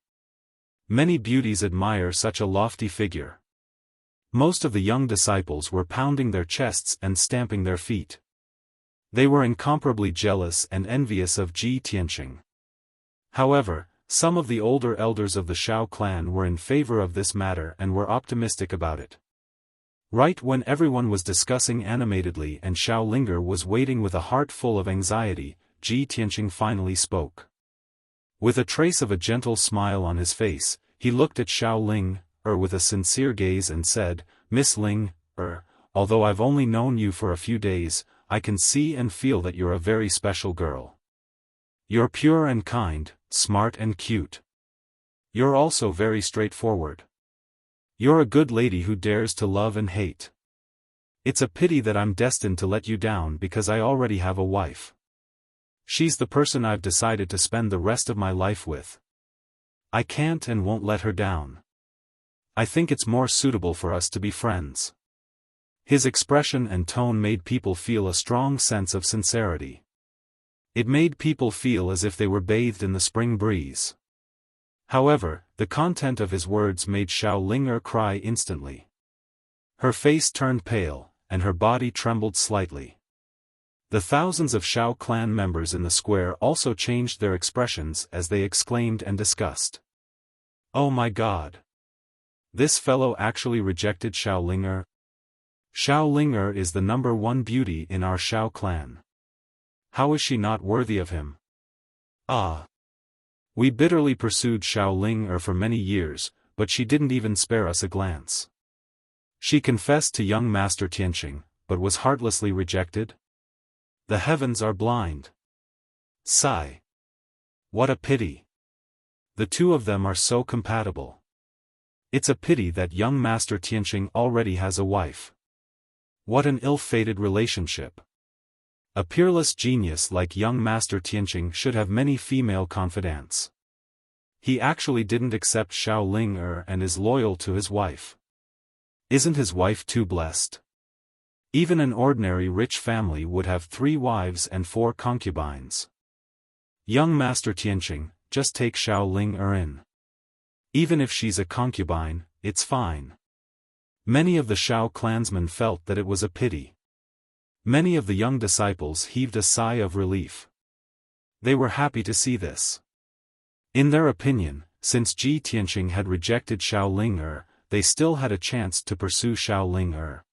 Many beauties admire such a lofty figure. Most of the young disciples were pounding their chests and stamping their feet. They were incomparably jealous and envious of Ji Tianqing. However, some of the older elders of the Shao clan were in favor of this matter and were optimistic about it. Right when everyone was discussing animatedly and Xiao Linger was waiting with a heart full of anxiety, Ji Tianqing finally spoke. With a trace of a gentle smile on his face, he looked at Xiao Ling, with a sincere gaze and said, "Miss Ling, although I've only known you for a few days, I can see and feel that you're a very special girl. You're pure and kind, smart and cute. You're also very straightforward. You're a good lady who dares to love and hate. It's a pity that I'm destined to let you down because I already have a wife. She's the person I've decided to spend the rest of my life with. I can't and won't let her down. I think it's more suitable for us to be friends." His expression and tone made people feel a strong sense of sincerity. It made people feel as if they were bathed in the spring breeze. However, the content of his words made Xiao Linger cry instantly. Her face turned pale, and her body trembled slightly. The thousands of Shao clan members in the square also changed their expressions as they exclaimed and discussed. "Oh my God! This fellow actually rejected Xiao Linger. Xiao Linger is the #1 beauty in our Shao clan. How is she not worthy of him? Ah! We bitterly pursued Xiao Linger for many years, but she didn't even spare us a glance. She confessed to young Master Tianqing, but was heartlessly rejected. The heavens are blind. Sigh. What a pity. The two of them are so compatible. It's a pity that young Master Tianqing already has a wife. What an ill-fated relationship. A peerless genius like young Master Tianqing should have many female confidants. He actually didn't accept Xiao Linger and is loyal to his wife. Isn't his wife too blessed? Even an ordinary rich family would have 3 wives and 4 concubines. Young Master Tianqing, just take Xiao Linger in. Even if she's a concubine, it's fine." Many of the Shao clansmen felt that it was a pity. Many of the young disciples heaved a sigh of relief. They were happy to see this. In their opinion, since Ji Tianqing had rejected Xiao Linger, they still had a chance to pursue Xiao Linger.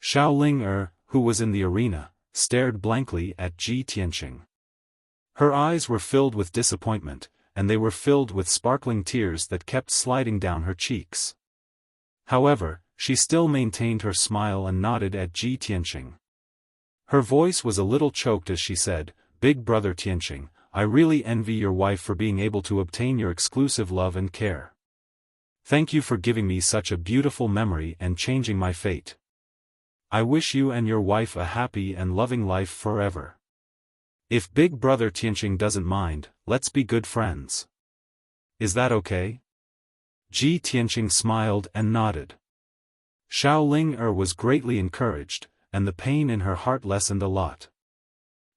Xiao Linger, who was in the arena, stared blankly at Ji Tianqing. Her eyes were filled with disappointment, and they were filled with sparkling tears that kept sliding down her cheeks. However, she still maintained her smile and nodded at Ji Tianqing. Her voice was a little choked as she said, "Big brother Tianqing, I really envy your wife for being able to obtain your exclusive love and care. Thank you for giving me such a beautiful memory and changing my fate. I wish you and your wife a happy and loving life forever. If Big Brother Tianqing doesn't mind, let's be good friends. Is that okay?" Ji Tianqing smiled and nodded. Xiao Linger was greatly encouraged, and the pain in her heart lessened a lot.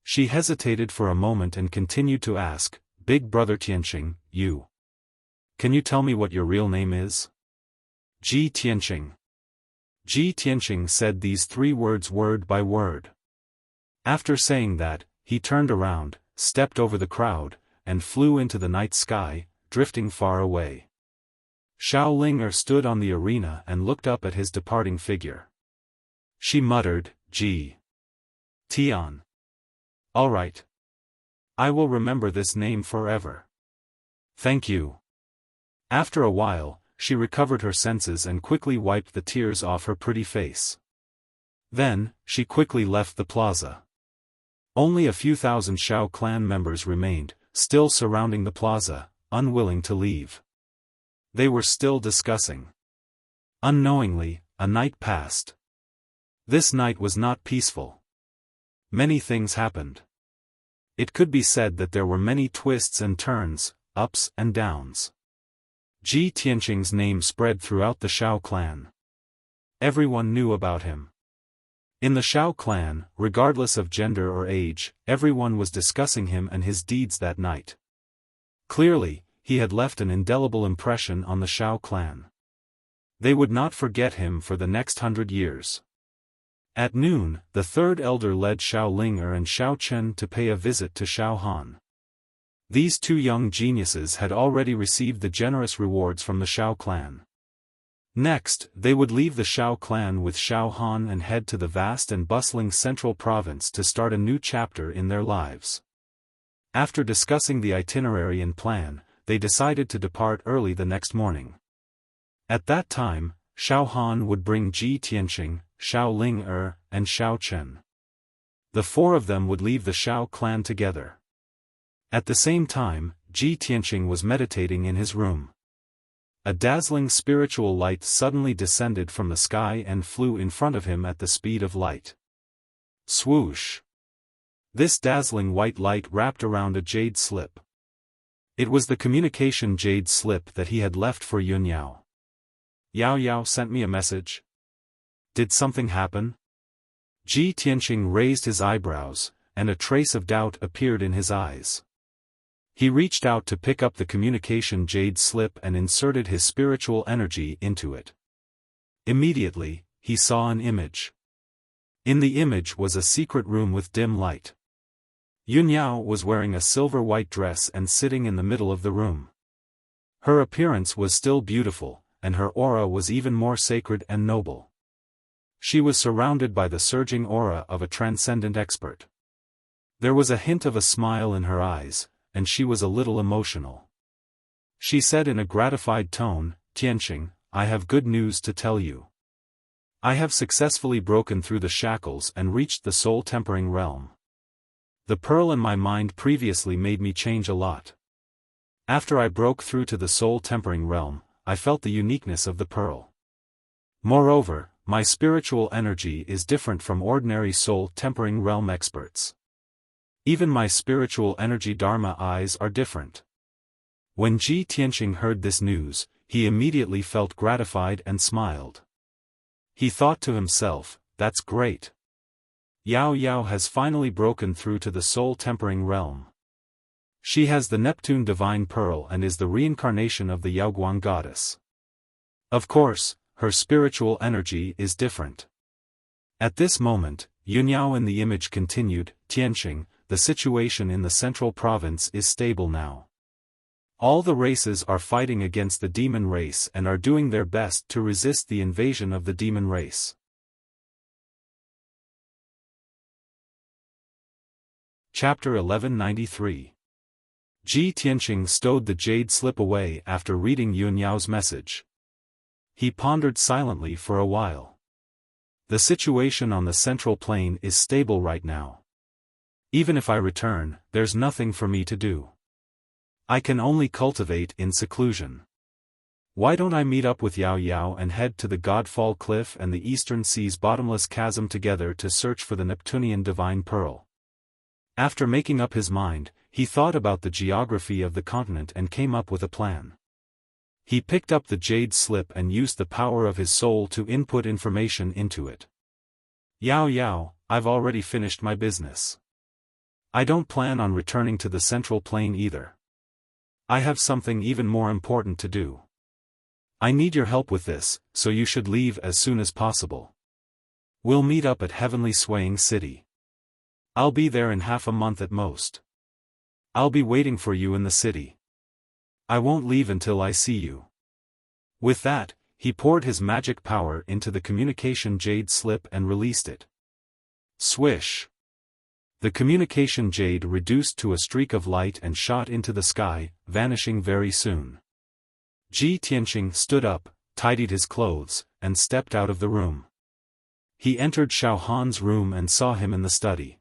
She hesitated for a moment and continued to ask, "Big Brother Tianqing, can you tell me what your real name is?" "Ji Tianqing." Ji Tianqing said these 3 words word by word. After saying that, he turned around, stepped over the crowd, and flew into the night sky, drifting far away. Xiao Linger stood on the arena and looked up at his departing figure. She muttered, "Ji Tian. All right. I will remember this name forever. Thank you." After a while, she recovered her senses and quickly wiped the tears off her pretty face. Then, she quickly left the plaza. Only a few thousand Shao clan members remained, still surrounding the plaza, unwilling to leave. They were still discussing. Unknowingly, a night passed. This night was not peaceful. Many things happened. It could be said that there were many twists and turns, ups and downs. Ji Tianqing's name spread throughout the Shao clan. Everyone knew about him. In the Shao clan, regardless of gender or age, everyone was discussing him and his deeds that night. Clearly, he had left an indelible impression on the Xiao clan. They would not forget him for the next 100 years. At noon, the third elder led Xiao Ling'er and Xiao Chen to pay a visit to Xiaofan. These two young geniuses had already received the generous rewards from the Xiao clan. Next, they would leave the Xiao clan with Xiao Han and head to the vast and bustling central province to start a new chapter in their lives. After discussing the itinerary and plan, they decided to depart early the next morning. At that time, Xiao Han would bring Ji Tianqing, Xiao Ling'er, and Xiao Chen. The four of them would leave the Xiao clan together. At the same time, Ji Tianqing was meditating in his room. A dazzling spiritual light suddenly descended from the sky and flew in front of him at the speed of light. Swoosh! This dazzling white light wrapped around a jade slip. It was the communication jade slip that he had left for Yun Yao. Yao Yao sent me a message. Did something happen? Ji Tianqing raised his eyebrows, and a trace of doubt appeared in his eyes. He reached out to pick up the communication jade slip and inserted his spiritual energy into it. Immediately, he saw an image. In the image was a secret room with dim light. Yun Yao was wearing a silver-white dress and sitting in the middle of the room. Her appearance was still beautiful, and her aura was even more sacred and noble. She was surrounded by the surging aura of a transcendent expert. There was a hint of a smile in her eyes, and she was a little emotional. She said in a gratified tone, "Tianqing, I have good news to tell you. I have successfully broken through the shackles and reached the soul-tempering realm. The pearl in my mind previously made me change a lot. After I broke through to the soul-tempering realm, I felt the uniqueness of the pearl. Moreover, my spiritual energy is different from ordinary soul-tempering realm experts. Even my spiritual energy Dharma eyes are different." When Ji Tianqing heard this news, he immediately felt gratified and smiled. He thought to himself, "That's great. Yao Yao has finally broken through to the soul-tempering realm. She has the Neptune divine pearl and is the reincarnation of the Yaoguang goddess. Of course, her spiritual energy is different." At this moment, Yun Yao in the image continued, "Tianqing, the situation in the central province is stable now. All the races are fighting against the demon race and are doing their best to resist the invasion of the demon race." Chapter 1193. Ji Tianqing stowed the jade slip away after reading Yun Yao's message. He pondered silently for a while. The situation on the central plain is stable right now. Even if I return, there's nothing for me to do. I can only cultivate in seclusion. Why don't I meet up with Yao Yao and head to the Godfall Cliff and the Eastern Sea's bottomless chasm together to search for the Neptunian divine pearl? After making up his mind, he thought about the geography of the continent and came up with a plan. He picked up the jade slip and used the power of his soul to input information into it. "Yao Yao, I've already finished my business. I don't plan on returning to the central plain either. I have something even more important to do. I need your help with this, so you should leave as soon as possible. We'll meet up at Heavenly Swaying City. I'll be there in half a month at most. I'll be waiting for you in the city. I won't leave until I see you." With that, he poured his magic power into the communication jade slip and released it. Swish! The communication jade reduced to a streak of light and shot into the sky, vanishing very soon. Ji Tianqing stood up, tidied his clothes, and stepped out of the room. He entered Xiao Han's room and saw him in the study.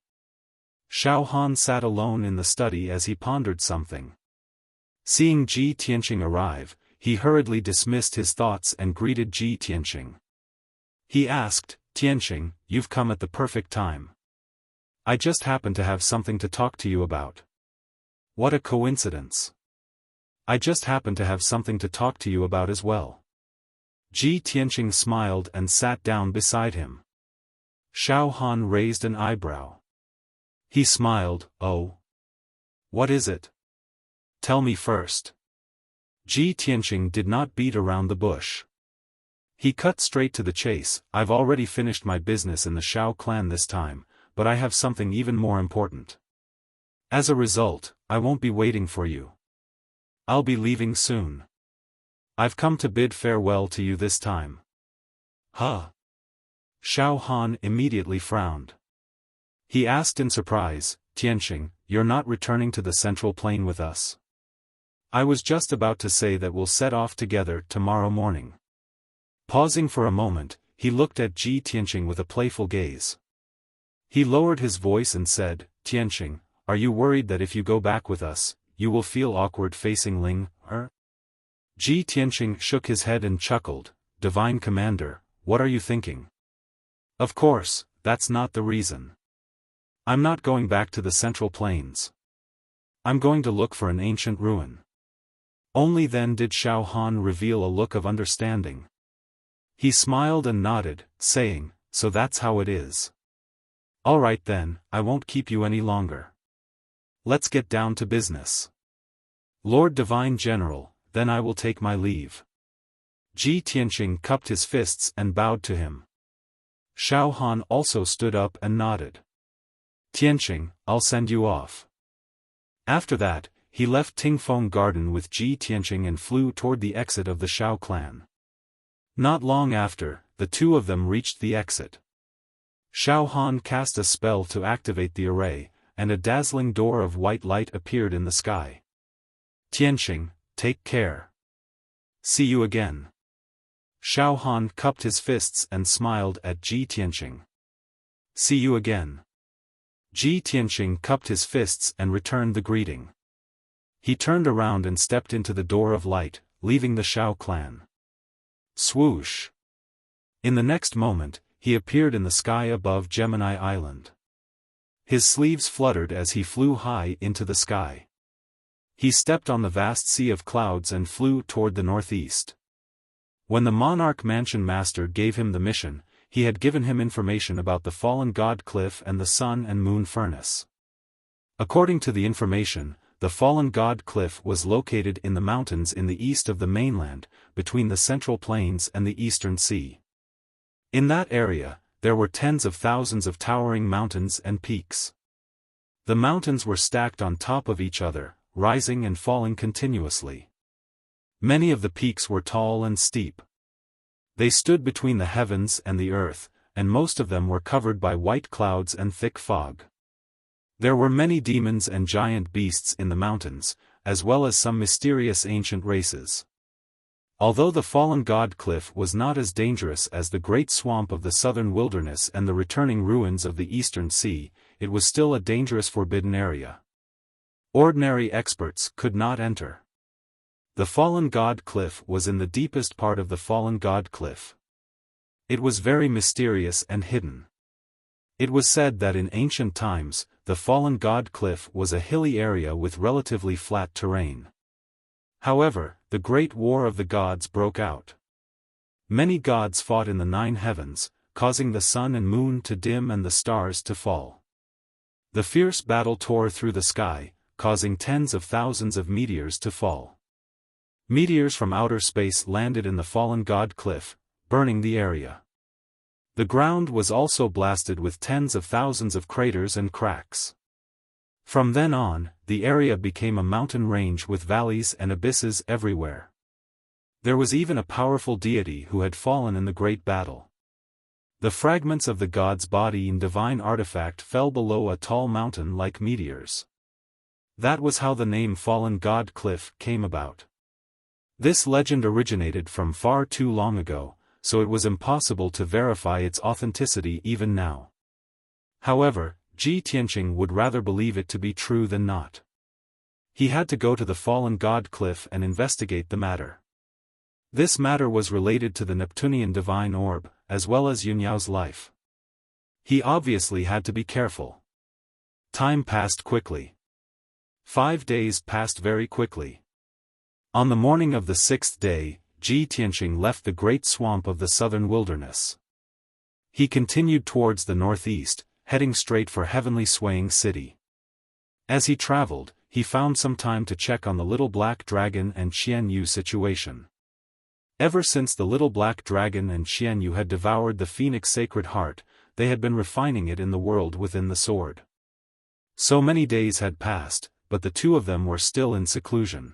Xiao Han sat alone in the study as he pondered something. Seeing Ji Tianqing arrive, he hurriedly dismissed his thoughts and greeted Ji Tianqing. He asked, "Tianqing, you've come at the perfect time. I just happen to have something to talk to you about." "What a coincidence. I just happen to have something to talk to you about as well." Ji Tianqing smiled and sat down beside him. Xiao Han raised an eyebrow. He smiled, "Oh? What is it? Tell me first." Ji Tianqing did not beat around the bush. He cut straight to the chase. I've already finished my business in the Shao clan this time, but I have something even more important. As a result, I won't be waiting for you. I'll be leaving soon. I've come to bid farewell to you this time. Huh? Xiaofan immediately frowned. He asked in surprise, Tianqing, you're not returning to the Central Plain with us? I was just about to say that we'll set off together tomorrow morning. Pausing for a moment, he looked at Ji Tianqing with a playful gaze. He lowered his voice and said, Tianqing, are you worried that if you go back with us, you will feel awkward facing Ling, her? Ji Tianqing shook his head and chuckled, Divine Commander, what are you thinking? Of course, that's not the reason. I'm not going back to the Central Plains. I'm going to look for an ancient ruin. Only then did Xiaofan reveal a look of understanding. He smiled and nodded, saying, so that's how it is. All right then, I won't keep you any longer. Let's get down to business. Lord Divine General, then I will take my leave. Ji Tianqing cupped his fists and bowed to him. Xiaofan also stood up and nodded. Tianqing, I'll send you off. After that, he left Tingfeng Garden with Ji Tianqing and flew toward the exit of the Shao clan. Not long after, the two of them reached the exit. Xiaofan cast a spell to activate the array, and a dazzling door of white light appeared in the sky. Tianqing, take care. See you again. Xiaofan cupped his fists and smiled at Ji Tianqing. See you again. Ji Tianqing cupped his fists and returned the greeting. He turned around and stepped into the door of light, leaving the Shao clan. Swoosh! In the next moment, he appeared in the sky above Gemini Island. His sleeves fluttered as he flew high into the sky. He stepped on the vast sea of clouds and flew toward the northeast. When the Monarch Mansion Master gave him the mission, he had given him information about the fallen god cliff and the sun and moon furnace. According to the information, the fallen god cliff was located in the mountains in the east of the mainland, between the Central Plains and the Eastern Sea. In that area, there were tens of thousands of towering mountains and peaks. The mountains were stacked on top of each other, rising and falling continuously. Many of the peaks were tall and steep. They stood between the heavens and the earth, and most of them were covered by white clouds and thick fog. There were many demons and giant beasts in the mountains, as well as some mysterious ancient races. Although the fallen god cliff was not as dangerous as the great swamp of the southern wilderness and the returning ruins of the eastern sea, it was still a dangerous forbidden area. Ordinary experts could not enter. The fallen god cliff was in the deepest part of the fallen god cliff. It was very mysterious and hidden. It was said that in ancient times, the fallen god cliff was a hilly area with relatively flat terrain. However, the great war of the gods broke out. Many gods fought in the 9 heavens, causing the sun and moon to dim and the stars to fall. The fierce battle tore through the sky, causing tens of thousands of meteors to fall. Meteors from outer space landed in the fallen god cliff, burning the area. The ground was also blasted with tens of thousands of craters and cracks. From then on, the area became a mountain range with valleys and abysses everywhere. There was even a powerful deity who had fallen in the great battle. The fragments of the god's body and divine artifact fell below a tall mountain like meteors. That was how the name Fallen God Cliff came about. This legend originated from far too long ago, so it was impossible to verify its authenticity even now. However, Ji Tianqing would rather believe it to be true than not. He had to go to the Fallen God Cliff and investigate the matter. This matter was related to the Neptunian divine orb, as well as Yunyao's life. He obviously had to be careful. Time passed quickly. 5 days passed very quickly. On the morning of the 6th day, Ji Tianqing left the great swamp of the southern wilderness. He continued towards the northeast, heading straight for Heavenly Swaying City. As he traveled, he found some time to check on the little black dragon and Xian Yu situation. Ever since the little black dragon and Xian Yu had devoured the phoenix sacred heart, they had been refining it in the world within the sword. So many days had passed, but the two of them were still in seclusion.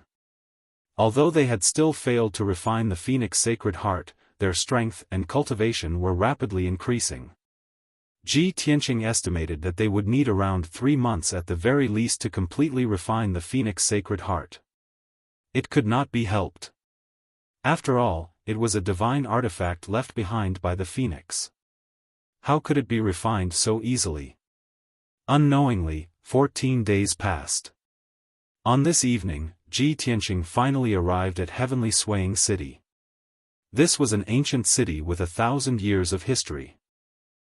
Although they had still failed to refine the phoenix sacred heart, their strength and cultivation were rapidly increasing. Ji Tianqing estimated that they would need around 3 months at the very least to completely refine the phoenix sacred heart. It could not be helped. After all, it was a divine artifact left behind by the phoenix. How could it be refined so easily? Unknowingly, 14 days passed. On this evening, Ji Tianqing finally arrived at Heavenly Swaying City. This was an ancient city with 1,000 years of history.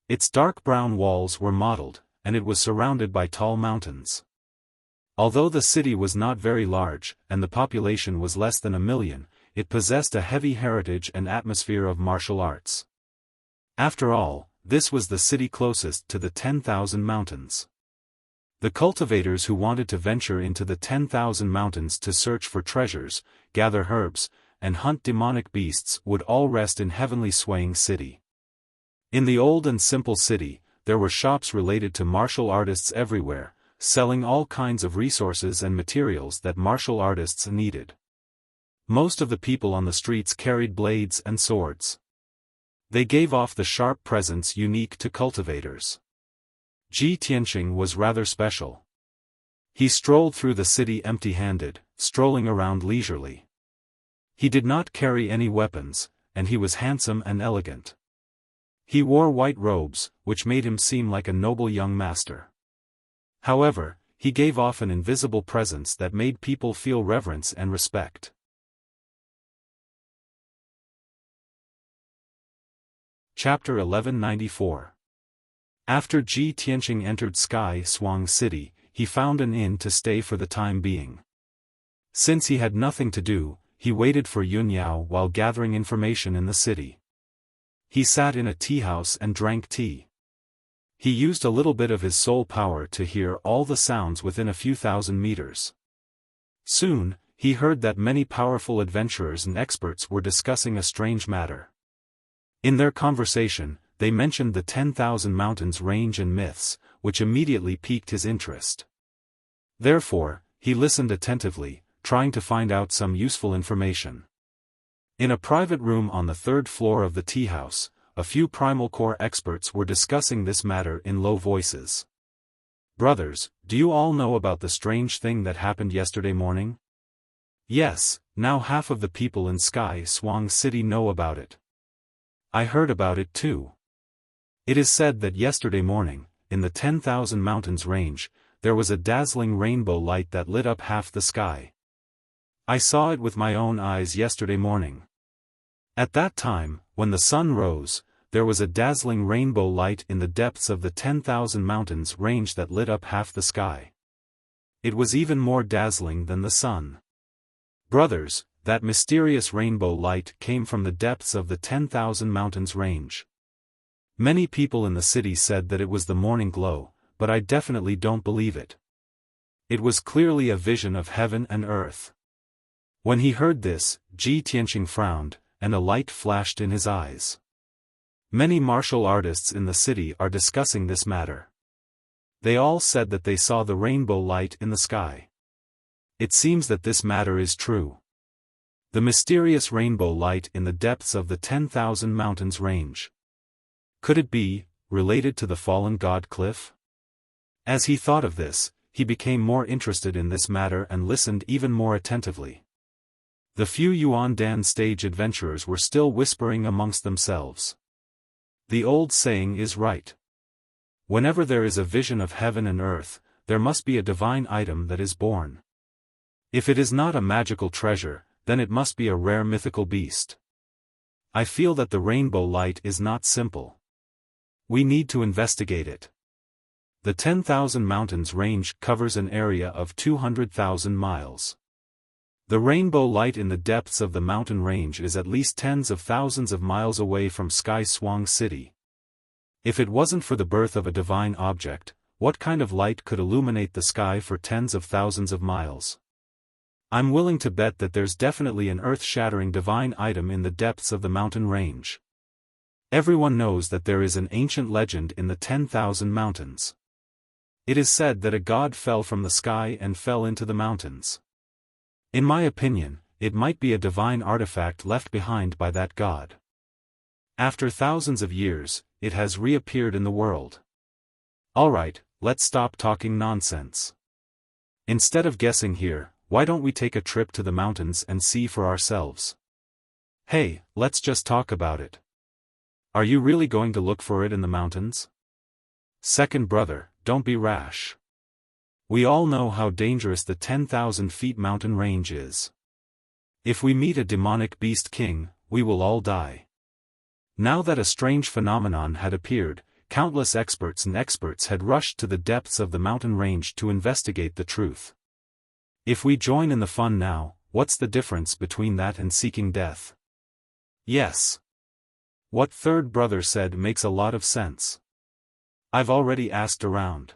Its dark brown walls were mottled, and it was surrounded by tall mountains. Although the city was not very large, and the population was less than 1 million, it possessed a heavy heritage and atmosphere of martial arts. After all, this was the city closest to the 10,000 mountains. The cultivators who wanted to venture into the 10,000 mountains to search for treasures, gather herbs, and hunt demonic beasts would all rest in Heavenly Swaying City. In the old and simple city, there were shops related to martial artists everywhere, selling all kinds of resources and materials that martial artists needed. Most of the people on the streets carried blades and swords. They gave off the sharp presence unique to cultivators. Ji Tianqing was rather special. He strolled through the city empty-handed, strolling around leisurely. He did not carry any weapons, and he was handsome and elegant. He wore white robes, which made him seem like a noble young master. However, he gave off an invisible presence that made people feel reverence and respect. Chapter 1194. After Ji Tianqing entered Sky Swang City, he found an inn to stay for the time being. Since he had nothing to do, he waited for Yun Yao while gathering information in the city. He sat in a tea house and drank tea. He used a little bit of his soul power to hear all the sounds within a few thousand meters. Soon, he heard that many powerful adventurers and experts were discussing a strange matter. In their conversation, they mentioned the 10,000 mountains range and myths, which immediately piqued his interest. Therefore, he listened attentively, trying to find out some useful information. In a private room on the 3rd floor of the tea house, a few primal core experts were discussing this matter in low voices. "Brothers, do you all know about the strange thing that happened yesterday morning?" "Yes, now half of the people in Sky Swang City know about it." "I heard about it too. It is said that yesterday morning, in the 10,000 mountains range, there was a dazzling rainbow light that lit up half the sky. I saw it with my own eyes yesterday morning. At that time, when the sun rose, there was a dazzling rainbow light in the depths of the 10,000 mountains range that lit up half the sky. It was even more dazzling than the sun. Brothers, that mysterious rainbow light came from the depths of the 10,000 mountains range. Many people in the city said that it was the morning glow, but I definitely don't believe it. It was clearly a vision of heaven and earth." When he heard this, Ji Tianqing frowned, and a light flashed in his eyes. Many martial artists in the city are discussing this matter. They all said that they saw the rainbow light in the sky. It seems that this matter is true. The mysterious rainbow light in the depths of the 10,000 mountains range. Could it be related to the fallen god cliff? As he thought of this, he became more interested in this matter and listened even more attentively. The few Yuan Dan stage adventurers were still whispering amongst themselves. The old saying is right. Whenever there is a vision of heaven and earth, there must be a divine item that is born. If it is not a magical treasure, then it must be a rare mythical beast. I feel that the rainbow light is not simple. We need to investigate it. The 10,000 mountains range covers an area of 200,000 miles. The rainbow light in the depths of the mountain range is at least tens of thousands of miles away from Sky Swang City. If it wasn't for the birth of a divine object, what kind of light could illuminate the sky for tens of thousands of miles? I'm willing to bet that there's definitely an earth-shattering divine item in the depths of the mountain range. Everyone knows that there is an ancient legend in the 10,000 mountains. It is said that a god fell from the sky and fell into the mountains. In my opinion, it might be a divine artifact left behind by that god. After thousands of years, it has reappeared in the world. Alright, let's stop talking nonsense. Instead of guessing here, why don't we take a trip to the mountains and see for ourselves? Hey, let's just talk about it. Are you really going to look for it in the mountains? Second brother, don't be rash. We all know how dangerous the 10,000 feet mountain range is. If we meet a demonic beast king, we will all die. Now that a strange phenomenon had appeared, countless experts had rushed to the depths of the mountain range to investigate the truth. If we join in the fun now, what's the difference between that and seeking death? Yes. What third brother said makes a lot of sense. I've already asked around.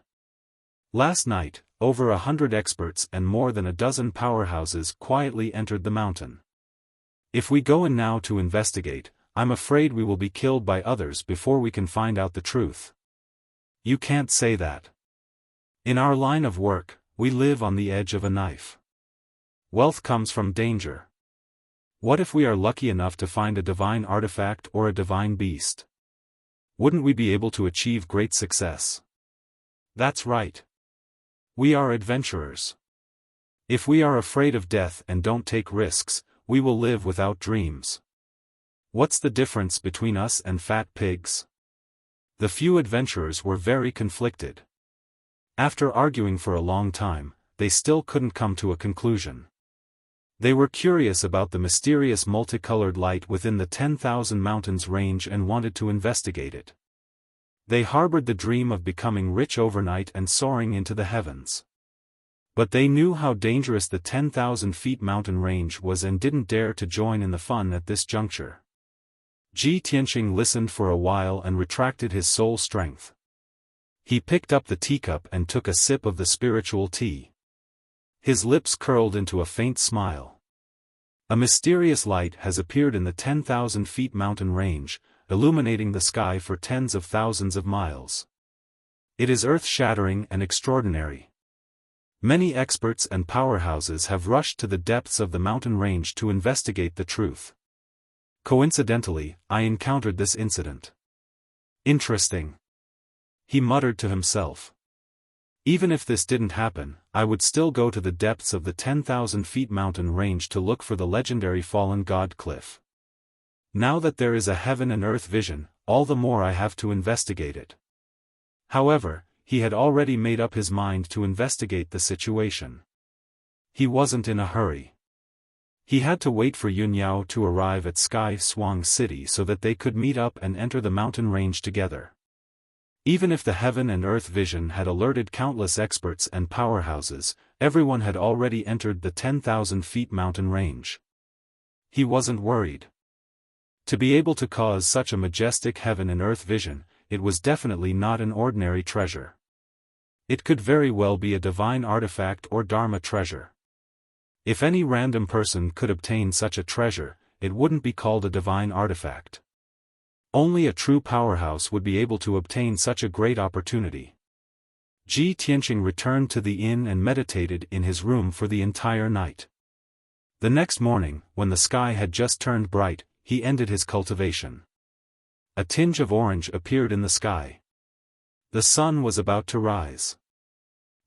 Last night, over 100 experts and more than a dozen powerhouses quietly entered the mountain. If we go in now to investigate, I'm afraid we will be killed by others before we can find out the truth. You can't say that. In our line of work, we live on the edge of a knife. Wealth comes from danger. What if we are lucky enough to find a divine artifact or a divine beast? Wouldn't we be able to achieve great success? That's right. We are adventurers. If we are afraid of death and don't take risks, we will live without dreams. What's the difference between us and fat pigs? The few adventurers were very conflicted. After arguing for a long time, they still couldn't come to a conclusion. They were curious about the mysterious multicolored light within the 10,000 mountains range and wanted to investigate it. They harbored the dream of becoming rich overnight and soaring into the heavens. But they knew how dangerous the 10,000 feet mountain range was and didn't dare to join in the fun at this juncture. Ji Tianqing listened for a while and retracted his soul strength. He picked up the teacup and took a sip of the spiritual tea. His lips curled into a faint smile. A mysterious light has appeared in the 10,000 feet mountain range, illuminating the sky for tens of thousands of miles. It is earth-shattering and extraordinary. Many experts and powerhouses have rushed to the depths of the mountain range to investigate the truth. Coincidentally, I encountered this incident. Interesting. He muttered to himself. Even if this didn't happen, I would still go to the depths of the 10,000 feet mountain range to look for the legendary fallen god cliff. Now that there is a heaven and earth vision, all the more I have to investigate it. However, he had already made up his mind to investigate the situation. He wasn't in a hurry. He had to wait for Yunyao to arrive at Sky Swang City so that they could meet up and enter the mountain range together. Even if the heaven and earth vision had alerted countless experts and powerhouses, everyone had already entered the 10,000 feet mountain range. He wasn't worried. To be able to cause such a majestic heaven and earth vision, it was definitely not an ordinary treasure. It could very well be a divine artifact or Dharma treasure. If any random person could obtain such a treasure, it wouldn't be called a divine artifact. Only a true powerhouse would be able to obtain such a great opportunity. Ji Tianqing returned to the inn and meditated in his room for the entire night. The next morning, when the sky had just turned bright, he ended his cultivation. A tinge of orange appeared in the sky. The sun was about to rise.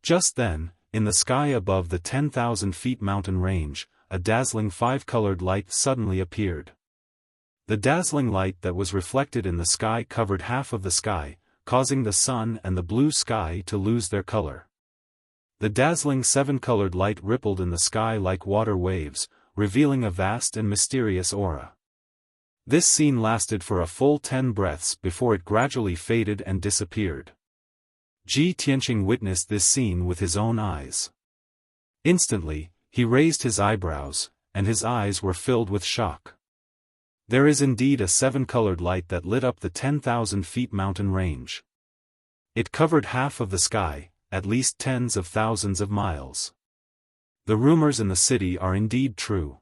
Just then, in the sky above the 10,000 feet mountain range, a dazzling five-colored light suddenly appeared. The dazzling light that was reflected in the sky covered half of the sky, causing the sun and the blue sky to lose their color. The dazzling seven-colored light rippled in the sky like water waves, revealing a vast and mysterious aura. This scene lasted for a full 10 breaths before it gradually faded and disappeared. Ji Tianqing witnessed this scene with his own eyes. Instantly, he raised his eyebrows, and his eyes were filled with shock. There is indeed a seven-colored light that lit up the 10,000 feet mountain range. It covered half of the sky, at least tens of thousands of miles. The rumors in the city are indeed true.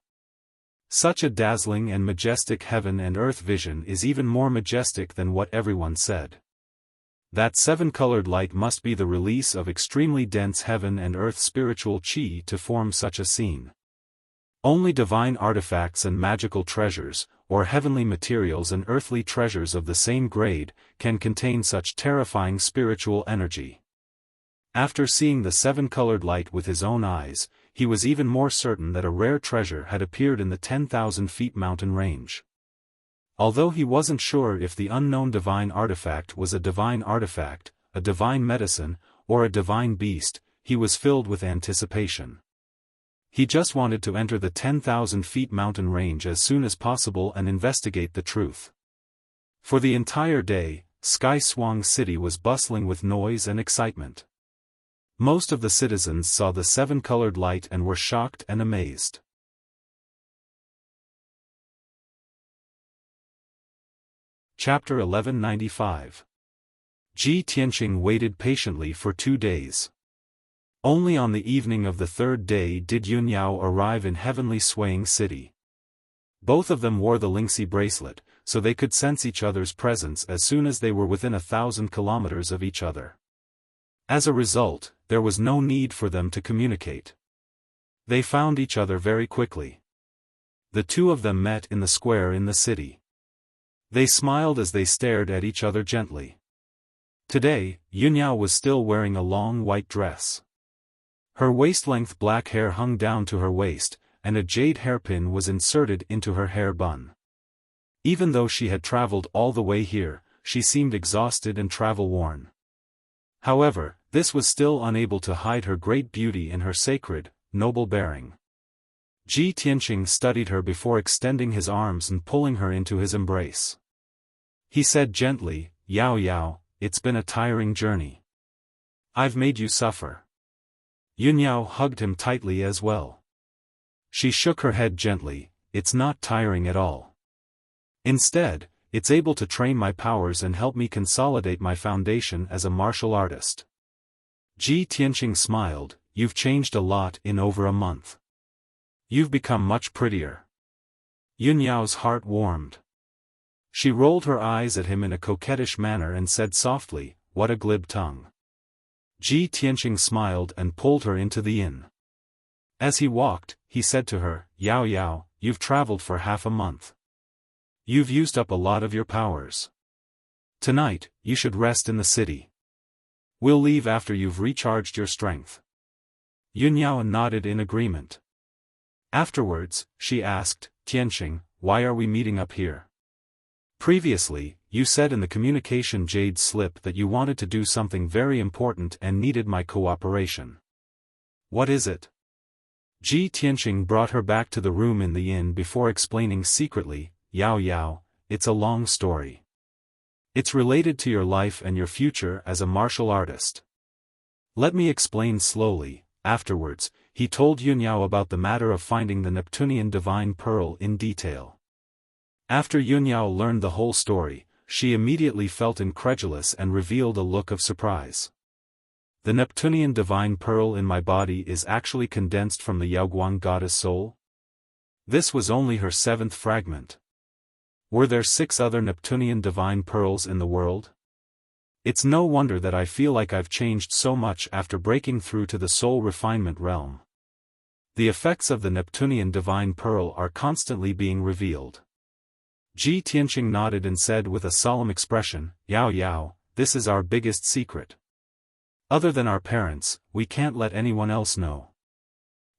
Such a dazzling and majestic heaven and earth vision is even more majestic than what everyone said. That seven-colored light must be the release of extremely dense heaven and earth spiritual chi to form such a scene. Only divine artifacts and magical treasures, or heavenly materials and earthly treasures of the same grade, can contain such terrifying spiritual energy. After seeing the seven-colored light with his own eyes, he was even more certain that a rare treasure had appeared in the 10,000 feet mountain range. Although he wasn't sure if the unknown divine artifact was a divine artifact, a divine medicine, or a divine beast, he was filled with anticipation. He just wanted to enter the 10,000 feet mountain range as soon as possible and investigate the truth. For the entire day, Sky Swang City was bustling with noise and excitement. Most of the citizens saw the seven-colored light and were shocked and amazed. Chapter 1195. Ji Tianqing waited patiently for 2 days. Only on the evening of the third day did Yunyao arrive in Heavenly Swaying City. Both of them wore the Lingxi bracelet, so they could sense each other's presence as soon as they were within 1,000 kilometers of each other. As a result, there was no need for them to communicate. They found each other very quickly. The two of them met in the square in the city. They smiled as they stared at each other gently. Today, Yunyao was still wearing a long white dress. Her waist-length black hair hung down to her waist, and a jade hairpin was inserted into her hair bun. Even though she had traveled all the way here, she seemed exhausted and travel-worn. However, this was still unable to hide her great beauty and her sacred, noble bearing. Ji Tianqing studied her before extending his arms and pulling her into his embrace. He said gently, "Yao Yao, it's been a tiring journey. I've made you suffer." Yunyao hugged him tightly as well. She shook her head gently, "It's not tiring at all. Instead, it's able to train my powers and help me consolidate my foundation as a martial artist." Ji Tianqing smiled, "You've changed a lot in over a month. You've become much prettier." Yunyao's heart warmed. She rolled her eyes at him in a coquettish manner and said softly, "What a glib tongue." Ji Tianqing smiled and pulled her into the inn. As he walked, he said to her, "Yao Yao, you've traveled for half a month. You've used up a lot of your powers. Tonight, you should rest in the city. We'll leave after you've recharged your strength." Yunyao nodded in agreement. Afterwards, she asked, "Tianqing, why are we meeting up here? Previously, you said in the communication jade slip that you wanted to do something very important and needed my cooperation. What is it?" Ji Tianqing brought her back to the room in the inn before explaining secretly, "Yao Yao, it's a long story. It's related to your life and your future as a martial artist. Let me explain slowly." Afterwards, he told Yunyao about the matter of finding the Neptunian divine pearl in detail. After Yunyao learned the whole story, she immediately felt incredulous and revealed a look of surprise. "The Neptunian divine pearl in my body is actually condensed from the Yaoguang goddess soul? This was only her 7th fragment. Were there 6 other Neptunian divine pearls in the world? It's no wonder that I feel like I've changed so much after breaking through to the soul refinement realm. The effects of the Neptunian divine pearl are constantly being revealed." Ji Tianqing nodded and said with a solemn expression, "Yao Yao, this is our biggest secret. Other than our parents, we can't let anyone else know.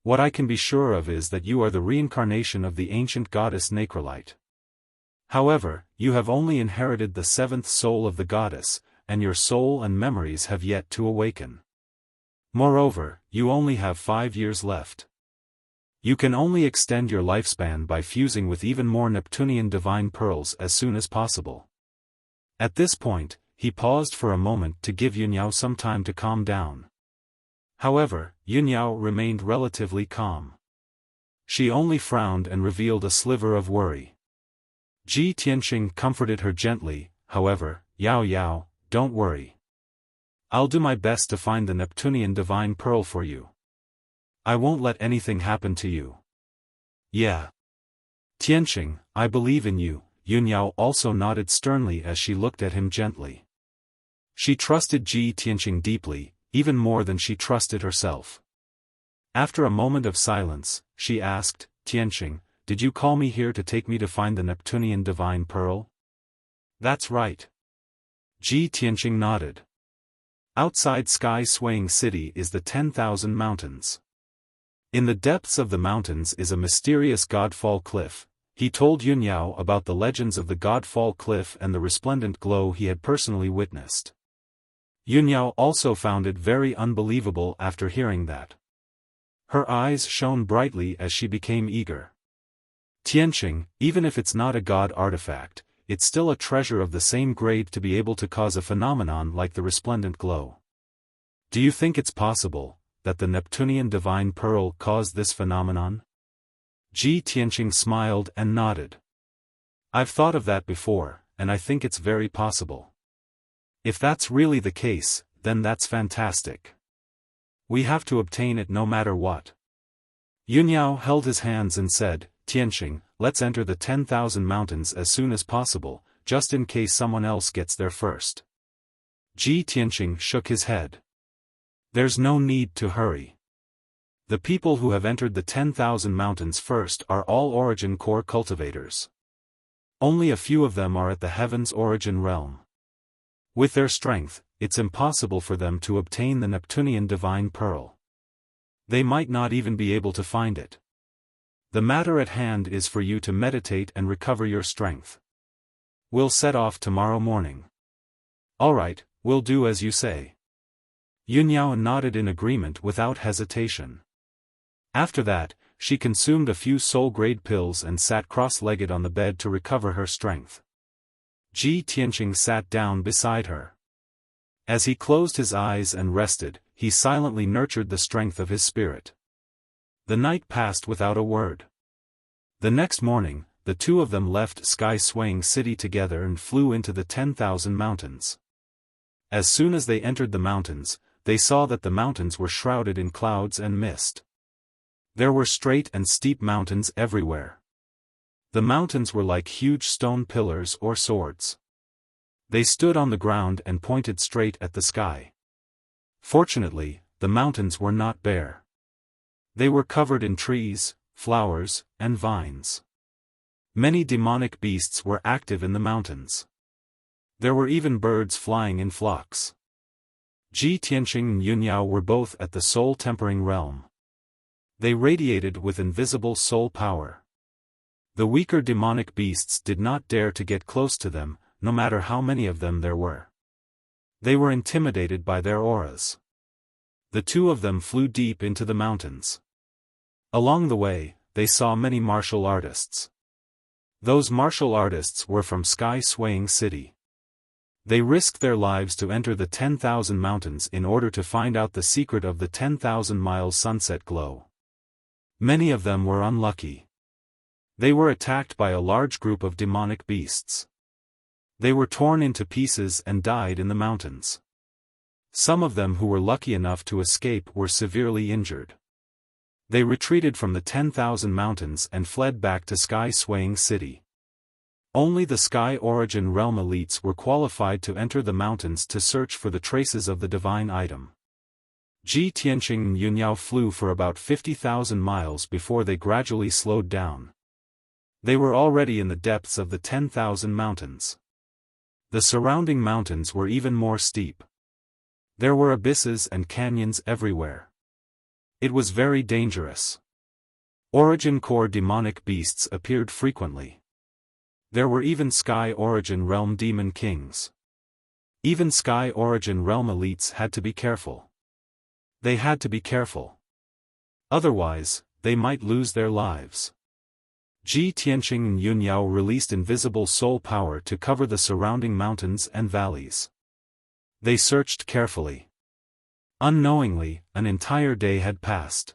What I can be sure of is that you are the reincarnation of the ancient goddess Nacrolite. However, you have only inherited the 7th soul of the goddess, and your soul and memories have yet to awaken. Moreover, you only have 5 years left. You can only extend your lifespan by fusing with even more Neptunian divine pearls as soon as possible." At this point, he paused for a moment to give Yunyao some time to calm down. However, Yunyao remained relatively calm. She only frowned and revealed a sliver of worry. Ji Tianqing comforted her gently, however, "Yao Yao, don't worry. I'll do my best to find the Neptunian divine pearl for you. I won't let anything happen to you. Yeah. Tianqing, I believe in you. Yunyao also nodded sternly as she looked at him gently. She trusted Ji Tianqing deeply, even more than she trusted herself. After a moment of silence, she asked, Tianqing, did you call me here to take me to find the Neptunian divine pearl? That's right. Ji Tianqing nodded. Outside Sky Swaying City is the 10,000 mountains. In the depths of the mountains is a mysterious Godfall cliff. He told Yunyao about the legends of the Godfall cliff and the resplendent glow he had personally witnessed. Yunyao also found it very unbelievable after hearing that. Her eyes shone brightly as she became eager. Tianqing, even if it's not a god artifact, it's still a treasure of the same grade to be able to cause a phenomenon like the resplendent glow. Do you think it's possible that the Neptunian divine pearl caused this phenomenon? Ji Tianqing smiled and nodded. I've thought of that before, and I think it's very possible. If that's really the case, then that's fantastic. We have to obtain it no matter what. Yunyao held his hands and said, Tianqing, let's enter the 10,000 mountains as soon as possible, just in case someone else gets there first. Ji Tianqing shook his head. There's no need to hurry. The people who have entered the 10,000 mountains first are all origin core cultivators. Only a few of them are at the heaven's origin realm. With their strength, it's impossible for them to obtain the Neptunian divine pearl. They might not even be able to find it. The matter at hand is for you to meditate and recover your strength. We'll set off tomorrow morning. All right, we'll do as you say. Yunyao nodded in agreement without hesitation. After that, she consumed a few soul-grade pills and sat cross-legged on the bed to recover her strength. Ji Tianqing sat down beside her. As he closed his eyes and rested, he silently nurtured the strength of his spirit. The night passed without a word. The next morning, the two of them left Sky Swaying City together and flew into the 10,000 mountains. As soon as they entered the mountains, they saw that the mountains were shrouded in clouds and mist. There were straight and steep mountains everywhere. The mountains were like huge stone pillars or swords. They stood on the ground and pointed straight at the sky. Fortunately, the mountains were not bare. They were covered in trees, flowers, and vines. Many demonic beasts were active in the mountains. There were even birds flying in flocks. Ji Tianqing and Yunyao were both at the soul-tempering realm. They radiated with invisible soul power. The weaker demonic beasts did not dare to get close to them, no matter how many of them there were. They were intimidated by their auras. The two of them flew deep into the mountains. Along the way, they saw many martial artists. Those martial artists were from Sky Swaying City. They risked their lives to enter the 10,000 mountains in order to find out the secret of the 10,000 miles sunset glow. Many of them were unlucky. They were attacked by a large group of demonic beasts. They were torn into pieces and died in the mountains. Some of them who were lucky enough to escape were severely injured. They retreated from the 10,000 mountains and fled back to Sky Swaying City. Only the Sky Origin Realm elites were qualified to enter the mountains to search for the traces of the divine item. Ji Tianqing and Yunyao flew for about 50,000 miles before they gradually slowed down. They were already in the depths of the 10,000 mountains. The surrounding mountains were even more steep. There were abysses and canyons everywhere. It was very dangerous. Origin Core demonic beasts appeared frequently. There were even Sky Origin Realm demon kings. Even Sky Origin Realm elites had to be careful. They had to be careful. Otherwise, they might lose their lives. Ji Tianqing and Yunyao released invisible soul power to cover the surrounding mountains and valleys. They searched carefully. Unknowingly, an entire day had passed.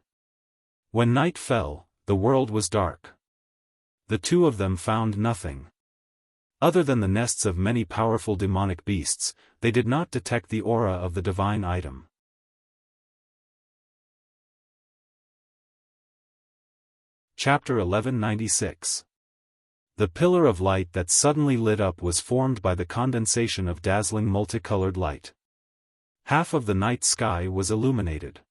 When night fell, the world was dark. The two of them found nothing. Other than the nests of many powerful demonic beasts, they did not detect the aura of the divine item. Chapter 1196. The pillar of light that suddenly lit up was formed by the condensation of dazzling multicolored light. Half of the night sky was illuminated.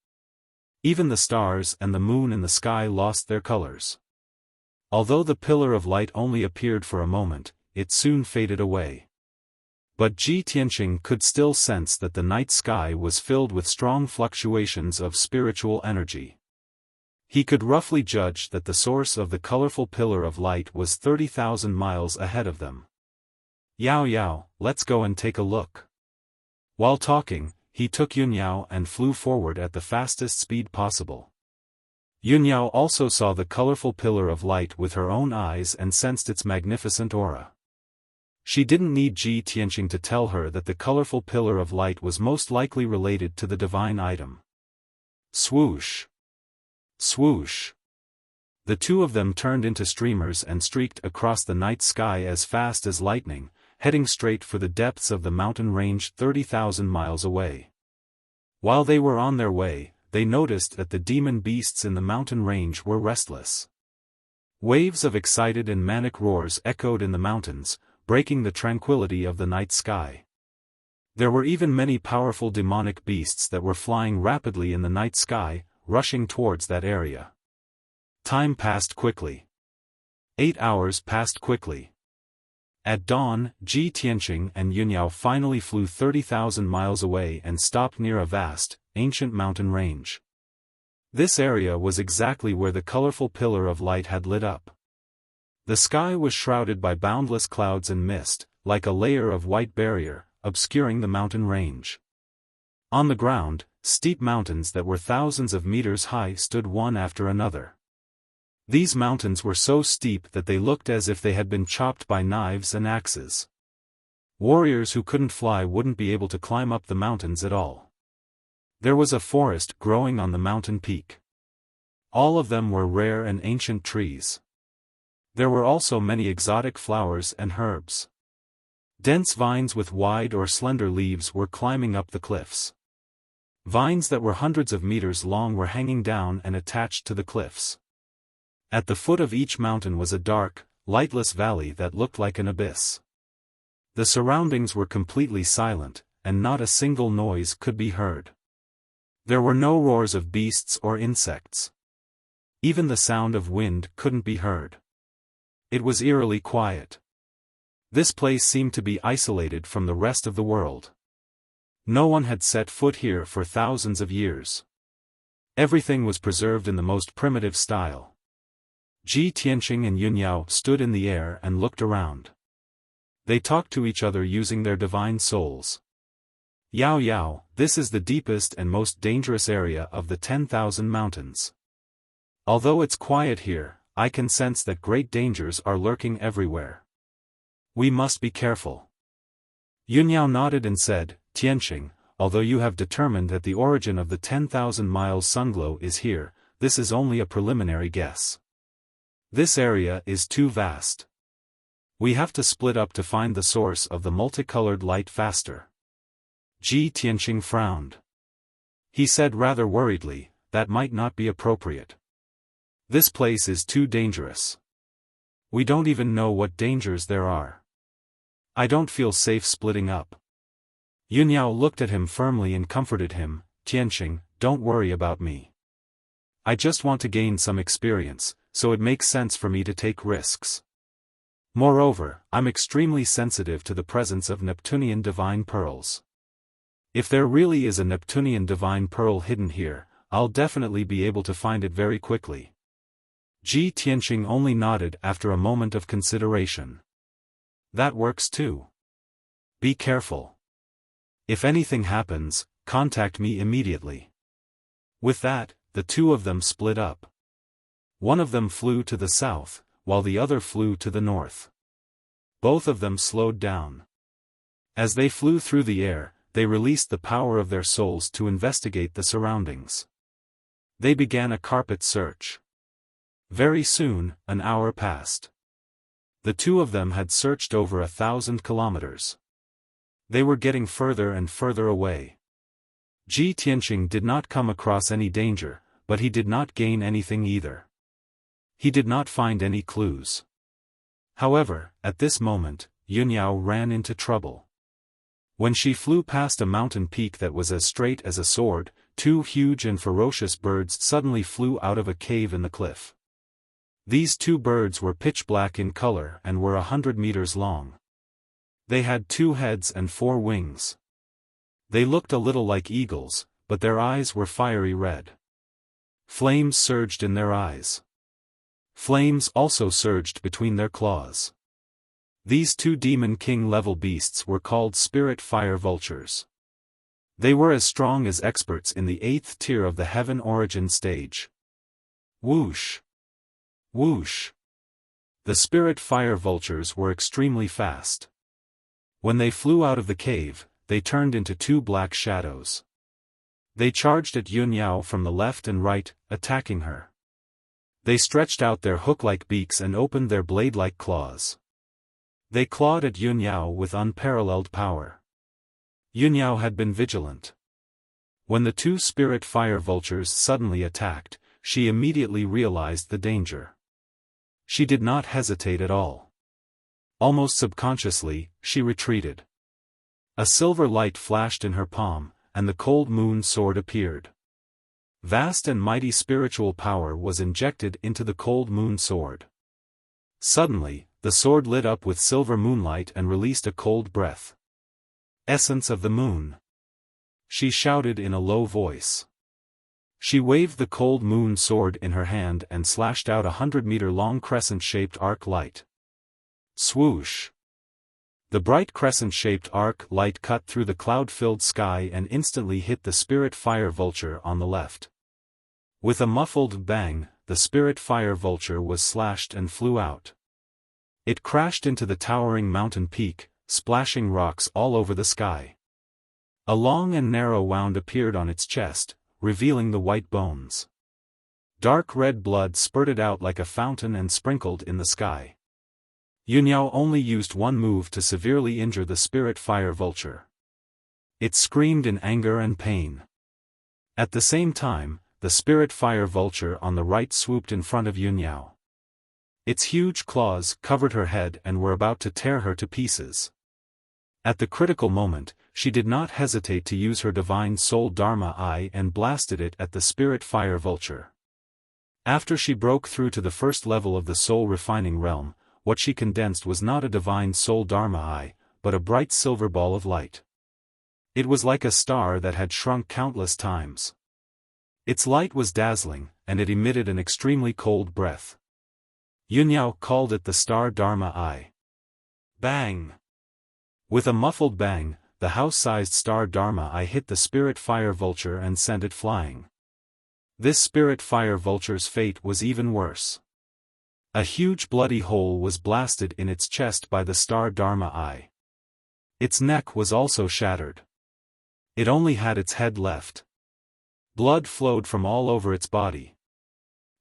Even the stars and the moon in the sky lost their colors. Although the pillar of light only appeared for a moment, it soon faded away. But Ji Tianqing could still sense that the night sky was filled with strong fluctuations of spiritual energy. He could roughly judge that the source of the colorful pillar of light was 30,000 miles ahead of them. "Yao Yao, let's go and take a look." While talking, he took Yunyao and flew forward at the fastest speed possible. Yunyao also saw the colorful pillar of light with her own eyes and sensed its magnificent aura. She didn't need Ji Tianqing to tell her that the colorful pillar of light was most likely related to the divine item. Swoosh! Swoosh! The two of them turned into streamers and streaked across the night sky as fast as lightning, heading straight for the depths of the mountain range 30,000 miles away. While they were on their way, they noticed that the demon beasts in the mountain range were restless. Waves of excited and manic roars echoed in the mountains, breaking the tranquility of the night sky. There were even many powerful demonic beasts that were flying rapidly in the night sky, rushing towards that area. Time passed quickly. 8 hours passed quickly. At dawn, Ji Tianqing and Yunyao finally flew 30,000 miles away and stopped near a vast, ancient mountain range. This area was exactly where the colorful pillar of light had lit up. The sky was shrouded by boundless clouds and mist, like a layer of white barrier, obscuring the mountain range. On the ground, steep mountains that were thousands of meters high stood one after another. These mountains were so steep that they looked as if they had been chopped by knives and axes. Warriors who couldn't fly wouldn't be able to climb up the mountains at all. There was a forest growing on the mountain peak. All of them were rare and ancient trees. There were also many exotic flowers and herbs. Dense vines with wide or slender leaves were climbing up the cliffs. Vines that were hundreds of meters long were hanging down and attached to the cliffs. At the foot of each mountain was a dark, lightless valley that looked like an abyss. The surroundings were completely silent, and not a single noise could be heard. There were no roars of beasts or insects. Even the sound of wind couldn't be heard. It was eerily quiet. This place seemed to be isolated from the rest of the world. No one had set foot here for thousands of years. Everything was preserved in the most primitive style. Ji Tianqing and Yunyao stood in the air and looked around. They talked to each other using their divine souls. "Yao Yao, this is the deepest and most dangerous area of the 10,000 mountains. Although it's quiet here, I can sense that great dangers are lurking everywhere. We must be careful." Yunyao nodded and said, "Tianqing, although you have determined that the origin of the 10,000 miles sunglow is here, this is only a preliminary guess. This area is too vast. We have to split up to find the source of the multicolored light faster." Ji Tianqing frowned. He said rather worriedly, "That might not be appropriate. This place is too dangerous. We don't even know what dangers there are. I don't feel safe splitting up." Yunyao looked at him firmly and comforted him, "Tianqing, don't worry about me. I just want to gain some experience, so it makes sense for me to take risks. Moreover, I'm extremely sensitive to the presence of Neptunian divine pearls. If there really is a Neptunian divine pearl hidden here, I'll definitely be able to find it very quickly." Ji Tianqing only nodded after a moment of consideration. "That works too. Be careful. If anything happens, contact me immediately." With that, the two of them split up. One of them flew to the south, while the other flew to the north. Both of them slowed down. As they flew through the air, they released the power of their souls to investigate the surroundings. They began a carpet search. Very soon, an hour passed. The two of them had searched over 1,000 kilometers. They were getting further and further away. Ji Tianqing did not come across any danger, but he did not gain anything either. He did not find any clues. However, at this moment, Yunyao ran into trouble. When she flew past a mountain peak that was as straight as a sword, two huge and ferocious birds suddenly flew out of a cave in the cliff. These two birds were pitch black in color and were 100 meters long. They had 2 heads and 4 wings. They looked a little like eagles, but their eyes were fiery red. Flames surged in their eyes. Flames also surged between their claws. These 2 Demon King-level beasts were called spirit fire vultures. They were as strong as experts in the 8th tier of the Heaven Origin stage. Whoosh! Whoosh! The spirit fire vultures were extremely fast. When they flew out of the cave, they turned into 2 black shadows. They charged at Yunyao from the left and right, attacking her. They stretched out their hook-like beaks and opened their blade-like claws. They clawed at Yunyao with unparalleled power. Yunyao had been vigilant. When the 2 spirit fire vultures suddenly attacked, she immediately realized the danger. She did not hesitate at all. Almost subconsciously, she retreated. A silver light flashed in her palm, and the cold moon sword appeared. Vast and mighty spiritual power was injected into the cold moon sword. Suddenly, the sword lit up with silver moonlight and released a cold breath. Essence of the moon. She shouted in a low voice. She waved the cold moon sword in her hand and slashed out 100-meter-long crescent-shaped arc light. Swoosh! The bright crescent-shaped arc light cut through the cloud-filled sky and instantly hit the spirit fire vulture on the left. With a muffled bang, the spirit fire vulture was slashed and flew out. It crashed into the towering mountain peak, splashing rocks all over the sky. A long and narrow wound appeared on its chest, revealing the white bones. Dark red blood spurted out like a fountain and sprinkled in the sky. Yunyao only used one move to severely injure the spirit fire vulture. It screamed in anger and pain. At the same time, the spirit fire vulture on the right swooped in front of Yunyao. Its huge claws covered her head and were about to tear her to pieces. At the critical moment, she did not hesitate to use her divine soul Dharma Eye and blasted it at the spirit fire vulture. After she broke through to the first level of the soul refining realm, what she condensed was not a divine soul Dharma Eye, but a bright silver ball of light. It was like a star that had shrunk countless times. Its light was dazzling, and it emitted an extremely cold breath. Yunyao called it the star Dharma Eye. Bang! With a muffled bang, the house-sized star Dharma Eye hit the spirit fire vulture and sent it flying. This spirit fire vulture's fate was even worse. A huge bloody hole was blasted in its chest by the star Dharma Eye. Its neck was also shattered. It only had its head left. Blood flowed from all over its body.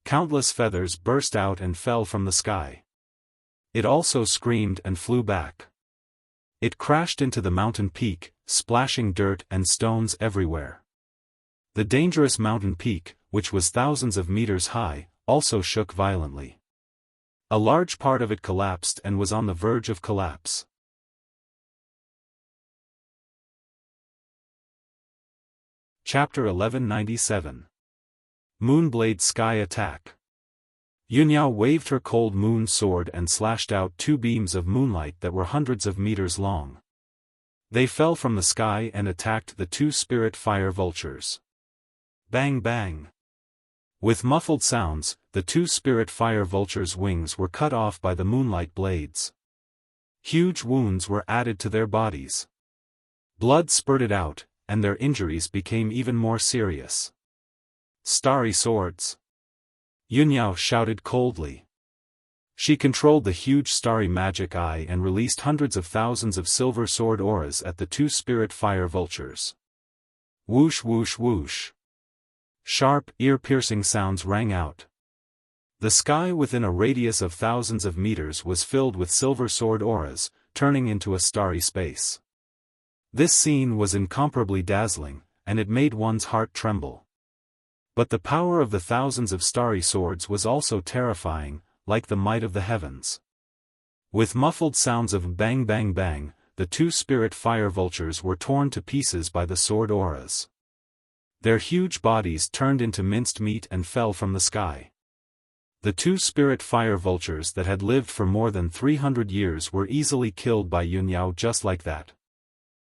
Countless feathers burst out and fell from the sky. It also screamed and flew back. It crashed into the mountain peak, splashing dirt and stones everywhere. The dangerous mountain peak, which was thousands of meters high, also shook violently. A large part of it collapsed and was on the verge of collapse. Chapter 1197. Moonblade Sky Attack. Yunyao waved her cold moon sword and slashed out 2 beams of moonlight that were hundreds of meters long. They fell from the sky and attacked the 2 spirit fire vultures. Bang bang! With muffled sounds, the 2 spirit fire vultures' wings were cut off by the moonlight blades. Huge wounds were added to their bodies. Blood spurted out, and their injuries became even more serious. Starry swords! Yunyao shouted coldly. She controlled the huge starry magic eye and released hundreds of thousands of silver sword auras at the 2 spirit fire vultures. Whoosh whoosh whoosh. Sharp, ear-piercing sounds rang out. The sky within a radius of thousands of meters was filled with silver sword auras, turning into a starry space. This scene was incomparably dazzling, and it made one's heart tremble. But the power of the thousands of starry swords was also terrifying, like the might of the heavens. With muffled sounds of bang bang bang, the two spirit fire vultures were torn to pieces by the sword auras. Their huge bodies turned into minced meat and fell from the sky. The two spirit fire vultures that had lived for more than 300 years were easily killed by Yunyao just like that.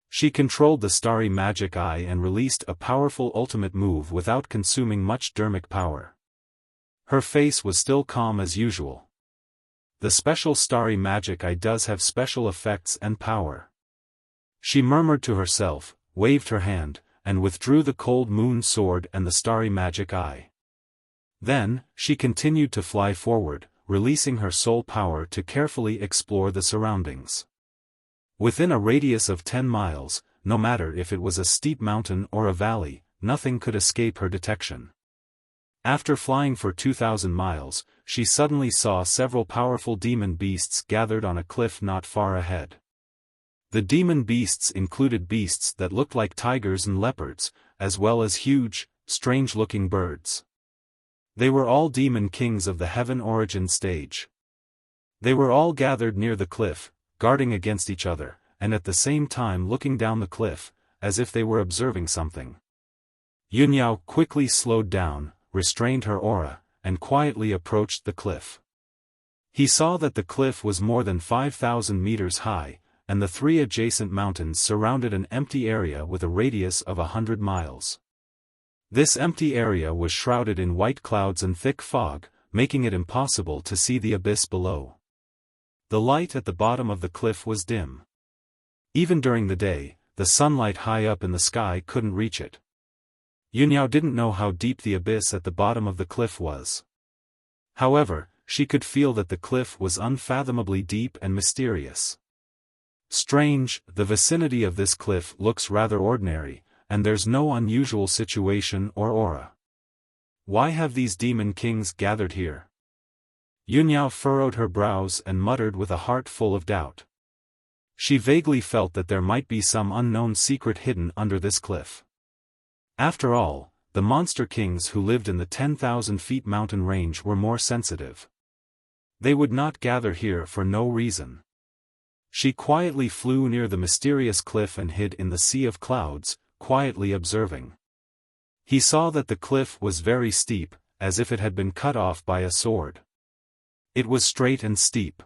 She controlled the starry magic eye and released a powerful ultimate move without consuming much dermic power. Her face was still calm as usual. The special starry magic eye does have special effects and power. She murmured to herself, waved her hand, and withdrew the cold moon sword and the starry magic eye. Then, she continued to fly forward, releasing her soul power to carefully explore the surroundings. Within a radius of 10 miles, no matter if it was a steep mountain or a valley, nothing could escape her detection. After flying for 2,000 miles, she suddenly saw several powerful demon beasts gathered on a cliff not far ahead. The demon beasts included beasts that looked like tigers and leopards, as well as huge, strange-looking birds. They were all demon kings of the heaven origin stage. They were all gathered near the cliff, guarding against each other, and at the same time looking down the cliff, as if they were observing something. Yunyao quickly slowed down, restrained her aura, and quietly approached the cliff. He saw that the cliff was more than 5,000 meters high, and the 3 adjacent mountains surrounded an empty area with a radius of 100 miles. This empty area was shrouded in white clouds and thick fog, making it impossible to see the abyss below. The light at the bottom of the cliff was dim. Even during the day, the sunlight high up in the sky couldn't reach it. Yunyao didn't know how deep the abyss at the bottom of the cliff was. However, she could feel that the cliff was unfathomably deep and mysterious. Strange, the vicinity of this cliff looks rather ordinary, and there's no unusual situation or aura. Why have these demon kings gathered here? Yunyao furrowed her brows and muttered with a heart full of doubt. She vaguely felt that there might be some unknown secret hidden under this cliff. After all, the monster kings who lived in the 10,000 feet mountain range were more sensitive. They would not gather here for no reason. She quietly flew near the mysterious cliff and hid in the sea of clouds, quietly observing. He saw that the cliff was very steep, as if it had been cut off by a sword. It was straight and steep.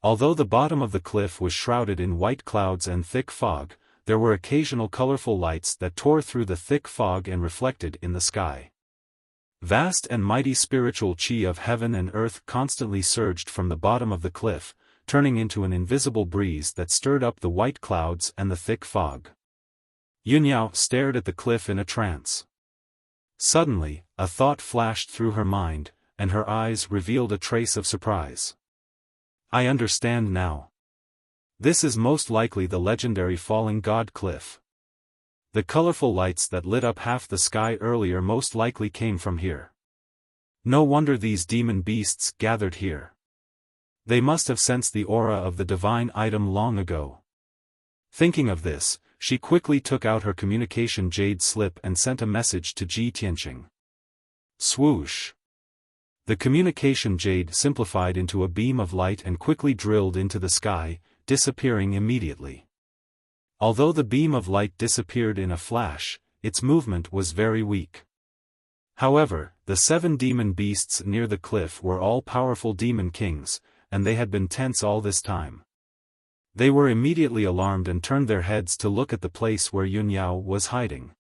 Although the bottom of the cliff was shrouded in white clouds and thick fog, there were occasional colorful lights that tore through the thick fog and reflected in the sky. Vast and mighty spiritual chi of heaven and earth constantly surged from the bottom of the cliff, turning into an invisible breeze that stirred up the white clouds and the thick fog. Yunyao stared at the cliff in a trance. Suddenly, a thought flashed through her mind, and her eyes revealed a trace of surprise. I understand now. This is most likely the legendary falling god cliff. The colorful lights that lit up half the sky earlier most likely came from here. No wonder these demon beasts gathered here. They must have sensed the aura of the divine item long ago. Thinking of this, she quickly took out her communication jade slip and sent a message to Ji Tianqing. Swoosh! The communication jade simplified into a beam of light and quickly drilled into the sky, disappearing immediately. Although the beam of light disappeared in a flash, its movement was very weak. However, the 7 demon beasts near the cliff were all powerful demon kings, and they had been tense all this time. They were immediately alarmed and turned their heads to look at the place where Yunyao was hiding.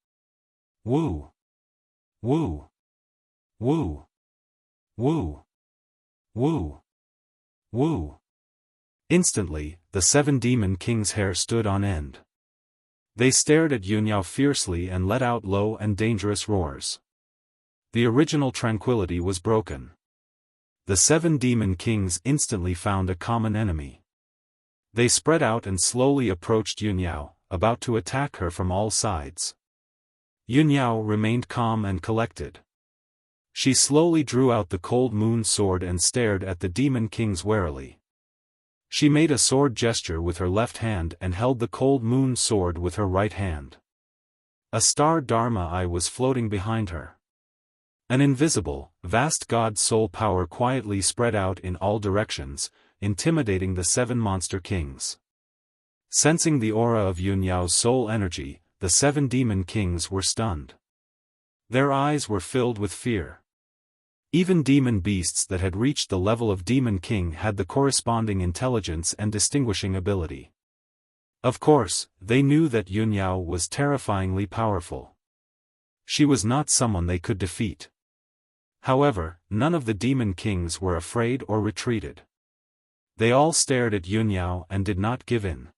Woo! Woo! Woo! Woo! Woo! Woo! Instantly, the 7 demon kings' hair stood on end. They stared at Yunyao fiercely and let out low and dangerous roars. The original tranquility was broken. The 7 demon kings instantly found a common enemy. They spread out and slowly approached Yunyao, about to attack her from all sides. Yunyao remained calm and collected. She slowly drew out the cold moon sword and stared at the demon kings warily. She made a sword gesture with her left hand and held the cold moon sword with her right hand. A star Dharma eye was floating behind her. An invisible, vast god soul power quietly spread out in all directions, intimidating the 7 monster kings. Sensing the aura of Yunyao's soul energy, the 7 demon kings were stunned. Their eyes were filled with fear. Even demon beasts that had reached the level of demon king had the corresponding intelligence and distinguishing ability. Of course, they knew that Yunyao was terrifyingly powerful. She was not someone they could defeat. However, none of the demon kings were afraid or retreated. They all stared at Yunyao and did not give in.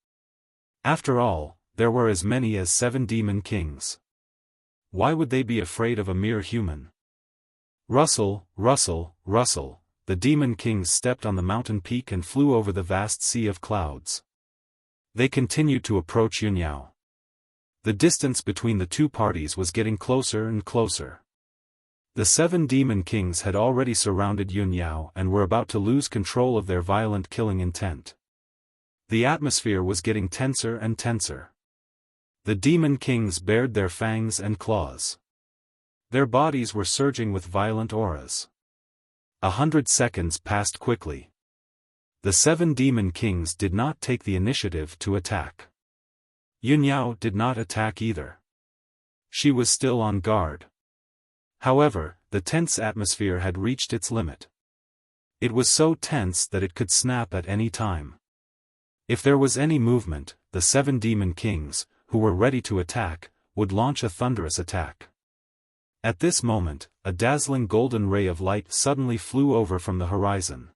After all, there were as many as 7 demon kings. Why would they be afraid of a mere human? Rustle, rustle, rustle, the demon kings stepped on the mountain peak and flew over the vast sea of clouds. They continued to approach Yunyao. The distance between the two parties was getting closer and closer. The 7 demon kings had already surrounded Yunyao and were about to lose control of their violent killing intent. The atmosphere was getting tenser and tenser. The demon kings bared their fangs and claws. Their bodies were surging with violent auras. 100 seconds passed quickly. The 7 demon kings did not take the initiative to attack. Yunyao did not attack either. She was still on guard. However, the tense atmosphere had reached its limit. It was so tense that it could snap at any time. If there was any movement, the 7 demon kings, who were ready to attack, would launch a thunderous attack. At this moment, a dazzling golden ray of light suddenly flew over from the horizon.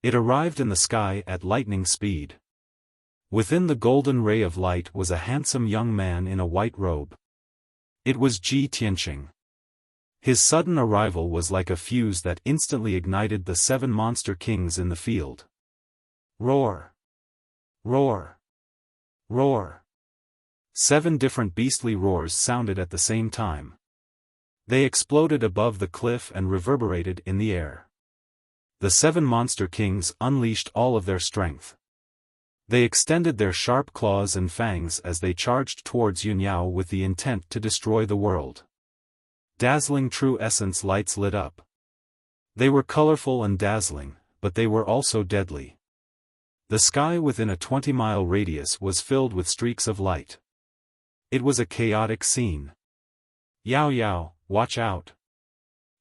It arrived in the sky at lightning speed. Within the golden ray of light was a handsome young man in a white robe. It was Ji Tianqing. His sudden arrival was like a fuse that instantly ignited the 7 monster kings in the field. Roar! Roar! Roar! 7 different beastly roars sounded at the same time. They exploded above the cliff and reverberated in the air. The 7 monster kings unleashed all of their strength. They extended their sharp claws and fangs as they charged towards Yunyao with the intent to destroy the world. Dazzling true essence lights lit up. They were colorful and dazzling, but they were also deadly. The sky within a 20-mile radius was filled with streaks of light. It was a chaotic scene. Yao Yao, watch out!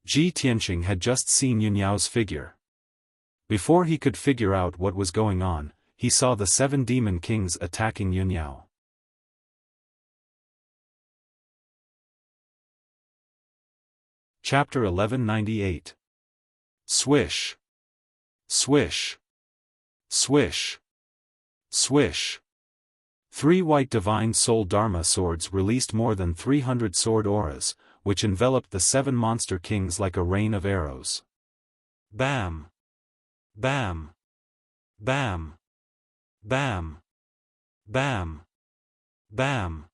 Ji Tianqing had just seen Yunyao's figure. Before he could figure out what was going on, he saw the 7 demon kings attacking Yunyao. Chapter 1198. Swish! Swish! Swish! Swish! 3 white divine soul Dharma swords released more than 300 sword auras, which enveloped the 7 monster kings like a rain of arrows. Bam! Bam! Bam! Bam! Bam! Bam!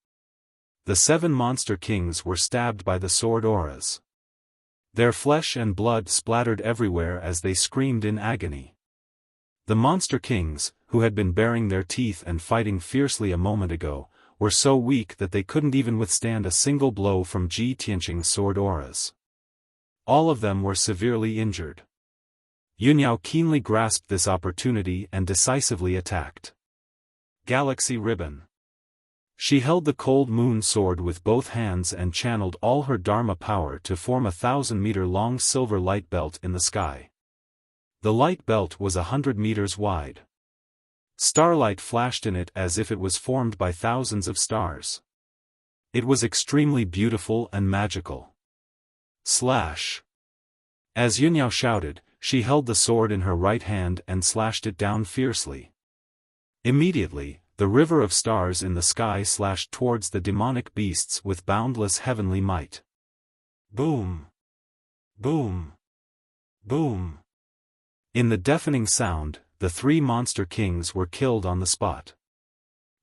The 7 monster kings were stabbed by the sword auras. Their flesh and blood splattered everywhere as they screamed in agony. The monster kings, who had been baring their teeth and fighting fiercely a moment ago, were so weak that they couldn't even withstand a single blow from Ji Tianqing's sword auras. All of them were severely injured. Yunyao keenly grasped this opportunity and decisively attacked. Galaxy Ribbon. She held the cold moon sword with both hands and channeled all her Dharma power to form a 1,000-meter-long silver light belt in the sky. The light belt was 100 meters wide. Starlight flashed in it as if it was formed by thousands of stars. It was extremely beautiful and magical. Slash! As Yunyao shouted, she held the sword in her right hand and slashed it down fiercely. Immediately, the river of stars in the sky slashed towards the demonic beasts with boundless heavenly might. Boom! Boom! Boom! In the deafening sound, the 3 monster kings were killed on the spot.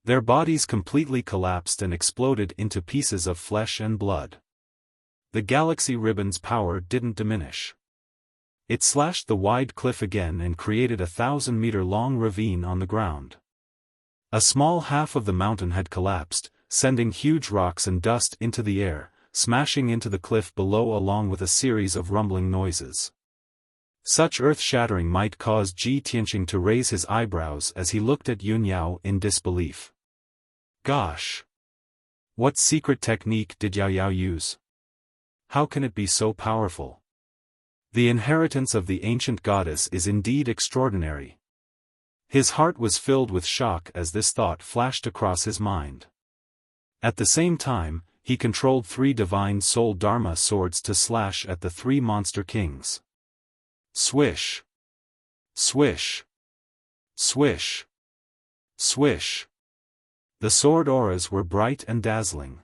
Their bodies completely collapsed and exploded into pieces of flesh and blood. The galaxy ribbon's power didn't diminish. It slashed the wide cliff again and created a 1,000-meter-long ravine on the ground. A small half of the mountain had collapsed, sending huge rocks and dust into the air, smashing into the cliff below along with a series of rumbling noises. Such earth-shattering might cause Ji Tianqing to raise his eyebrows as he looked at Yun Yao in disbelief. Gosh! What secret technique did Yao Yao use? How can it be so powerful? The inheritance of the ancient goddess is indeed extraordinary. His heart was filled with shock as this thought flashed across his mind. At the same time, he controlled 3 divine soul Dharma swords to slash at the 3 monster kings. Swish! Swish! Swish! Swish! The sword auras were bright and dazzling.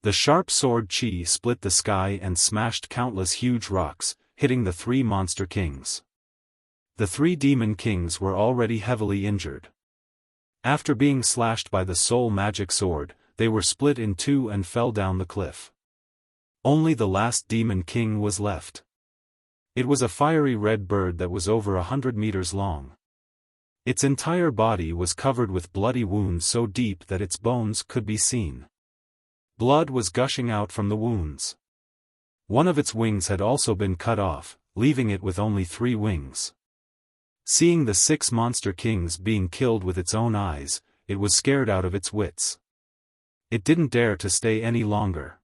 The sharp sword chi split the sky and smashed countless huge rocks, hitting the 3 monster kings. The 3 demon kings were already heavily injured. After being slashed by the soul magic sword, they were split in 2 and fell down the cliff. Only the last demon king was left. It was a fiery red bird that was over 100 meters long. Its entire body was covered with bloody wounds so deep that its bones could be seen. Blood was gushing out from the wounds. One of its wings had also been cut off, leaving it with only 3 wings. Seeing the 6 monster kings being killed with its own eyes, it was scared out of its wits. It didn't dare to stay any longer.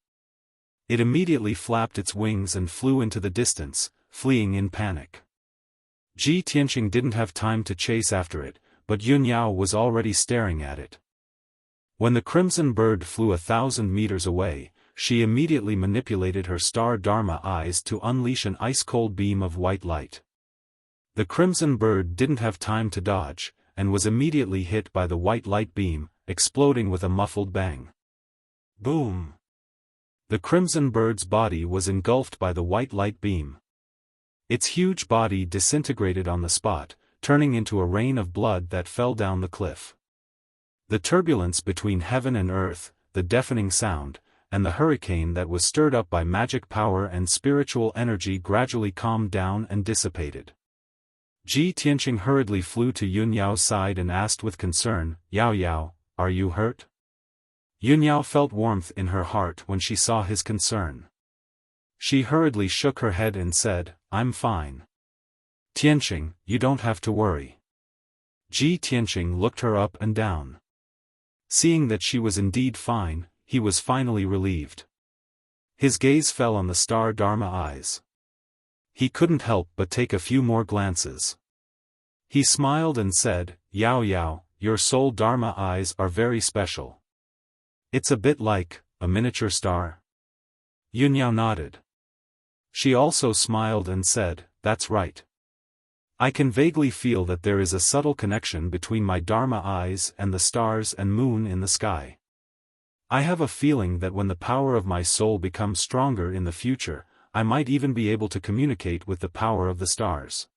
It immediately flapped its wings and flew into the distance, fleeing in panic. Ji Tianqing didn't have time to chase after it, but Yun Yao was already staring at it. When the crimson bird flew 1,000 meters away, she immediately manipulated her star Dharma eyes to unleash an ice-cold beam of white light. The crimson bird didn't have time to dodge, and was immediately hit by the white light beam, exploding with a muffled bang. Boom! The crimson bird's body was engulfed by the white light beam. Its huge body disintegrated on the spot, turning into a rain of blood that fell down the cliff. The turbulence between heaven and earth, the deafening sound, and the hurricane that was stirred up by magic power and spiritual energy gradually calmed down and dissipated. Ji Tianqing hurriedly flew to Yun Yao's side and asked with concern, "Yao Yao, are you hurt?" Yun Yao felt warmth in her heart when she saw his concern. She hurriedly shook her head and said, "I'm fine. Tianqing, you don't have to worry." Ji Tianqing looked her up and down. Seeing that she was indeed fine, he was finally relieved. His gaze fell on the star Dharma eyes. He couldn't help but take a few more glances. He smiled and said, "Yao Yao, your soul Dharma eyes are very special. It's a bit like a miniature star." Yun Yao nodded. She also smiled and said, "That's right. I can vaguely feel that there is a subtle connection between my Dharma eyes and the stars and moon in the sky. I have a feeling that when the power of my soul becomes stronger in the future, I might even be able to communicate with the power of the stars.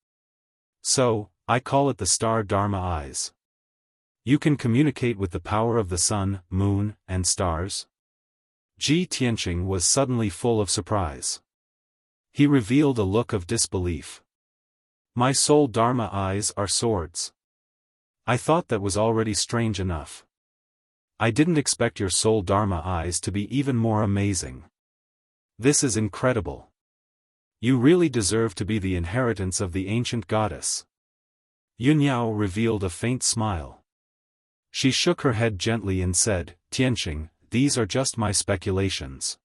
So, I call it the star Dharma eyes. You can communicate with the power of the sun, moon, and stars?" Ji Tianqing was suddenly full of surprise. He revealed a look of disbelief. "My soul Dharma eyes are swords. I thought that was already strange enough. I didn't expect your soul Dharma eyes to be even more amazing. This is incredible. You really deserve to be the inheritance of the ancient goddess." Yun Yao revealed a faint smile. She shook her head gently and said, "Tianqing, these are just my speculations.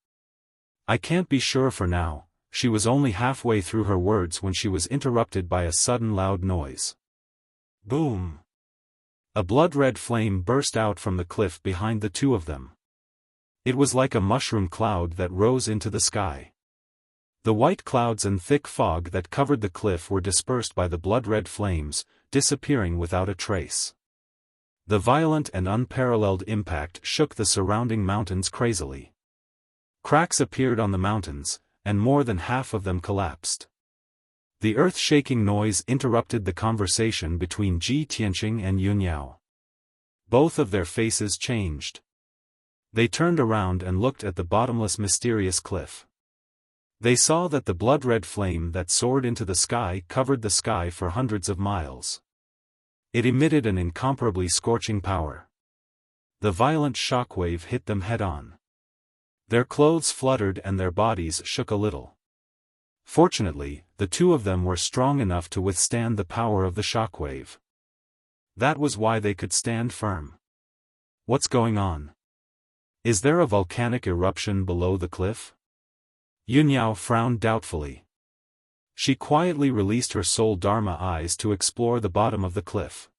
I can't be sure for now." She was only halfway through her words when she was interrupted by a sudden loud noise. Boom! A blood-red flame burst out from the cliff behind the 2 of them. It was like a mushroom cloud that rose into the sky. The white clouds and thick fog that covered the cliff were dispersed by the blood-red flames, disappearing without a trace. The violent and unparalleled impact shook the surrounding mountains crazily. Cracks appeared on the mountains, and more than half of them collapsed. The earth-shaking noise interrupted the conversation between Ji Tianqing and Yun Yao. Both of their faces changed. They turned around and looked at the bottomless mysterious cliff. They saw that the blood-red flame that soared into the sky covered the sky for hundreds of miles. It emitted an incomparably scorching power. The violent shockwave hit them head-on. Their clothes fluttered and their bodies shook a little. Fortunately, the two of them were strong enough to withstand the power of the shockwave. That was why they could stand firm. What's going on? Is there a volcanic eruption below the cliff? Yunyao frowned doubtfully. She quietly released her soul Dharma eyes to explore the bottom of the cliff.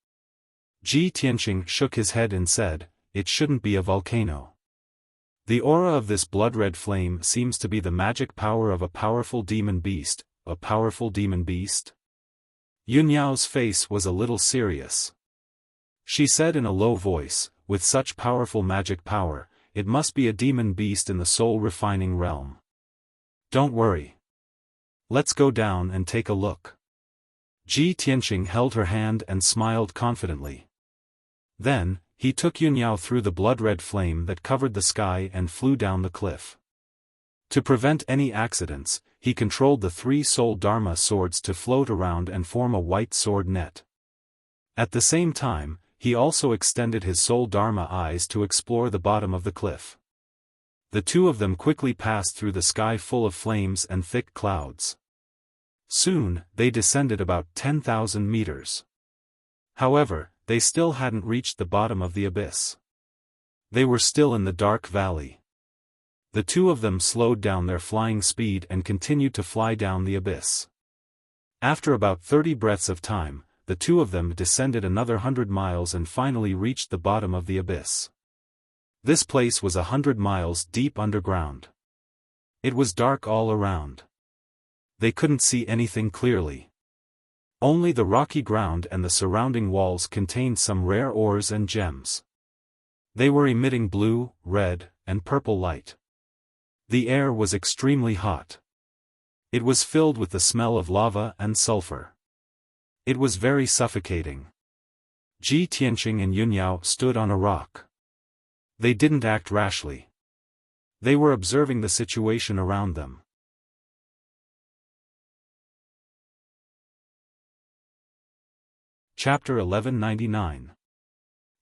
Ji Tianqing shook his head and said, "It shouldn't be a volcano. The aura of this blood-red flame seems to be the magic power of a powerful demon beast." A powerful demon beast? Yunyao's face was a little serious. She said in a low voice, "With such powerful magic power, it must be a demon beast in the soul-refining realm. Don't worry. Let's go down and take a look." Ji Tianqing held her hand and smiled confidently. Then, he took Yunyao through the blood-red flame that covered the sky and flew down the cliff. To prevent any accidents, he controlled the three soul Dharma swords to float around and form a white sword net. At the same time, he also extended his soul Dharma eyes to explore the bottom of the cliff. The two of them quickly passed through the sky full of flames and thick clouds. Soon, they descended about 10,000 meters. However, they still hadn't reached the bottom of the abyss. They were still in the dark valley. The two of them slowed down their flying speed and continued to fly down the abyss. After about 30 breaths of time, the two of them descended another 100 miles and finally reached the bottom of the abyss. This place was 100 miles deep underground. It was dark all around. They couldn't see anything clearly. Only the rocky ground and the surrounding walls contained some rare ores and gems. They were emitting blue, red, and purple light. The air was extremely hot. It was filled with the smell of lava and sulfur. It was very suffocating. Ji Tianqing and Yunyao stood on a rock. They didn't act rashly. They were observing the situation around them. Chapter 1199.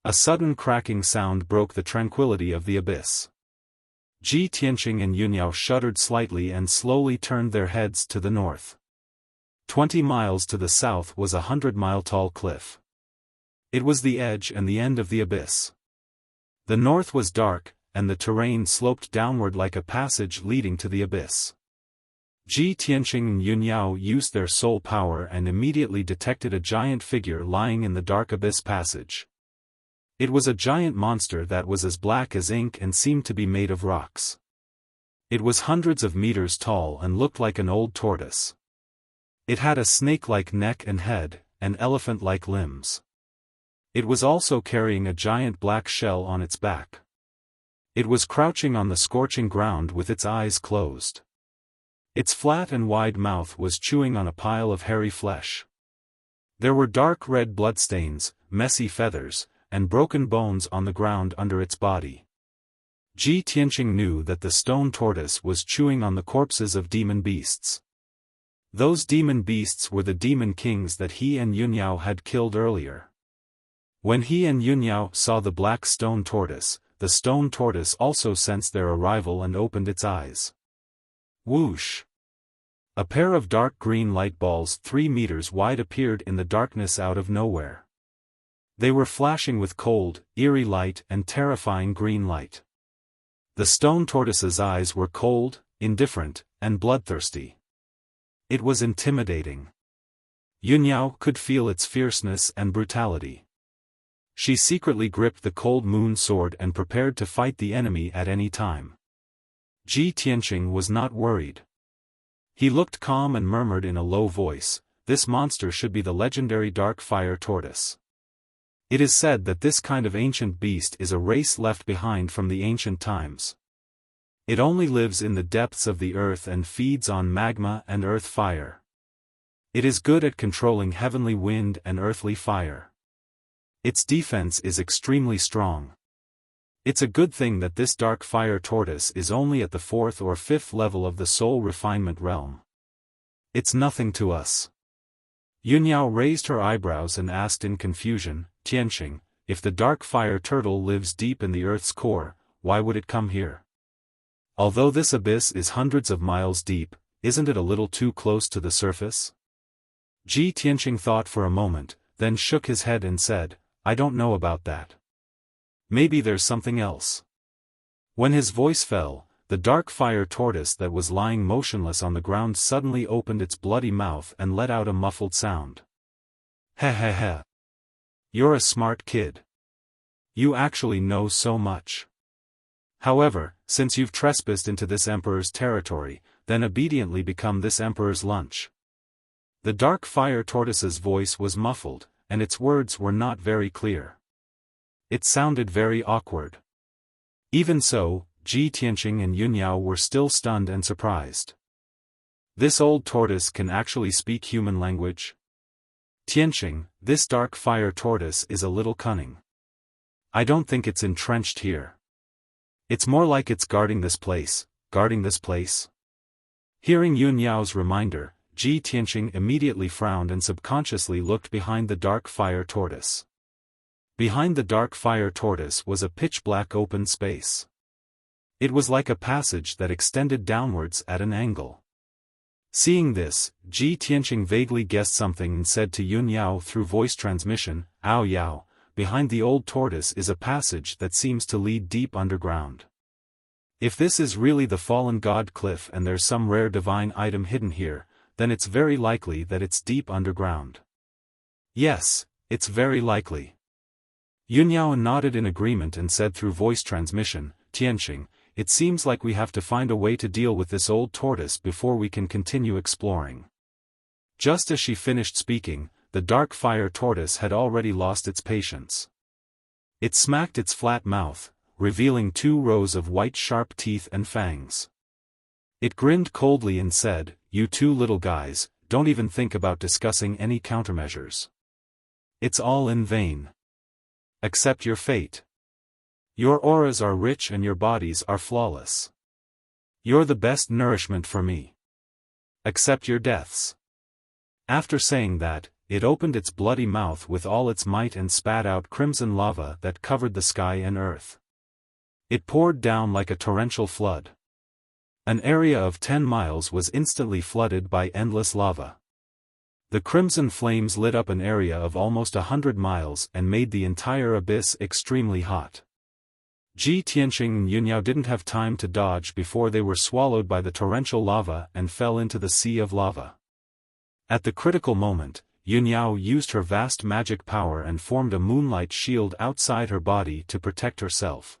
A sudden cracking sound broke the tranquility of the abyss. Ji Tianqing and Yunyao shuddered slightly and slowly turned their heads to the north. 20 miles to the south was a 100-mile-tall cliff. It was the edge and the end of the abyss. The north was dark, and the terrain sloped downward like a passage leading to the abyss. Ji Tianqing and Yunyao used their soul power and immediately detected a giant figure lying in the dark abyss passage. It was a giant monster that was as black as ink and seemed to be made of rocks. It was hundreds of meters tall and looked like an old tortoise. It had a snake-like neck and head, and elephant-like limbs. It was also carrying a giant black shell on its back. It was crouching on the scorching ground with its eyes closed. Its flat and wide mouth was chewing on a pile of hairy flesh. There were dark red bloodstains, messy feathers, and broken bones on the ground under its body. Ji Tianqing knew that the stone tortoise was chewing on the corpses of demon beasts. Those demon beasts were the demon kings that he and Yunyao had killed earlier. When he and Yunyao saw the black stone tortoise, the stone tortoise also sensed their arrival and opened its eyes. Whoosh! A pair of dark green light balls 3 meters wide appeared in the darkness out of nowhere. They were flashing with cold, eerie light and terrifying green light. The stone tortoise's eyes were cold, indifferent, and bloodthirsty. It was intimidating. Yunyao could feel its fierceness and brutality. She secretly gripped the cold moon sword and prepared to fight the enemy at any time. Ji Tianqing was not worried. He looked calm and murmured in a low voice, "This monster should be the legendary dark fire tortoise. It is said that this kind of ancient beast is a race left behind from the ancient times. It only lives in the depths of the earth and feeds on magma and earth fire. It is good at controlling heavenly wind and earthly fire. Its defense is extremely strong. It's a good thing that this dark fire tortoise is only at the 4th or 5th level of the soul refinement realm. It's nothing to us. Yunyao raised her eyebrows and asked in confusion, Tianqing, if the dark fire turtle lives deep in the earth's core, why would it come here? Although this abyss is hundreds of miles deep, isn't it a little too close to the surface? Ji Tianqing thought for a moment, then shook his head and said, I don't know about that. Maybe there's something else. When his voice fell, the dark fire tortoise that was lying motionless on the ground suddenly opened its bloody mouth and let out a muffled sound. Heh heh heh. You're a smart kid. You actually know so much. However, since you've trespassed into this emperor's territory, then obediently become this emperor's lunch. The dark fire tortoise's voice was muffled, and its words were not very clear. It sounded very awkward. Even so, Ji Tianqing and Yunyao were still stunned and surprised. This old tortoise can actually speak human language? Tianqing, this dark fire tortoise is a little cunning. I don't think it's entrenched here. It's more like it's guarding this place, Hearing Yunyao's reminder, Ji Tianqing immediately frowned and subconsciously looked behind the dark fire tortoise. Behind the dark fire tortoise was a pitch-black open space. It was like a passage that extended downwards at an angle. Seeing this, Ji Tianqing vaguely guessed something and said to Yunyao through voice transmission, Ao Yao, behind the old tortoise is a passage that seems to lead deep underground. If this is really the fallen god cliff and there's some rare divine item hidden here, then it's very likely that it's deep underground. Yes, it's very likely. Yunyao nodded in agreement and said through voice transmission, Tianqing, it seems like we have to find a way to deal with this old tortoise before we can continue exploring. Just as she finished speaking, the dark fire tortoise had already lost its patience. It smacked its flat mouth, revealing 2 rows of white sharp teeth and fangs. It grinned coldly and said, You 2 little guys, don't even think about discussing any countermeasures. It's all in vain. Accept your fate. Your auras are rich and your bodies are flawless. You're the best nourishment for me. Accept your deaths. After saying that, it opened its bloody mouth with all its might and spat out crimson lava that covered the sky and earth. It poured down like a torrential flood. An area of 10 miles was instantly flooded by endless lava. The crimson flames lit up an area of almost 100 miles and made the entire abyss extremely hot. Ji Tianqing and Yunyao didn't have time to dodge before they were swallowed by the torrential lava and fell into the sea of lava. At the critical moment, Yunyao used her vast magic power and formed a moonlight shield outside her body to protect herself.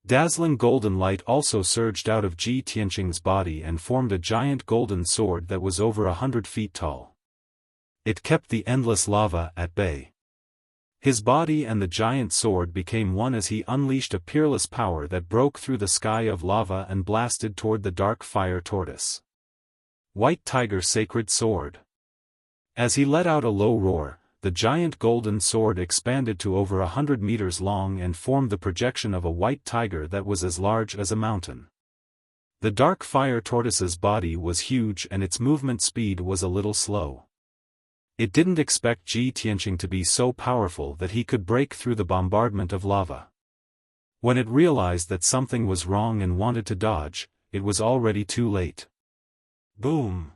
Dazzling golden light also surged out of Ji Tianqing's body and formed a giant golden sword that was over 100 feet tall. It kept the endless lava at bay. His body and the giant sword became one as he unleashed a peerless power that broke through the sky of lava and blasted toward the dark fire tortoise. White Tiger Sacred Sword. As he let out a low roar, the giant golden sword expanded to over 100 meters long and formed the projection of a white tiger that was as large as a mountain. The dark fire tortoise's body was huge and its movement speed was a little slow. It didn't expect Ji Tianqing to be so powerful that he could break through the bombardment of lava. When it realized that something was wrong and wanted to dodge, it was already too late. Boom!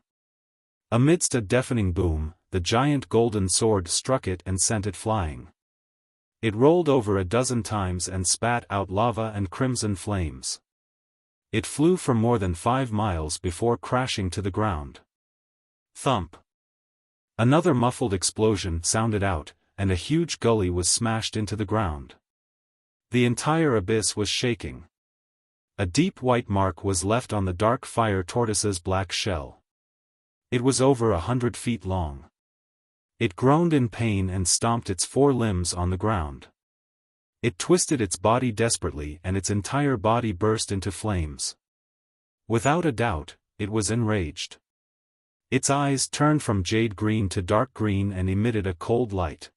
Amidst a deafening boom, the giant golden sword struck it and sent it flying. It rolled over a dozen times and spat out lava and crimson flames. It flew for more than 5 miles before crashing to the ground. Thump! Another muffled explosion sounded out, and a huge gully was smashed into the ground. The entire abyss was shaking. A deep white mark was left on the dark fire tortoise's black shell. It was over 100 feet long. It groaned in pain and stomped its 4 limbs on the ground. It twisted its body desperately and its entire body burst into flames. Without a doubt, it was enraged. Its eyes turned from jade green to dark green and emitted a cold light.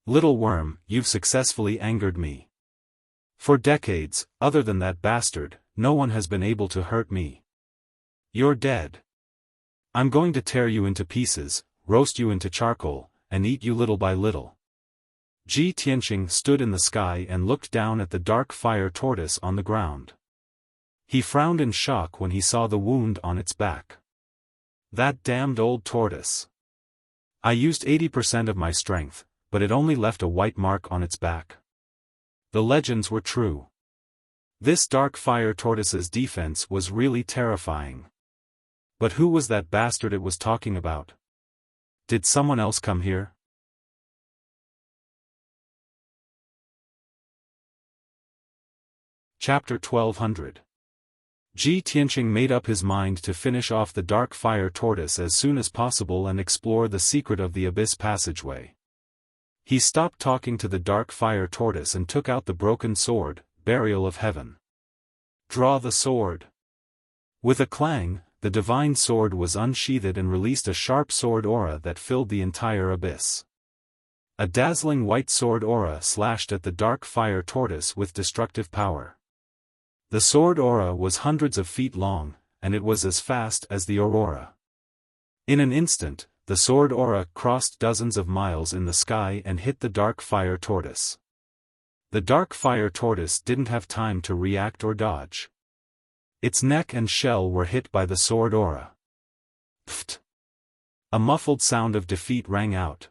Little worm, you've successfully angered me. For decades, other than that bastard, no one has been able to hurt me. You're dead. I'm going to tear you into pieces, roast you into charcoal, and eat you little by little. Ji Tianqing stood in the sky and looked down at the dark fire tortoise on the ground. He frowned in shock when he saw the wound on its back. That damned old tortoise. I used 80% of my strength, but it only left a white mark on its back. The legends were true. This dark fire tortoise's defense was really terrifying. But who was that bastard it was talking about? Did someone else come here? Chapter 1200. Ji Tianqing made up his mind to finish off the dark fire tortoise as soon as possible and explore the secret of the abyss passageway. He stopped talking to the dark fire tortoise and took out the broken sword, Burial of Heaven. Draw the sword. With a clang, the divine sword was unsheathed and released a sharp sword aura that filled the entire abyss. A dazzling white sword aura slashed at the dark fire tortoise with destructive power. The sword aura was hundreds of feet long, and it was as fast as the aurora. In an instant, the sword aura crossed dozens of miles in the sky and hit the dark fire tortoise. The dark fire tortoise didn't have time to react or dodge. Its neck and shell were hit by the sword aura. Pfft! A muffled sound of defeat rang out.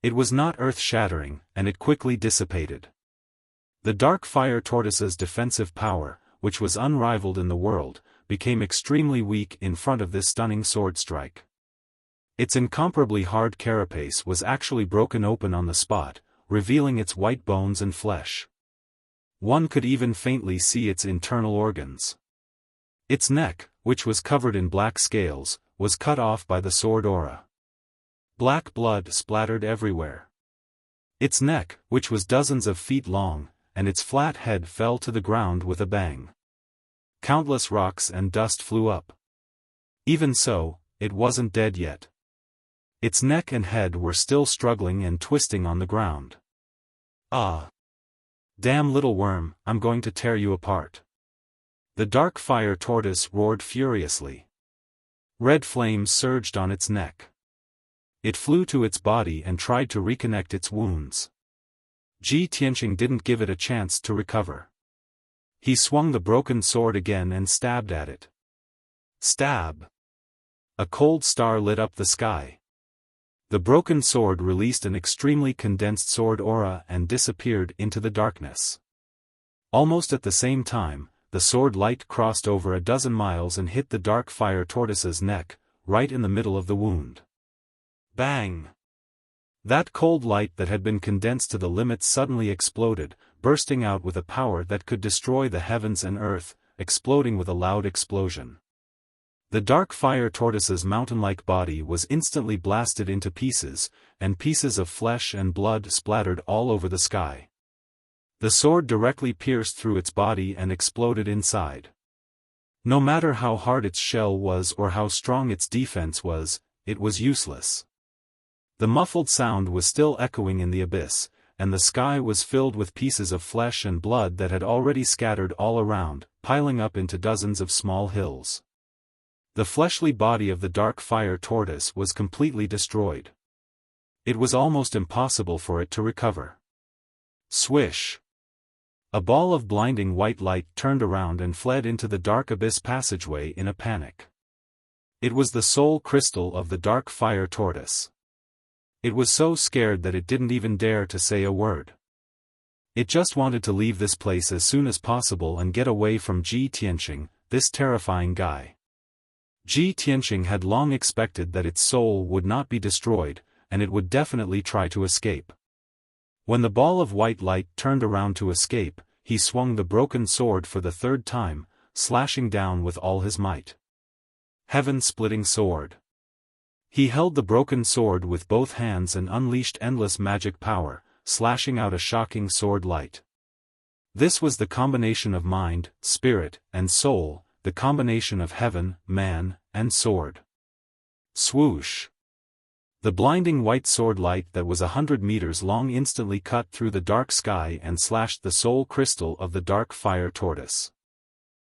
It was not earth-shattering, and it quickly dissipated. The dark fire tortoise's defensive power, which was unrivaled in the world, became extremely weak in front of this stunning sword strike. Its incomparably hard carapace was actually broken open on the spot, revealing its white bones and flesh. One could even faintly see its internal organs. Its neck, which was covered in black scales, was cut off by the sword aura. Black blood splattered everywhere. Its neck, which was dozens of feet long, and its flat head fell to the ground with a bang. Countless rocks and dust flew up. Even so, it wasn't dead yet. Its neck and head were still struggling and twisting on the ground. Ah! Damn little worm, I'm going to tear you apart. The dark fire tortoise roared furiously. Red flames surged on its neck. It flew to its body and tried to reconnect its wounds. Ji Tianqing didn't give it a chance to recover. He swung the broken sword again and stabbed at it. Stab! A cold star lit up the sky. The broken sword released an extremely condensed sword aura and disappeared into the darkness. Almost at the same time, the sword light crossed over a dozen miles and hit the dark fire tortoise's neck, right in the middle of the wound. Bang! That cold light that had been condensed to the limit suddenly exploded, bursting out with a power that could destroy the heavens and earth, exploding with a loud explosion. The dark fire tortoise's mountain-like body was instantly blasted into pieces, and pieces of flesh and blood splattered all over the sky. The sword directly pierced through its body and exploded inside. No matter how hard its shell was or how strong its defense was, it was useless. The muffled sound was still echoing in the abyss, and the sky was filled with pieces of flesh and blood that had already scattered all around, piling up into dozens of small hills. The fleshly body of the dark fire tortoise was completely destroyed. It was almost impossible for it to recover. Swish! A ball of blinding white light turned around and fled into the dark abyss passageway in a panic. It was the soul crystal of the dark fire tortoise. It was so scared that it didn't even dare to say a word. It just wanted to leave this place as soon as possible and get away from Ji Tianqing, this terrifying guy. Ji Tianqing had long expected that its soul would not be destroyed, and it would definitely try to escape. When the ball of white light turned around to escape, he swung the broken sword for the third time, slashing down with all his might. Heaven-splitting sword. He held the broken sword with both hands and unleashed endless magic power, slashing out a shocking sword light. This was the combination of mind, spirit, and soul, the combination of heaven, man, and sword. Swoosh! The blinding white sword light that was 100 meters long instantly cut through the dark sky and slashed the soul crystal of the dark fire tortoise.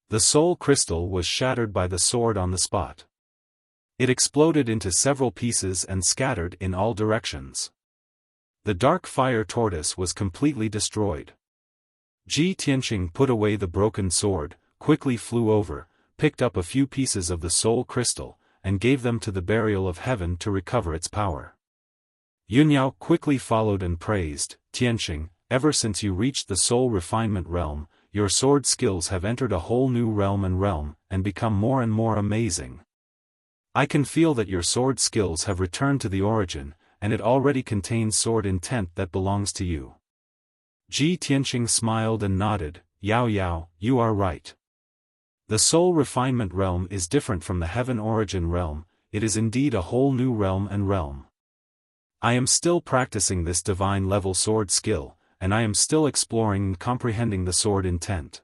The soul crystal was shattered by the sword on the spot. It exploded into several pieces and scattered in all directions. The dark fire tortoise was completely destroyed. Ji Tianqing put away the broken sword, quickly flew over, picked up a few pieces of the soul crystal, and gave them to the burial of heaven to recover its power. Yunyao quickly followed and praised, Tianqing, ever since you reached the soul refinement realm, your sword skills have entered a whole new realm and become more and more amazing. I can feel that your sword skills have returned to the origin, and it already contains sword intent that belongs to you. Ji Tianqing smiled and nodded, Yao Yao, you are right. The soul refinement realm is different from the heaven origin realm, it is indeed a whole new realm. I am still practicing this divine level sword skill, and I am still exploring and comprehending the sword intent.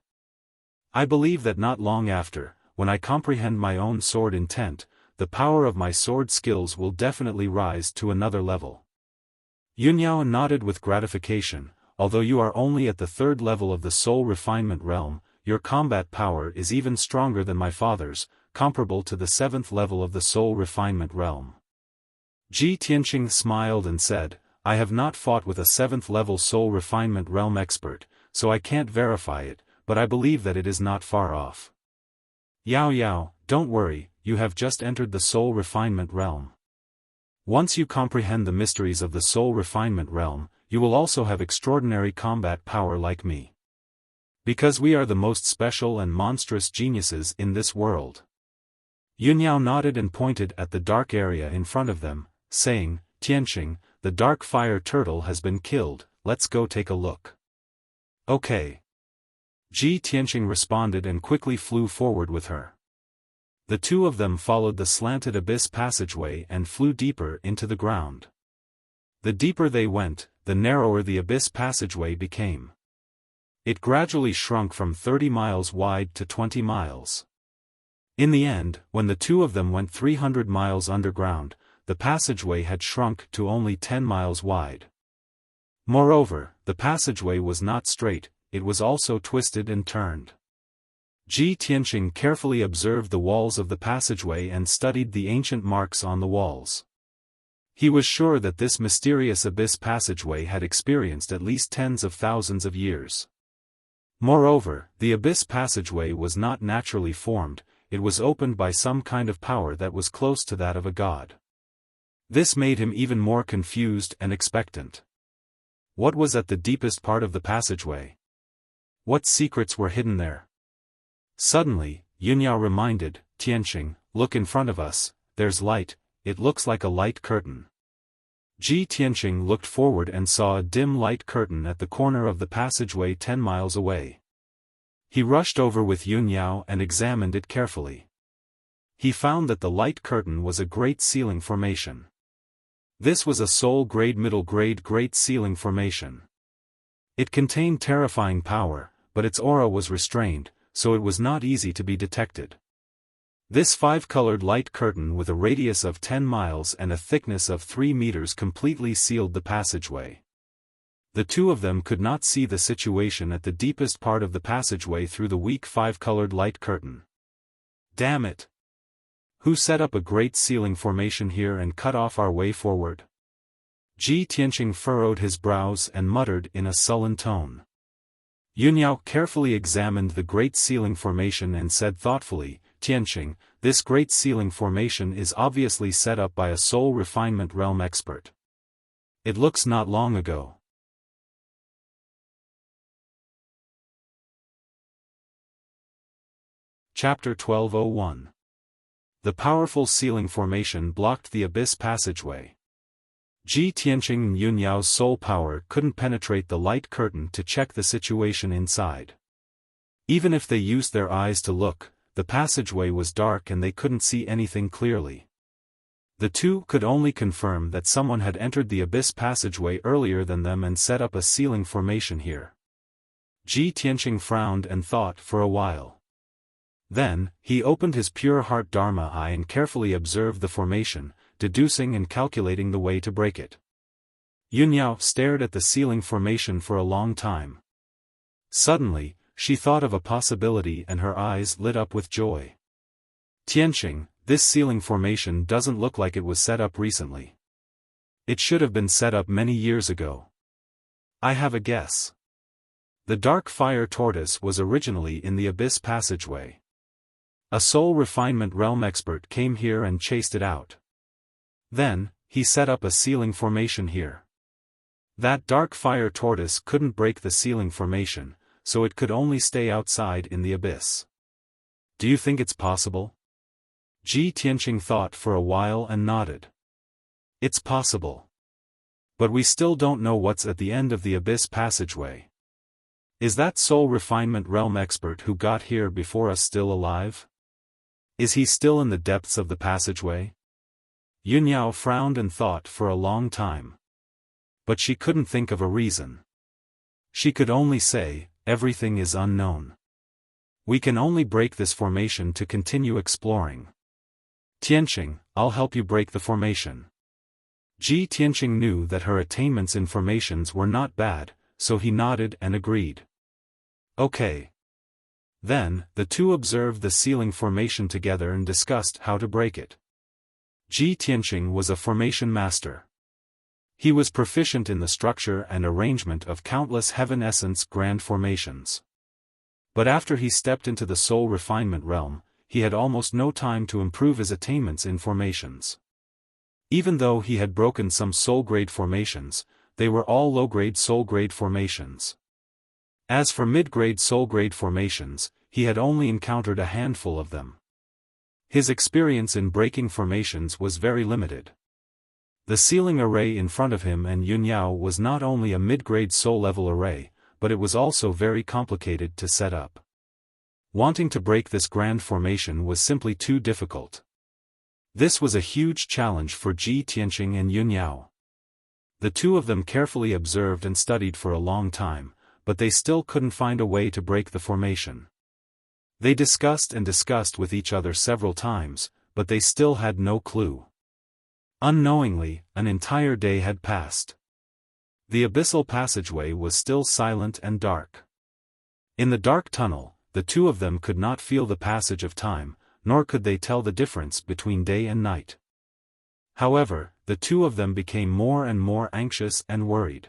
I believe that not long after, when I comprehend my own sword intent, the power of my sword skills will definitely rise to another level. Yunyao nodded with gratification, although you are only at the 3rd level of the soul refinement realm, your combat power is even stronger than my father's, comparable to the 7th level of the soul refinement realm. Ji Tianqing smiled and said, I have not fought with a 7th level soul refinement realm expert, so I can't verify it, but I believe that it is not far off. Yao Yao, don't worry, you have just entered the soul refinement realm. Once you comprehend the mysteries of the soul refinement realm, you will also have extraordinary combat power like me. Because we are the most special and monstrous geniuses in this world. Yunyao nodded and pointed at the dark area in front of them, saying, Tianqing, the dark fire turtle has been killed, let's go take a look. Okay. Ji Tianqing responded and quickly flew forward with her. The two of them followed the slanted abyss passageway and flew deeper into the ground. The deeper they went, the narrower the abyss passageway became. It gradually shrunk from 30 miles wide to 20 miles. In the end, when the two of them went 300 miles underground, the passageway had shrunk to only 10 miles wide. Moreover, the passageway was not straight, it was also twisted and turned. Ji Tianqing carefully observed the walls of the passageway and studied the ancient marks on the walls. He was sure that this mysterious abyss passageway had experienced at least tens of thousands of years. Moreover, the abyss passageway was not naturally formed, it was opened by some kind of power that was close to that of a god. This made him even more confused and expectant. What was at the deepest part of the passageway? What secrets were hidden there? Suddenly, Yunyao reminded, Tianqing, look in front of us, there's light, it looks like a light curtain. Ji Tianqing looked forward and saw a dim light curtain at the corner of the passageway 10 miles away. He rushed over with Yunyao and examined it carefully. He found that the light curtain was a great ceiling formation. This was a soul-grade middle-grade great ceiling formation. It contained terrifying power, but its aura was restrained, so it was not easy to be detected. This 5-colored light curtain with a radius of 10 miles and a thickness of 3 meters completely sealed the passageway. The two of them could not see the situation at the deepest part of the passageway through the weak 5-colored light curtain. Damn it! Who set up a great ceiling formation here and cut off our way forward? Ji Tianqing furrowed his brows and muttered in a sullen tone. Yunyao carefully examined the great ceiling formation and said thoughtfully, Tianqing, this great ceiling formation is obviously set up by a soul refinement realm expert. It looks not long ago. Chapter 1201. The powerful ceiling formation blocked the abyss passageway. Ji Tianqing and Yunyao's soul power couldn't penetrate the light curtain to check the situation inside. Even if they used their eyes to look, the passageway was dark and they couldn't see anything clearly. The two could only confirm that someone had entered the abyss passageway earlier than them and set up a ceiling formation here. Ji Tianqing frowned and thought for a while. Then, he opened his pure heart Dharma eye and carefully observed the formation, deducing and calculating the way to break it. Yunyao stared at the ceiling formation for a long time. Suddenly, she thought of a possibility and her eyes lit up with joy. Tianqing, this ceiling formation doesn't look like it was set up recently. It should have been set up many years ago. I have a guess. The dark fire tortoise was originally in the abyss passageway. A soul refinement realm expert came here and chased it out. Then, he set up a ceiling formation here. That dark fire tortoise couldn't break the ceiling formation, so it could only stay outside in the abyss. Do you think it's possible? Ji Tianqing thought for a while and nodded. It's possible. But we still don't know what's at the end of the abyss passageway. Is that soul refinement realm expert who got here before us still alive? Is he still in the depths of the passageway? Yunyao frowned and thought for a long time. But she couldn't think of a reason. She could only say, everything is unknown. We can only break this formation to continue exploring. Tianqing, I'll help you break the formation. Ji Tianqing knew that her attainments in formations were not bad, so he nodded and agreed. Okay. Then, the two observed the ceiling formation together and discussed how to break it. Ji Tianqing was a formation master. He was proficient in the structure and arrangement of countless heaven essence grand formations. But after he stepped into the soul refinement realm, he had almost no time to improve his attainments in formations. Even though he had broken some soul-grade formations, they were all low-grade soul-grade formations. As for mid-grade soul-grade formations, he had only encountered a handful of them. His experience in breaking formations was very limited. The ceiling array in front of him and Yunyao was not only a mid-grade soul-level array, but it was also very complicated to set up. Wanting to break this grand formation was simply too difficult. This was a huge challenge for Ji Tianqing and Yunyao. The two of them carefully observed and studied for a long time, but they still couldn't find a way to break the formation. They discussed and discussed with each other several times, but they still had no clue. Unknowingly, an entire day had passed. The abyssal passageway was still silent and dark. In the dark tunnel, the two of them could not feel the passage of time, nor could they tell the difference between day and night. However, the two of them became more and more anxious and worried.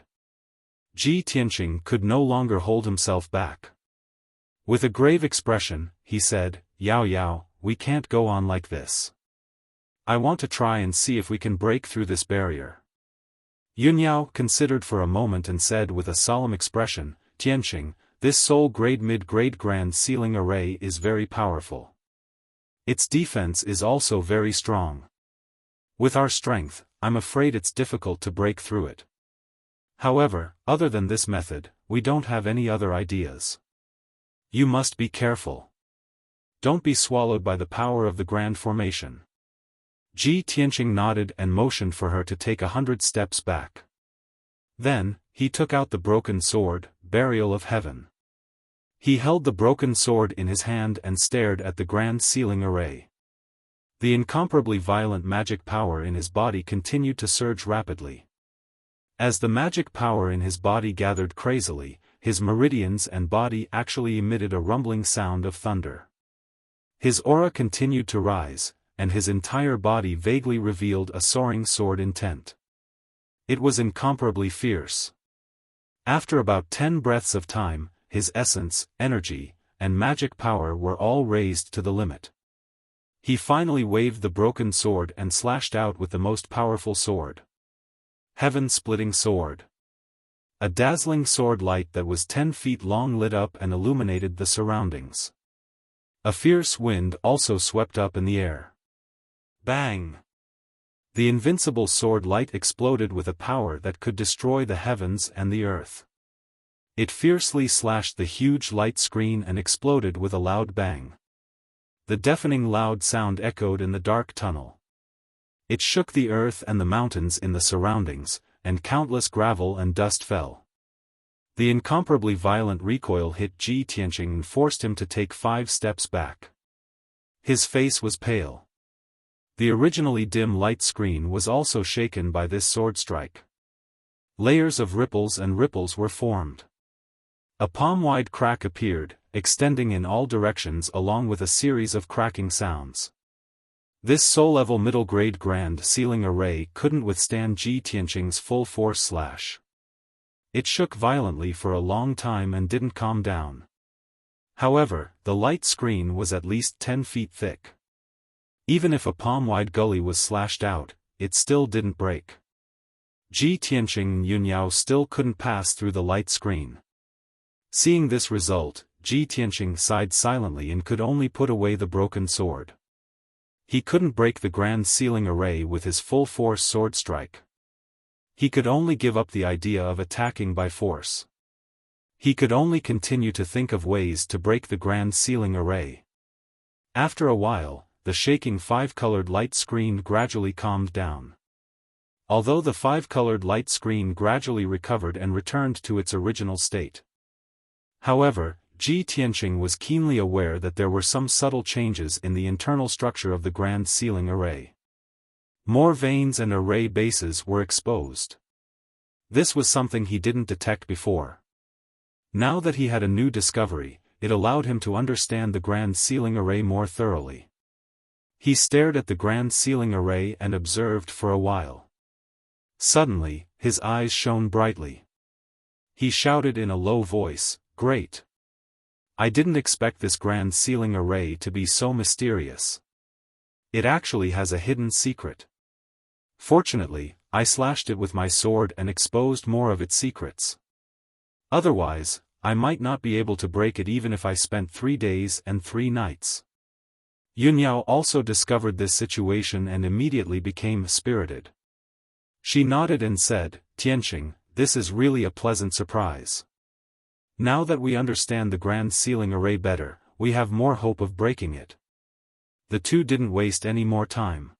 Ji Tianqing could no longer hold himself back. With a grave expression, he said, "Yao Yao, we can't go on like this. I want to try and see if we can break through this barrier." Yunyao considered for a moment and said with a solemn expression, "Tianqing, this soul-grade mid-grade grand ceiling array is very powerful. Its defense is also very strong. With our strength, I'm afraid it's difficult to break through it. However, other than this method, we don't have any other ideas. You must be careful. Don't be swallowed by the power of the grand formation." Ji Tianqing nodded and motioned for her to take 100 steps back. Then, he took out the broken sword, Burial of Heaven. He held the broken sword in his hand and stared at the grand ceiling array. The incomparably violent magic power in his body continued to surge rapidly. As the magic power in his body gathered crazily, his meridians and body actually emitted a rumbling sound of thunder. His aura continued to rise, and his entire body vaguely revealed a soaring sword intent. It was incomparably fierce. After about 10 breaths of time, his essence, energy, and magic power were all raised to the limit. He finally waved the broken sword and slashed out with the most powerful sword. Heaven-splitting sword. A dazzling sword light that was 10 feet long lit up and illuminated the surroundings. A fierce wind also swept up in the air. Bang! The invincible sword light exploded with a power that could destroy the heavens and the earth. It fiercely slashed the huge light screen and exploded with a loud bang. The deafening loud sound echoed in the dark tunnel. It shook the earth and the mountains in the surroundings, and countless gravel and dust fell. The incomparably violent recoil hit Ji Tianqing and forced him to take 5 steps back. His face was pale. The originally dim light screen was also shaken by this sword strike. Layers of ripples and ripples were formed. A palm-wide crack appeared, extending in all directions along with a series of cracking sounds. This Soul-level middle-grade grand ceiling array couldn't withstand Ji Tianqing's full-force slash. It shook violently for a long time and didn't calm down. However, the light screen was at least 10 feet thick. Even if a palm-wide gully was slashed out, it still didn't break. Ji Tianqing and Yunyao still couldn't pass through the light screen. Seeing this result, Ji Tianqing sighed silently and could only put away the broken sword. He couldn't break the grand ceiling array with his full-force sword strike. He could only give up the idea of attacking by force. He could only continue to think of ways to break the grand ceiling array. After a while, the shaking five-colored light screen gradually calmed down. Although the five-colored light screen gradually recovered and returned to its original state. However, Ji Tianqing was keenly aware that there were some subtle changes in the internal structure of the grand ceiling array. More veins and array bases were exposed. This was something he didn't detect before. Now that he had a new discovery, it allowed him to understand the grand ceiling array more thoroughly. He stared at the grand ceiling array and observed for a while. Suddenly, his eyes shone brightly. He shouted in a low voice, "Great! I didn't expect this grand ceiling array to be so mysterious. It actually has a hidden secret. Fortunately, I slashed it with my sword and exposed more of its secrets. Otherwise, I might not be able to break it even if I spent 3 days and 3 nights." Yunyao also discovered this situation and immediately became spirited. She nodded and said, "Tianqing, this is really a pleasant surprise. Now that we understand the grand ceiling array better, we have more hope of breaking it." The two didn't waste any more time.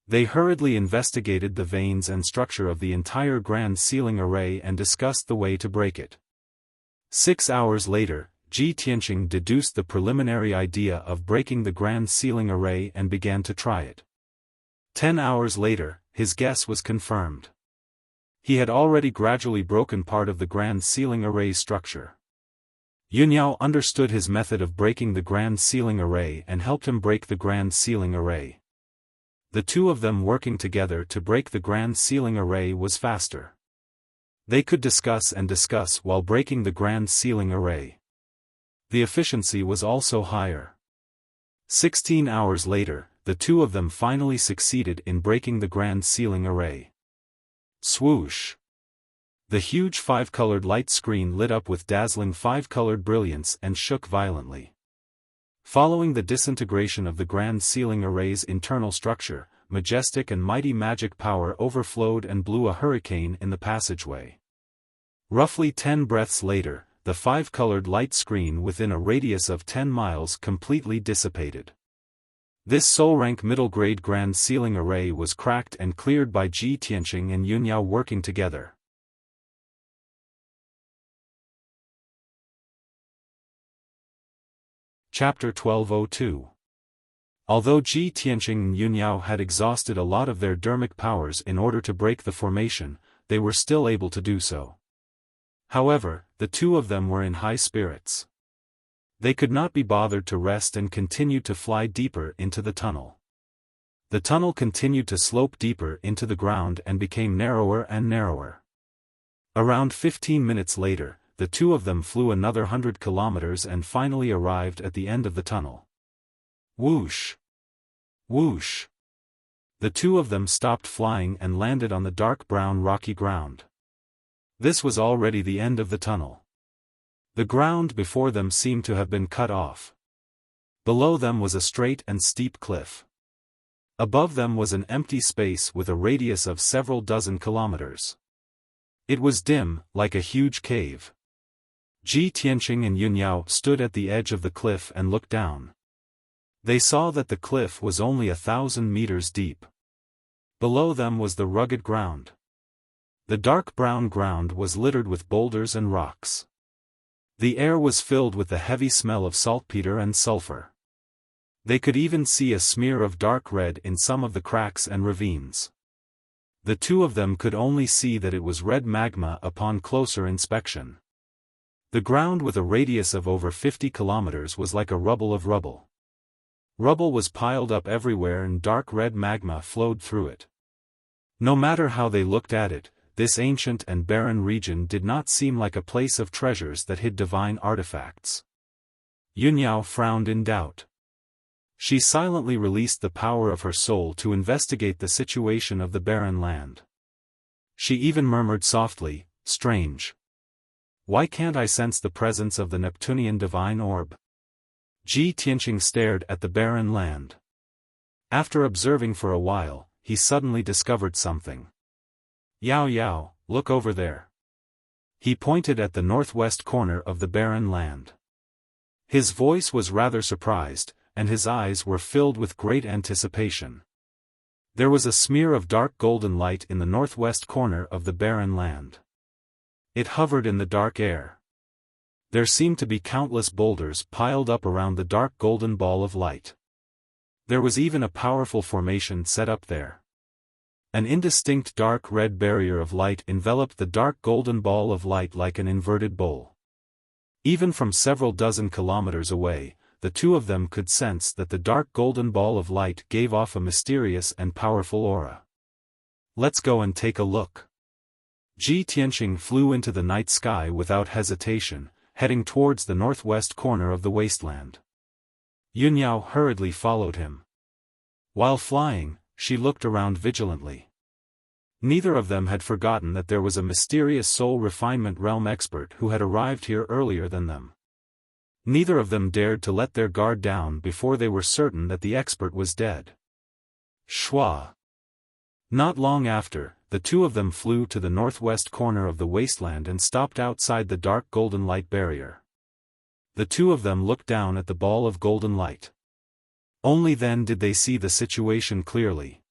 They hurriedly investigated the veins and structure of the entire grand ceiling array and discussed the way to break it. 6 hours later, Ji Tianqing deduced the preliminary idea of breaking the grand ceiling array and began to try it. 10 hours later, his guess was confirmed. He had already gradually broken part of the grand ceiling array's structure. Yunyao understood his method of breaking the grand ceiling array and helped him break the grand ceiling array. The two of them working together to break the grand ceiling array was faster. They could discuss while breaking the grand ceiling array. The efficiency was also higher. 16 hours later, the two of them finally succeeded in breaking the grand ceiling array. Swoosh! The huge five-colored light screen lit up with dazzling five-colored brilliance and shook violently. Following the disintegration of the grand ceiling array's internal structure, majestic and mighty magic power overflowed and blew a hurricane in the passageway. Roughly 10 breaths later, the five-colored light screen within a radius of 10 miles completely dissipated. This Soul-rank middle-grade grand ceiling array was cracked and cleared by Ji Tianqing and Yunyao working together. Chapter 1202. Although Ji Tianqing and Yunyao had exhausted a lot of their dermic powers in order to break the formation, they were still able to do so. However, the two of them were in high spirits. They could not be bothered to rest and continued to fly deeper into the tunnel. The tunnel continued to slope deeper into the ground and became narrower and narrower. Around 15 minutes later, the two of them flew another 100 kilometers and finally arrived at the end of the tunnel. Whoosh! Whoosh! The two of them stopped flying and landed on the dark brown rocky ground. This was already the end of the tunnel. The ground before them seemed to have been cut off. Below them was a straight and steep cliff. Above them was an empty space with a radius of several dozen kilometers. It was dim, like a huge cave. Ji Tianqing and Yunyao stood at the edge of the cliff and looked down. They saw that the cliff was only 1,000 meters deep. Below them was the rugged ground. The dark brown ground was littered with boulders and rocks. The air was filled with the heavy smell of saltpeter and sulfur. They could even see a smear of dark red in some of the cracks and ravines. The two of them could only see that it was red magma upon closer inspection. The ground with a radius of over 50 kilometers was like a rubble of rubble. Rubble was piled up everywhere and dark red magma flowed through it. No matter how they looked at it, this ancient and barren region did not seem like a place of treasures that hid divine artifacts. Yunyao frowned in doubt. She silently released the power of her soul to investigate the situation of the barren land. She even murmured softly, "Strange. Why can't I sense the presence of the Neptunian divine orb?" Ji Tianqing stared at the barren land. After observing for a while, he suddenly discovered something. "Yao Yao, look over there." He pointed at the northwest corner of the barren land. His voice was rather surprised, and his eyes were filled with great anticipation. There was a smear of dark golden light in the northwest corner of the barren land. It hovered in the dark air. There seemed to be countless boulders piled up around the dark golden ball of light. There was even a powerful formation set up there. An indistinct dark red barrier of light enveloped the dark golden ball of light like an inverted bowl. Even from several dozen kilometers away, the two of them could sense that the dark golden ball of light gave off a mysterious and powerful aura. "Let's go and take a look." Ji Tianqing flew into the night sky without hesitation, heading towards the northwest corner of the wasteland. Yunyao hurriedly followed him. While flying, she looked around vigilantly. Neither of them had forgotten that there was a mysterious soul refinement realm expert who had arrived here earlier than them. Neither of them dared to let their guard down before they were certain that the expert was dead. Shua. Not long after, the two of them flew to the northwest corner of the wasteland and stopped outside the dark golden light barrier. The two of them looked down at the ball of golden light. Only then did they see the situation clearly.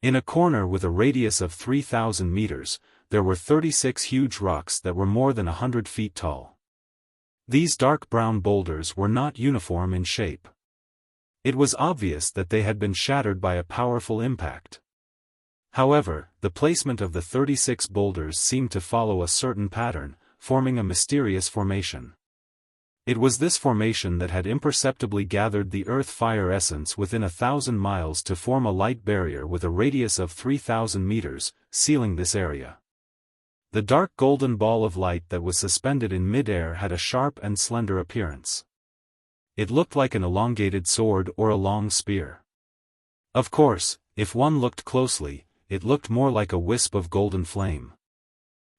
In a corner with a radius of 3,000 meters, there were 36 huge rocks that were more than 100 feet tall. These dark brown boulders were not uniform in shape. It was obvious that they had been shattered by a powerful impact. However, the placement of the 36 boulders seemed to follow a certain pattern, forming a mysterious formation. It was this formation that had imperceptibly gathered the earth fire essence within 1,000 miles to form a light barrier with a radius of 3,000 meters, sealing this area. The dark golden ball of light that was suspended in mid-air had a sharp and slender appearance. It looked like an elongated sword or a long spear. Of course, if one looked closely, it looked more like a wisp of golden flame.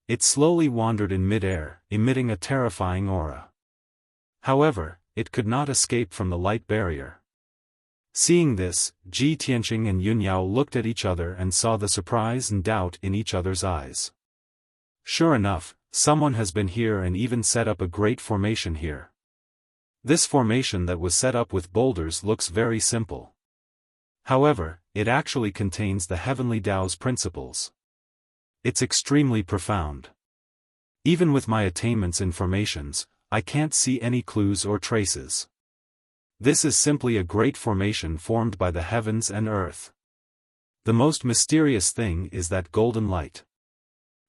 It slowly wandered in mid-air, emitting a terrifying aura. However, it could not escape from the light barrier. Seeing this, Ji Tianqing and Yunyao looked at each other and saw the surprise and doubt in each other's eyes. Sure enough, someone has been here and even set up a great formation here. This formation that was set up with boulders looks very simple. However, it actually contains the heavenly Tao's principles. It's extremely profound. Even with my attainments and formations, I can't see any clues or traces. This is simply a great formation formed by the heavens and earth. The most mysterious thing is that golden light.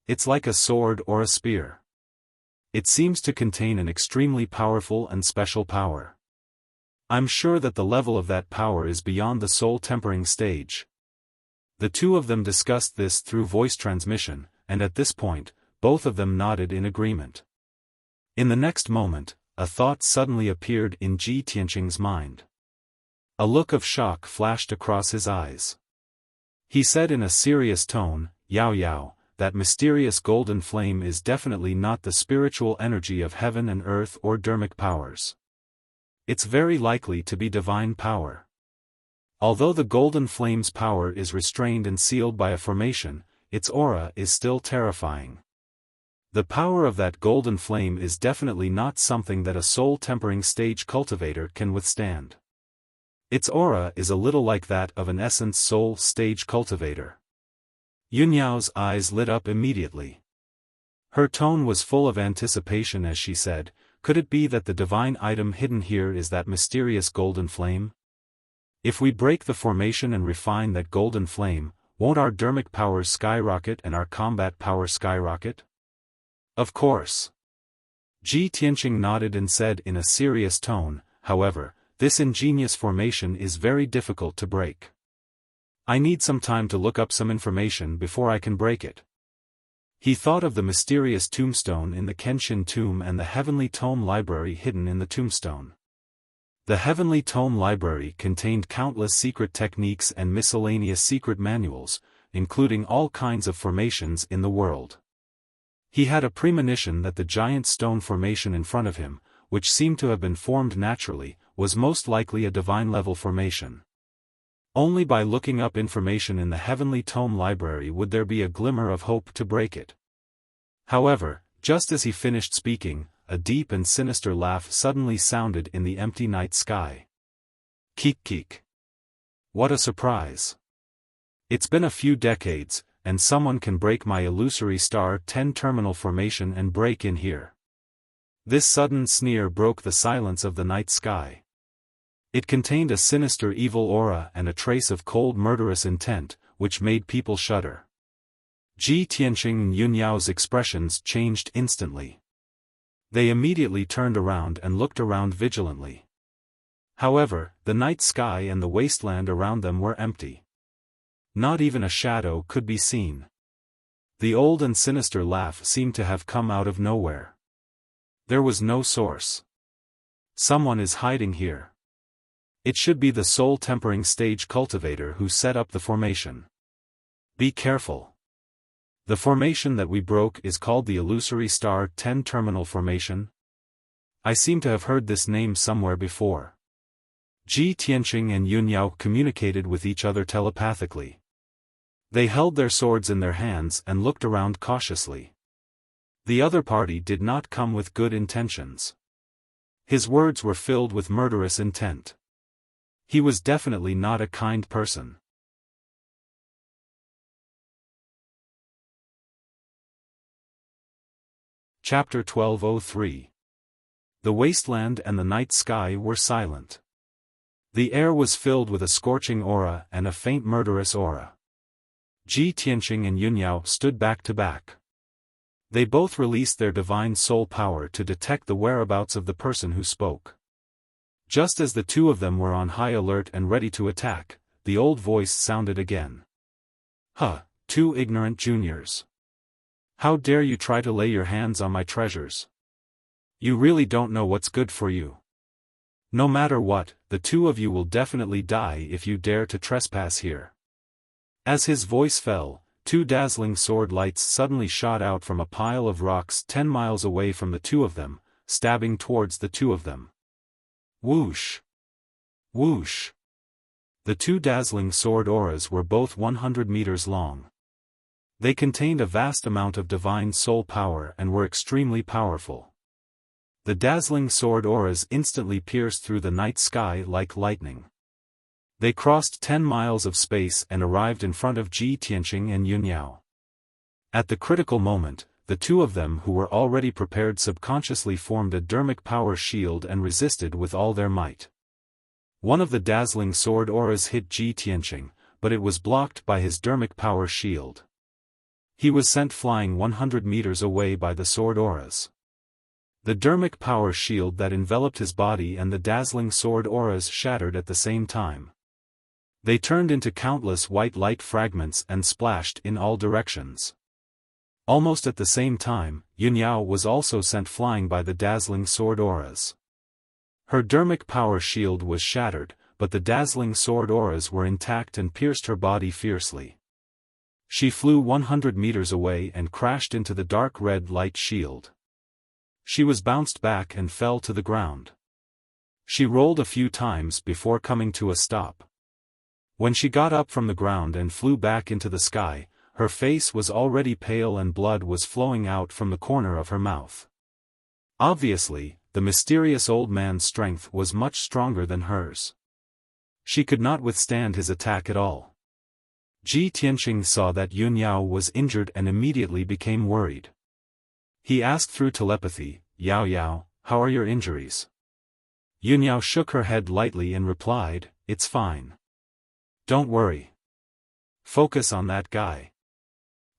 It's like a sword or a spear. It seems to contain an extremely powerful and special power. I'm sure that the level of that power is beyond the soul tempering stage. The two of them discussed this through voice transmission, and at this point, both of them nodded in agreement. In the next moment, a thought suddenly appeared in Ji Tianqing's mind. A look of shock flashed across his eyes. He said in a serious tone, "Yao Yao, that mysterious golden flame is definitely not the spiritual energy of heaven and earth or dharmic powers. It's very likely to be divine power. Although the golden flame's power is restrained and sealed by a formation, its aura is still terrifying. The power of that golden flame is definitely not something that a soul-tempering stage cultivator can withstand. Its aura is a little like that of an essence soul stage cultivator." Yunyao's eyes lit up immediately. Her tone was full of anticipation as she said, "Could it be that the divine item hidden here is that mysterious golden flame?" If we break the formation and refine that golden flame, won't our dermic powers skyrocket and our combat power skyrocket? Of course. Ji Tianqing nodded and said in a serious tone, however, this ingenious formation is very difficult to break. I need some time to look up some information before I can break it. He thought of the mysterious tombstone in the Kenshin tomb and the heavenly tome library hidden in the tombstone. The heavenly tome library contained countless secret techniques and miscellaneous secret manuals, including all kinds of formations in the world. He had a premonition that the giant stone formation in front of him, which seemed to have been formed naturally, was most likely a divine-level formation. Only by looking up information in the heavenly tome library would there be a glimmer of hope to break it. However, just as he finished speaking, a deep and sinister laugh suddenly sounded in the empty night sky. Keek keek. What a surprise. It's been a few decades, and someone can break my illusory star 10 terminal formation and break in here. This sudden sneer broke the silence of the night sky. It contained a sinister evil aura and a trace of cold murderous intent, which made people shudder. Ji Tianqing and Yun Yao's expressions changed instantly. They immediately turned around and looked around vigilantly. However, the night sky and the wasteland around them were empty. Not even a shadow could be seen. The old and sinister laugh seemed to have come out of nowhere. There was no source. Someone is hiding here. It should be the soul tempering stage cultivator who set up the formation. Be careful. The formation that we broke is called the illusory star 10 terminal formation. I seem to have heard this name somewhere before. Ji Tianqing and Yun Yao communicated with each other telepathically. They held their swords in their hands and looked around cautiously. The other party did not come with good intentions. His words were filled with murderous intent. He was definitely not a kind person. Chapter 1203. The wasteland and the night sky were silent. The air was filled with a scorching aura and a faint murderous aura. Ji Tianqing and Yun Yao stood back to back. They both released their divine soul power to detect the whereabouts of the person who spoke. Just as the two of them were on high alert and ready to attack, the old voice sounded again. Huh, two ignorant juniors. How dare you try to lay your hands on my treasures? You really don't know what's good for you. No matter what, the two of you will definitely die if you dare to trespass here. As his voice fell, two dazzling sword lights suddenly shot out from a pile of rocks 10 miles away from the two of them, stabbing towards the two of them. Whoosh! Whoosh! The two dazzling sword auras were both 100 meters long. They contained a vast amount of divine soul power and were extremely powerful. The dazzling sword auras instantly pierced through the night sky like lightning. They crossed 10 miles of space and arrived in front of Ji Tianqing and Yun Yao. At the critical moment, the two of them who were already prepared subconsciously formed a dermic power shield and resisted with all their might. One of the dazzling sword auras hit Ji Tianqing, but it was blocked by his dermic power shield. He was sent flying 100 meters away by the sword auras. The dermic power shield that enveloped his body and the dazzling sword auras shattered at the same time. They turned into countless white light fragments and splashed in all directions. Almost at the same time, Yun Yao was also sent flying by the dazzling sword auras. Her dermic power shield was shattered, but the dazzling sword auras were intact and pierced her body fiercely. She flew 100 meters away and crashed into the dark red light shield. She was bounced back and fell to the ground. She rolled a few times before coming to a stop. When she got up from the ground and flew back into the sky, her face was already pale and blood was flowing out from the corner of her mouth. Obviously, the mysterious old man's strength was much stronger than hers. She could not withstand his attack at all. Ji Tianqing saw that Yun Yao was injured and immediately became worried. He asked through telepathy, Yao Yao, how are your injuries? Yunyao shook her head lightly and replied, "It's fine. Don't worry. Focus on that guy."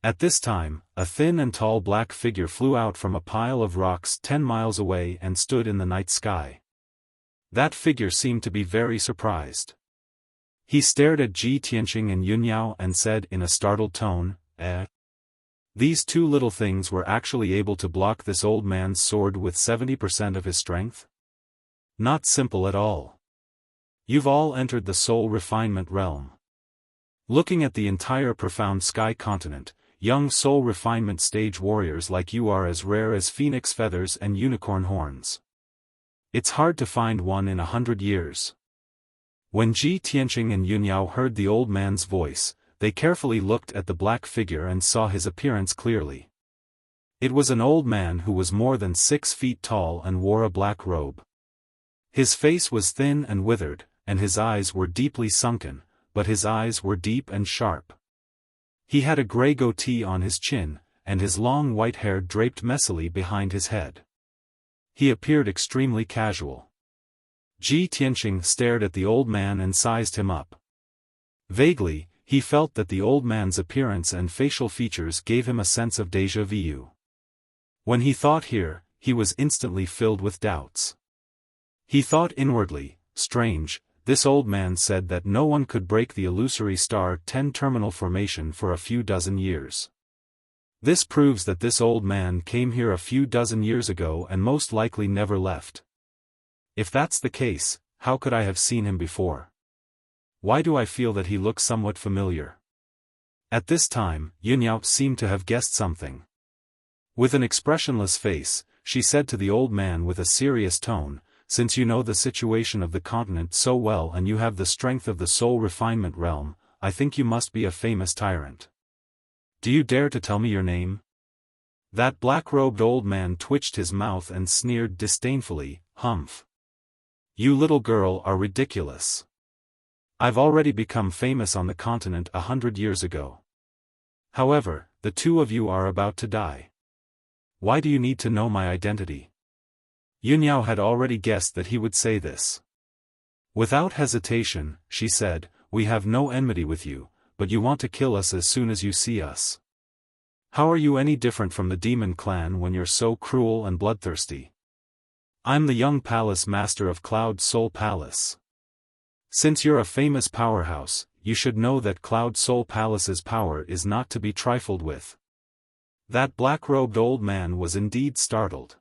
At this time, a thin and tall black figure flew out from a pile of rocks 10 miles away and stood in the night sky. That figure seemed to be very surprised. He stared at Ji Tianqing and Yunyao and said in a startled tone, "Eh? These two little things were actually able to block this old man's sword with 70% of his strength? Not simple at all. You've all entered the soul refinement realm. Looking at the entire profound sky continent, young soul refinement stage warriors like you are as rare as phoenix feathers and unicorn horns. It's hard to find one in 100 years." When Ji Tianqing and Yunyao heard the old man's voice, they carefully looked at the black figure and saw his appearance clearly. It was an old man who was more than 6 feet tall and wore a black robe. His face was thin and withered, and his eyes were deeply sunken, but his eyes were deep and sharp. He had a gray goatee on his chin, and his long white hair draped messily behind his head. He appeared extremely casual. Ji Tianqing stared at the old man and sized him up. Vaguely, he felt that the old man's appearance and facial features gave him a sense of déjà vu. When he thought here, he was instantly filled with doubts. He thought inwardly, strange, this old man said that no one could break the illusory star 10 terminal formation for a few dozen years. This proves that this old man came here a few dozen years ago and most likely never left. If that's the case, how could I have seen him before? Why do I feel that he looks somewhat familiar? At this time, Yunyao seemed to have guessed something. With an expressionless face, she said to the old man with a serious tone, "Since you know the situation of the continent so well and you have the strength of the soul refinement realm, I think you must be a famous tyrant. Do you dare to tell me your name?" That black-robed old man twitched his mouth and sneered disdainfully, "Humph. You little girl are ridiculous. I've already become famous on the continent 100 years ago. However, the two of you are about to die. Why do you need to know my identity?" Yunyao had already guessed that he would say this. Without hesitation, she said, "We have no enmity with you, but you want to kill us as soon as you see us. How are you any different from the demon clan when you're so cruel and bloodthirsty? I'm the young palace master of Cloud Soul Palace. Since you're a famous powerhouse, you should know that Cloud Soul Palace's power is not to be trifled with." That black-robed old man was indeed startled.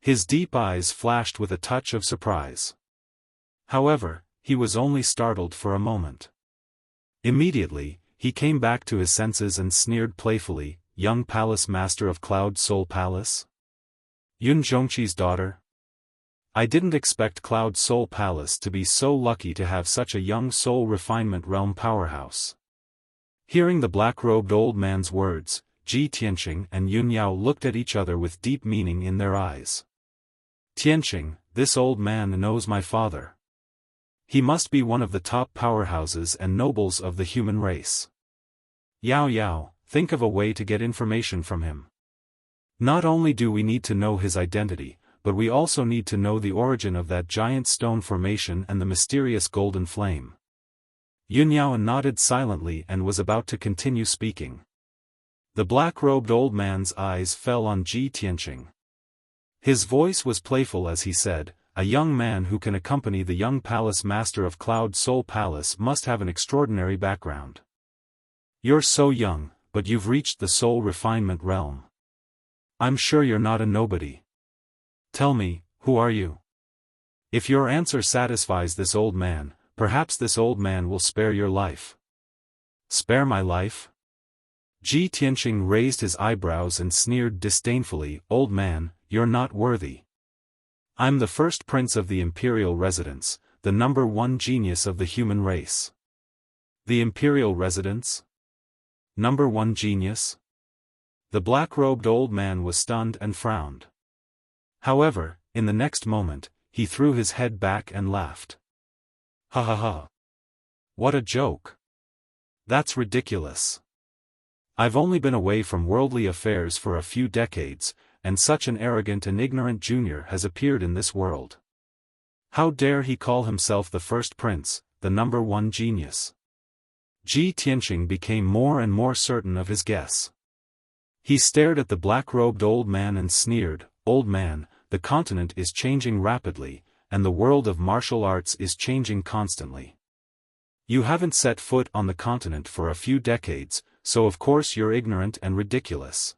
His deep eyes flashed with a touch of surprise. However, he was only startled for a moment. Immediately, he came back to his senses and sneered playfully, "Young palace master of Cloud Soul Palace? Yun Zhongqi's daughter? I didn't expect Cloud Soul Palace to be so lucky to have such a young soul refinement realm powerhouse." Hearing the black-robed old man's words, Ji Tianqing and Yunyao looked at each other with deep meaning in their eyes. "Tianqing, this old man knows my father. He must be one of the top powerhouses and nobles of the human race. Yao Yao, think of a way to get information from him. Not only do we need to know his identity, but we also need to know the origin of that giant stone formation and the mysterious golden flame." Yunyao nodded silently and was about to continue speaking. The black-robed old man's eyes fell on Ji Tianqing. His voice was playful as he said, "A young man who can accompany the young palace master of Cloud Soul Palace must have an extraordinary background. You're so young, but you've reached the soul refinement realm. I'm sure you're not a nobody. Tell me, who are you? If your answer satisfies this old man, perhaps this old man will spare your life." "Spare my life?" Ji Tianqing raised his eyebrows and sneered disdainfully, "Old man, you're not worthy. I'm the first prince of the imperial residence, the #1 genius of the human race." "The imperial residence? #1 genius?" The black-robed old man was stunned and frowned. However, in the next moment, he threw his head back and laughed. "Ha ha ha. What a joke. That's ridiculous. I've only been away from worldly affairs for a few decades, and such an arrogant and ignorant junior has appeared in this world. How dare he call himself the first prince, the number one genius? Ji Tianqing became more and more certain of his guess. He stared at the black-robed old man and sneered, "Old man, the continent is changing rapidly, and the world of martial arts is changing constantly. You haven't set foot on the continent for a few decades, so of course you're ignorant and ridiculous."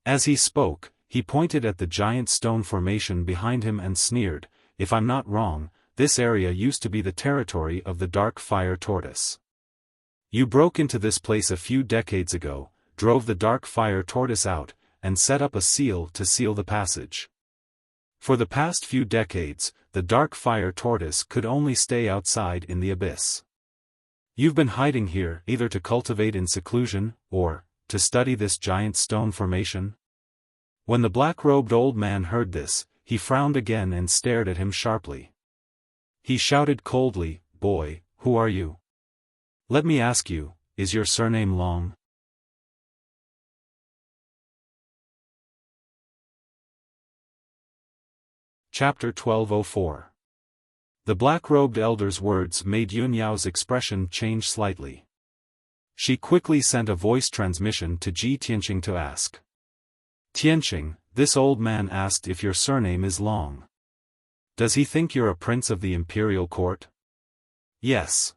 As he spoke, he pointed at the giant stone formation behind him and sneered, "If I'm not wrong, this area used to be the territory of the dark fire tortoise. You broke into this place a few decades ago, drove the dark fire tortoise out, and set up a seal to seal the passage. For the past few decades, the dark fire tortoise could only stay outside in the abyss. You've been hiding here either to cultivate in seclusion, or to study this giant stone formation." When the black-robed old man heard this, he frowned again and stared at him sharply. He shouted coldly, "Boy, who are you? Let me ask you, is your surname Long?" Chapter 1204. The black-robed elder's words made Yun Yao's expression change slightly. She quickly sent a voice transmission to Ji Tianqing to ask. "Tianqing, this old man asked if your surname is Long. Does he think you're a prince of the imperial court?" "Yes."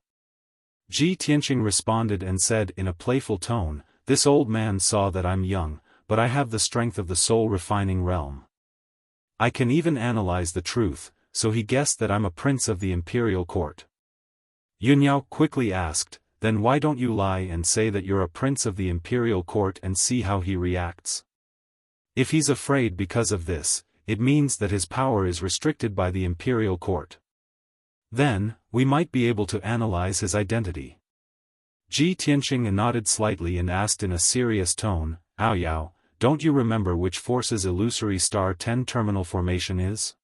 Ji Tianqing responded and said in a playful tone, "This old man saw that I'm young, but I have the strength of the soul-refining realm. I can even analyze the truth, so he guessed that I'm a prince of the imperial court." Yun Yao quickly asked, "Then why don't you lie and say that you're a prince of the imperial court and see how he reacts? If he's afraid because of this, it means that his power is restricted by the imperial court. Then, we might be able to analyze his identity." Ji Tianqing nodded slightly and asked in a serious tone, "Ao Yao, don't you remember which force's illusory star 10 terminal formation is?"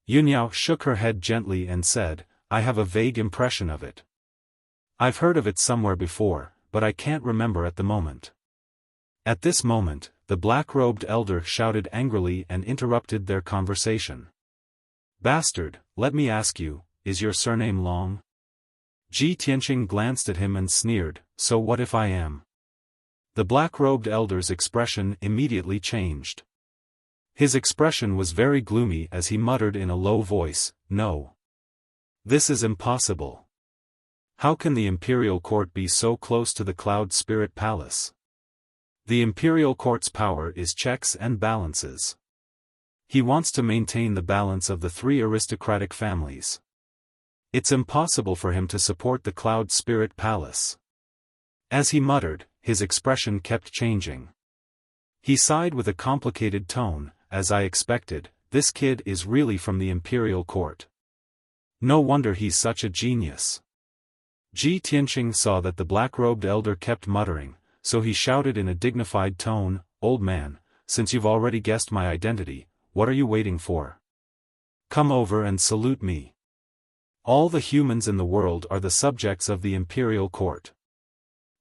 Yun Yao shook her head gently and said, "I have a vague impression of it. I've heard of it somewhere before, but I can't remember at the moment." At this moment, the black-robed elder shouted angrily and interrupted their conversation. "Bastard, let me ask you, is your surname Long?" Ji Tianqing glanced at him and sneered, "So what if I am?" The black-robed elder's expression immediately changed. His expression was very gloomy as he muttered in a low voice, "No. This is impossible. How can the imperial court be so close to the Cloud Spirit Palace? The imperial court's power is checks and balances. He wants to maintain the balance of the 3 aristocratic families. It's impossible for him to support the Cloud Spirit Palace." As he muttered, his expression kept changing. He sighed with a complicated tone, "As I expected, this kid is really from the imperial court. No wonder he's such a genius." Ji Tianqing saw that the black-robed elder kept muttering, so he shouted in a dignified tone, "Old man, since you've already guessed my identity, what are you waiting for? Come over and salute me. All the humans in the world are the subjects of the imperial court.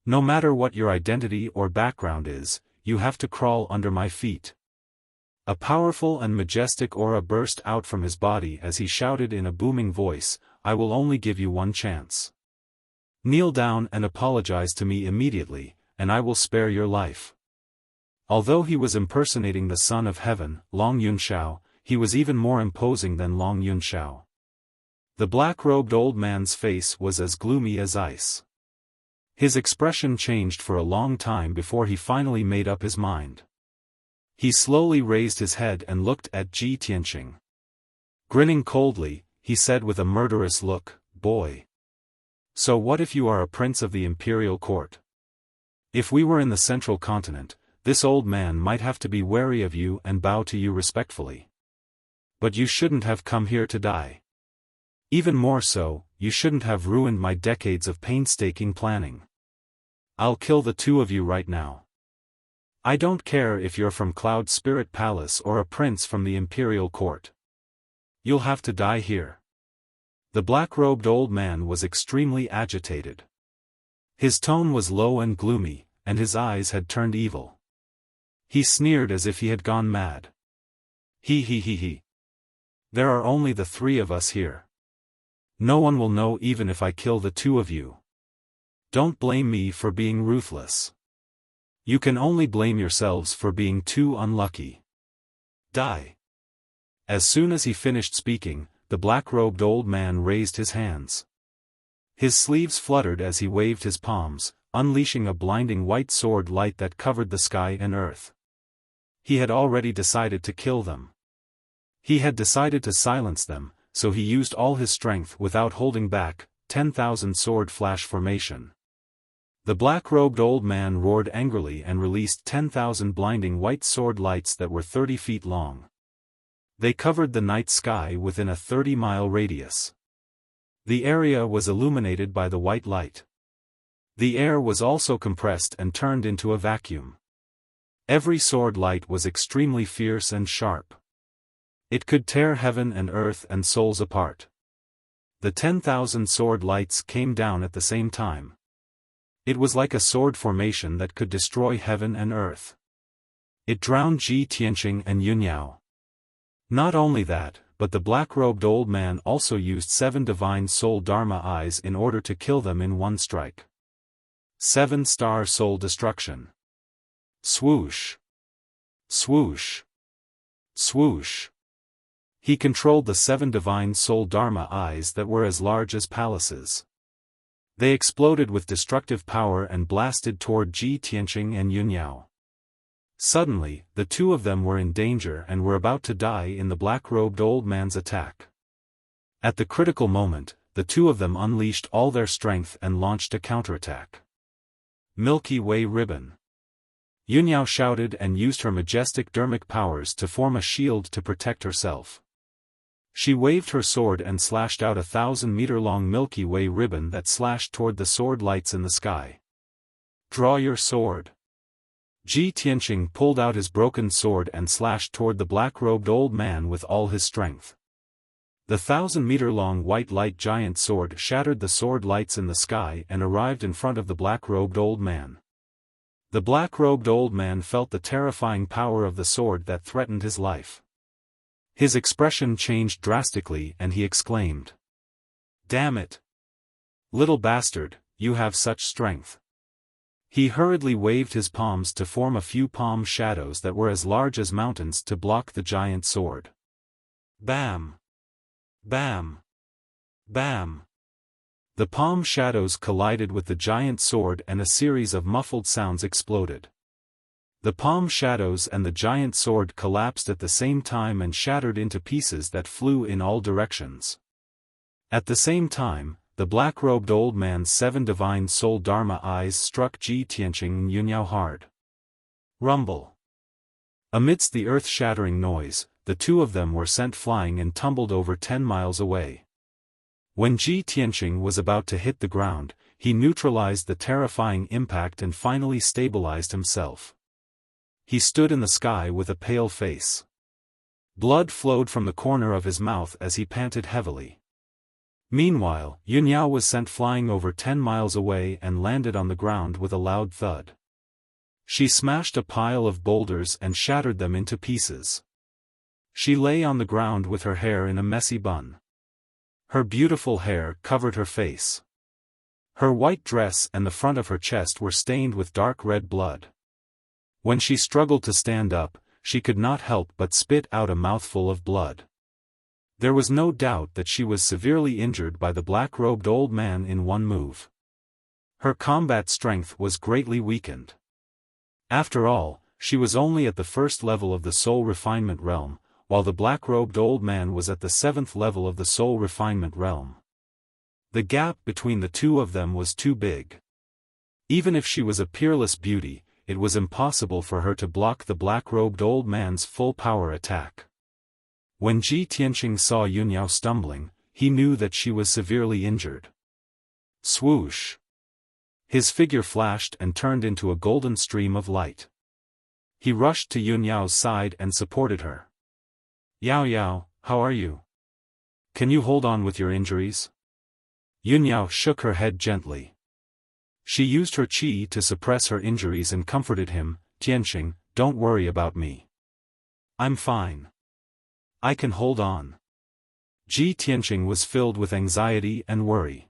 No matter what your identity or background is, you have to crawl under my feet." A powerful and majestic aura burst out from his body as he shouted in a booming voice, "I will only give you one chance. Kneel down and apologize to me immediately, and I will spare your life." Although he was impersonating the son of heaven, Long Yunshao, he was even more imposing than Long Yunshao. The black-robed old man's face was as gloomy as ice. His expression changed for a long time before he finally made up his mind. He slowly raised his head and looked at Ji Tianqing. Grinning coldly, he said with a murderous look, "Boy. So what if you are a prince of the imperial court? If we were in the central continent, this old man might have to be wary of you and bow to you respectfully. But you shouldn't have come here to die. Even more so, you shouldn't have ruined my decades of painstaking planning. I'll kill the 2 of you right now. I don't care if you're from Cloud Spirit Palace or a prince from the imperial court. You'll have to die here." The black-robed old man was extremely agitated. His tone was low and gloomy, and his eyes had turned evil. He sneered as if he had gone mad. He. There are only the three of us here. No one will know even if I kill the two of you. Don't blame me for being ruthless. You can only blame yourselves for being too unlucky. Die. As soon as he finished speaking, the black-robed old man raised his hands. His sleeves fluttered as he waved his palms, unleashing a blinding white sword light that covered the sky and earth. He had already decided to kill them. He had decided to silence them, so he used all his strength without holding back. 10,000 sword flash formation. The black-robed old man roared angrily and released 10,000 blinding white sword lights that were 30 feet long. They covered the night sky within a 30-mile radius. The area was illuminated by the white light. The air was also compressed and turned into a vacuum. Every sword light was extremely fierce and sharp. It could tear heaven and earth and souls apart. The 10,000 sword lights came down at the same time. It was like a sword formation that could destroy heaven and earth. It drowned Ji Tianqing and Yun Yao. Not only that, but the black-robed old man also used 7 divine soul Dharma eyes in order to kill them in one strike. 7-star soul destruction. Swoosh. Swoosh. Swoosh. He controlled the 7 divine soul Dharma eyes that were as large as palaces. They exploded with destructive power and blasted toward Ji Tianqing and Yun Yao. Suddenly, the two of them were in danger and were about to die in the black-robed old man's attack. At the critical moment, the two of them unleashed all their strength and launched a counterattack. Milky Way ribbon. Yun Yao shouted and used her majestic dermic powers to form a shield to protect herself. She waved her sword and slashed out a 1,000-meter-long Milky Way ribbon that slashed toward the sword lights in the sky. Draw your sword. Ji Tianqing pulled out his broken sword and slashed toward the black-robed old man with all his strength. The 1,000-meter-long white light giant sword shattered the sword lights in the sky and arrived in front of the black-robed old man. The black-robed old man felt the terrifying power of the sword that threatened his life. His expression changed drastically and he exclaimed, "Damn it! Little bastard, you have such strength." He hurriedly waved his palms to form a few palm shadows that were as large as mountains to block the giant sword. Bam! Bam! Bam! The palm shadows collided with the giant sword and a series of muffled sounds exploded. The palm shadows and the giant sword collapsed at the same time and shattered into pieces that flew in all directions. At the same time, the black-robed old man's 7 divine soul Dharma eyes struck Ji Tianqing and Yun Yao hard. Rumble. Amidst the earth-shattering noise, the two of them were sent flying and tumbled over 10 miles away. When Ji Tianqing was about to hit the ground, he neutralized the terrifying impact and finally stabilized himself. He stood in the sky with a pale face. Blood flowed from the corner of his mouth as he panted heavily. Meanwhile, Yun Yao was sent flying over 10 miles away and landed on the ground with a loud thud. She smashed a pile of boulders and shattered them into pieces. She lay on the ground with her hair in a messy bun. Her beautiful hair covered her face. Her white dress and the front of her chest were stained with dark red blood. When she struggled to stand up, she could not help but spit out a mouthful of blood. There was no doubt that she was severely injured by the black-robed old man in one move. Her combat strength was greatly weakened. After all, she was only at the 1st level of the soul refinement realm, while the black-robed old man was at the 7th level of the soul refinement realm. The gap between the two of them was too big. Even if she was a peerless beauty, it was impossible for her to block the black-robed old man's full-power attack. When Ji Tianqing saw Yun Yao stumbling, he knew that she was severely injured. Swoosh! His figure flashed and turned into a golden stream of light. He rushed to Yun Yao's side and supported her. "Yao Yao, how are you? Can you hold on with your injuries?" Yun Yao shook her head gently. She used her qi to suppress her injuries and comforted him. "Tianqing, don't worry about me. I'm fine. I can hold on." Ji Tianqing was filled with anxiety and worry.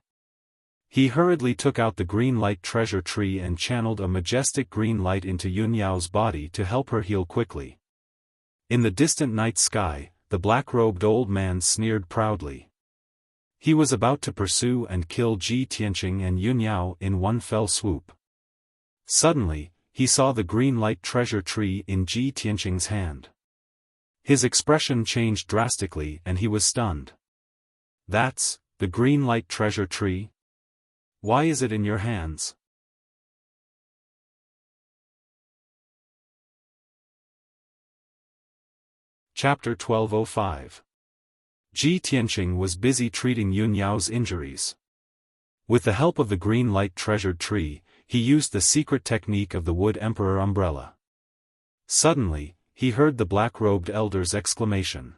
He hurriedly took out the green light treasure tree and channeled a majestic green light into Yunyao's body to help her heal quickly. In the distant night sky, the black-robed old man sneered proudly. He was about to pursue and kill Ji Tianqing and Yunyao in one fell swoop. Suddenly, he saw the green light treasure tree in Ji Tianqing's hand. His expression changed drastically and he was stunned. "That's the green light treasure tree? Why is it in your hands?" Chapter 1205. Ji Tianqing was busy treating Yunyao's injuries. With the help of the green light treasured tree, he used the secret technique of the Wood Emperor umbrella. Suddenly, he heard the black-robed elder's exclamation.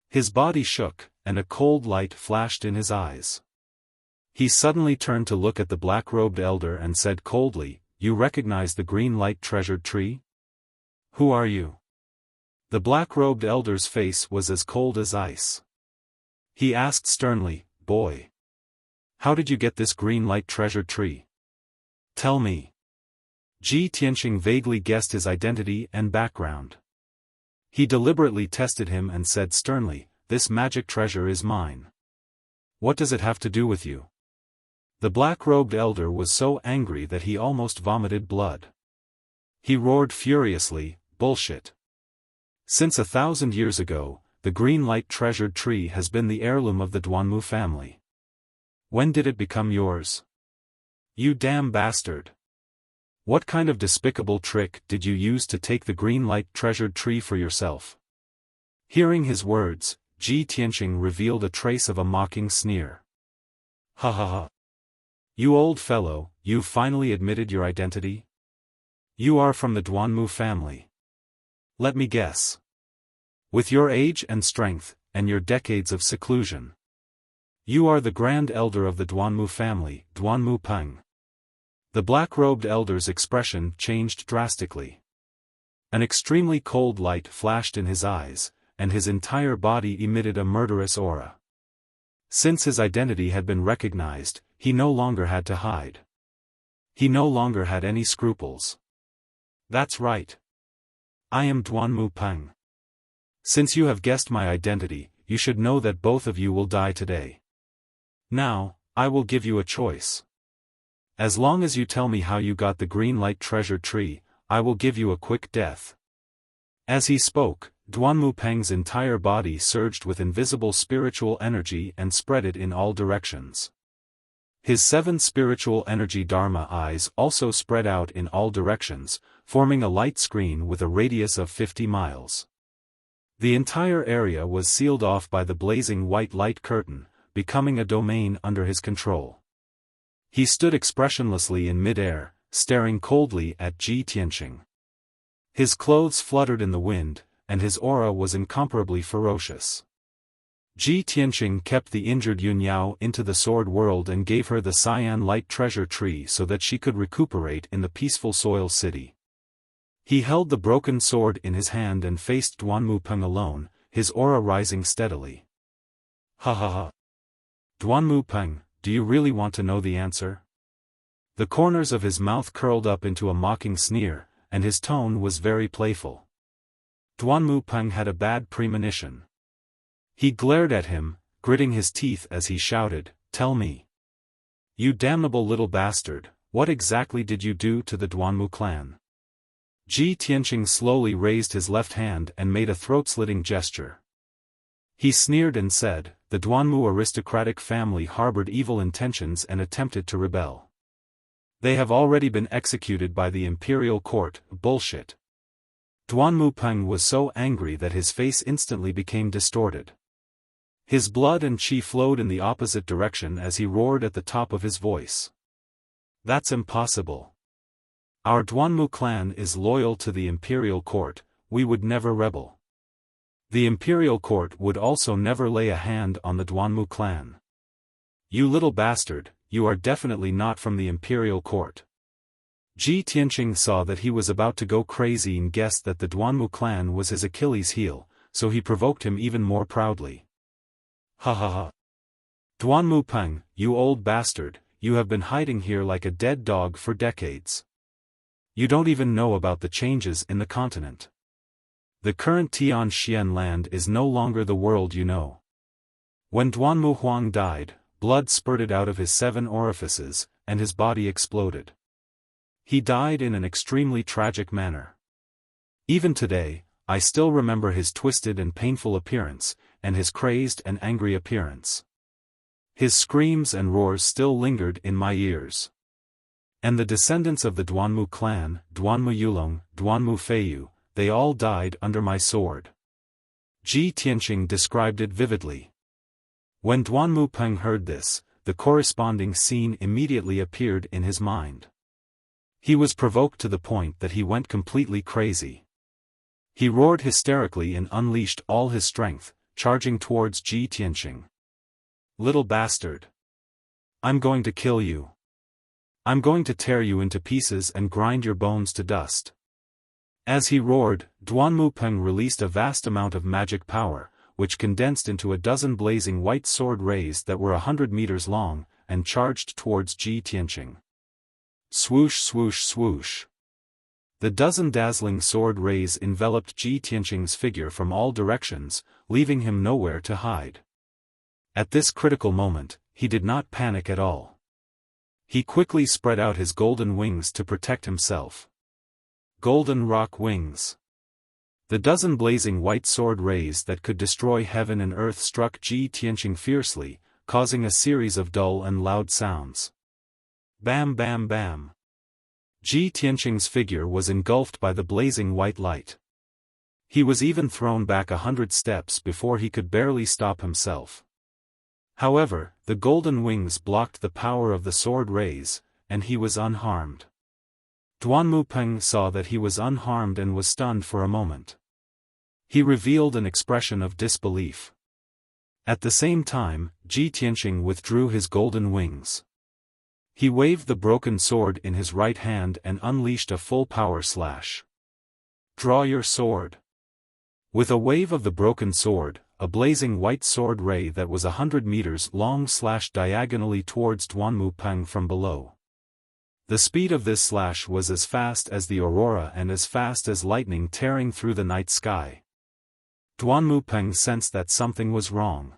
His body shook, and a cold light flashed in his eyes. He suddenly turned to look at the black-robed elder and said coldly, "You recognize the green light treasured tree? Who are you?" The black-robed elder's face was as cold as ice. He asked sternly, "Boy, how did you get this green light treasured tree? Tell me." Ji Tianqing vaguely guessed his identity and background. He deliberately tested him and said sternly, "This magic treasure is mine. What does it have to do with you?" The black-robed elder was so angry that he almost vomited blood. He roared furiously, "Bullshit! Since 1,000 years ago, the green light treasured tree has been the heirloom of the Duanmu family. When did it become yours? You damn bastard! What kind of despicable trick did you use to take the green light treasured tree for yourself?" Hearing his words, Ji Tianqing revealed a trace of a mocking sneer. "Ha ha ha! You old fellow, you've finally admitted your identity? You are from the Duanmu family. Let me guess. With your age and strength, and your decades of seclusion, you are the grand elder of the Duanmu family, Duanmu Peng." The black-robed elder's expression changed drastically. An extremely cold light flashed in his eyes, and his entire body emitted a murderous aura. Since his identity had been recognized, he no longer had to hide. He no longer had any scruples. "That's right. I am Duanmu Peng. Since you have guessed my identity, you should know that both of you will die today. Now, I will give you a choice. As long as you tell me how you got the green light treasure tree, I will give you a quick death." As he spoke, Duanmu Peng's entire body surged with invisible spiritual energy and spread it in all directions. His 7 spiritual energy Dharma eyes also spread out in all directions, forming a light screen with a radius of 50 miles. The entire area was sealed off by the blazing white light curtain, becoming a domain under his control. He stood expressionlessly in mid-air, staring coldly at Ji Tianqing. His clothes fluttered in the wind, and his aura was incomparably ferocious. Ji Tianqing kept the injured Yunyao into the sword world and gave her the cyan light treasure tree so that she could recuperate in the peaceful soil city. He held the broken sword in his hand and faced Duanmu Peng alone, his aura rising steadily. "Ha ha ha! Duanmu Peng, do you really want to know the answer?" The corners of his mouth curled up into a mocking sneer, and his tone was very playful. Duanmu Peng had a bad premonition. He glared at him, gritting his teeth as he shouted, "Tell me. You damnable little bastard, what exactly did you do to the Duanmu clan?" Ji Tianqing slowly raised his left hand and made a throat-slitting gesture. He sneered and said, "The Duanmu aristocratic family harbored evil intentions and attempted to rebel. They have already been executed by the imperial court." Bullshit. Duanmu Peng was so angry that his face instantly became distorted. His blood and qi flowed in the opposite direction as he roared at the top of his voice. "That's impossible. Our Duanmu clan is loyal to the imperial court, we would never rebel. The imperial court would also never lay a hand on the Duanmu clan. You little bastard, you are definitely not from the imperial court." Ji Tianqing saw that he was about to go crazy and guessed that the Duanmu clan was his Achilles heel, so he provoked him even more proudly. Ha ha ha. Duanmu Peng, you old bastard, you have been hiding here like a dead dog for decades. You don't even know about the changes in the continent. The current Tianxian land is no longer the world you know. When Duanmu Huang died, blood spurted out of his 7 orifices, and his body exploded. He died in an extremely tragic manner. Even today, I still remember his twisted and painful appearance, and his crazed and angry appearance. His screams and roars still lingered in my ears. And the descendants of the Duanmu clan, Duanmu Yulong, Duanmu Feiyu, they all died under my sword. Ji Tianqing described it vividly. When Duanmu Peng heard this, the corresponding scene immediately appeared in his mind. He was provoked to the point that he went completely crazy. He roared hysterically and unleashed all his strength, charging towards Ji Tianqing. Little bastard. I'm going to kill you. I'm going to tear you into pieces and grind your bones to dust. As he roared, Duanmu Peng released a vast amount of magic power, which condensed into a dozen blazing white sword rays that were 100 meters long, and charged towards Ji Tianqing. Swoosh swoosh swoosh. The dozen dazzling sword rays enveloped Ji Tianqing's figure from all directions, leaving him nowhere to hide. At this critical moment, he did not panic at all. He quickly spread out his golden wings to protect himself. Golden rock wings. The dozen blazing white sword rays that could destroy heaven and earth struck Ji Tianqing fiercely, causing a series of dull and loud sounds. Bam bam bam. Ji Tianqing's figure was engulfed by the blazing white light. He was even thrown back 100 steps before he could barely stop himself. However, the golden wings blocked the power of the sword rays, and he was unharmed. Duanmu Peng saw that he was unharmed and was stunned for a moment. He revealed an expression of disbelief. At the same time, Ji Tianqing withdrew his golden wings. He waved the broken sword in his right hand and unleashed a full power slash. Draw your sword. With a wave of the broken sword, a blazing white sword ray that was 100 meters long slashed diagonally towards Duanmu Peng from below. The speed of this slash was as fast as the aurora and as fast as lightning tearing through the night sky. Duanmu Peng sensed that something was wrong.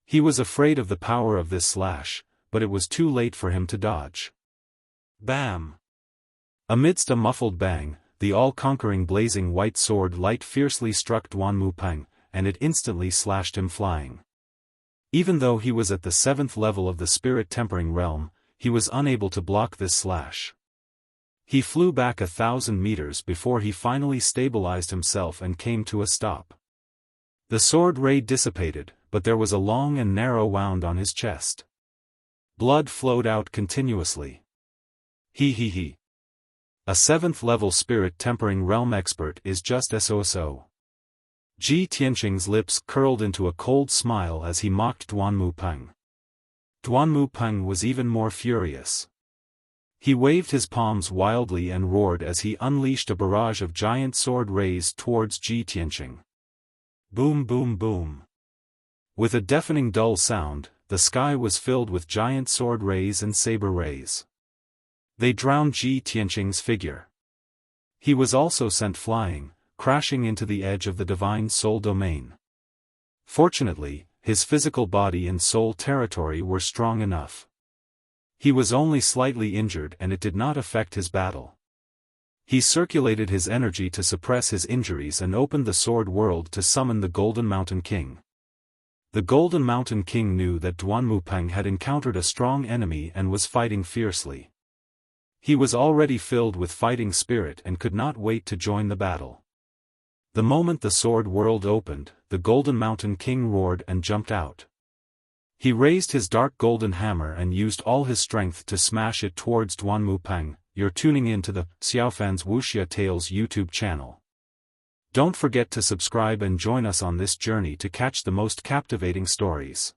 He was afraid of the power of this slash, but it was too late for him to dodge. Bam! Amidst a muffled bang, the all-conquering blazing white sword light fiercely struck Duanmu Peng, and it instantly slashed him flying. Even though he was at the 7th level of the spirit tempering realm, he was unable to block this slash. He flew back 1,000 meters before he finally stabilized himself and came to a stop. The sword ray dissipated, but there was a long and narrow wound on his chest. Blood flowed out continuously. He. A 7th level spirit tempering realm expert is just SOSO. Ji Tianqing's lips curled into a cold smile as he mocked Duanmu Peng. Duanmu Peng was even more furious. He waved his palms wildly and roared as he unleashed a barrage of giant sword rays towards Ji Tianqing. Boom boom boom. With a deafening dull sound, the sky was filled with giant sword rays and saber rays. They drowned Ji Tianqing's figure. He was also sent flying, crashing into the edge of the divine soul domain. Fortunately, his physical body and soul territory were strong enough. He was only slightly injured and it did not affect his battle. He circulated his energy to suppress his injuries and opened the sword world to summon the Golden Mountain King. The Golden Mountain King knew that Duanmu Peng had encountered a strong enemy and was fighting fiercely. He was already filled with fighting spirit and could not wait to join the battle. The moment the sword world opened, the Golden Mountain King roared and jumped out. He raised his dark golden hammer and used all his strength to smash it towards Duanmu Peng. You're tuning in to the Xiaofan's Wuxia Tales YouTube channel. Don't forget to subscribe and join us on this journey to catch the most captivating stories.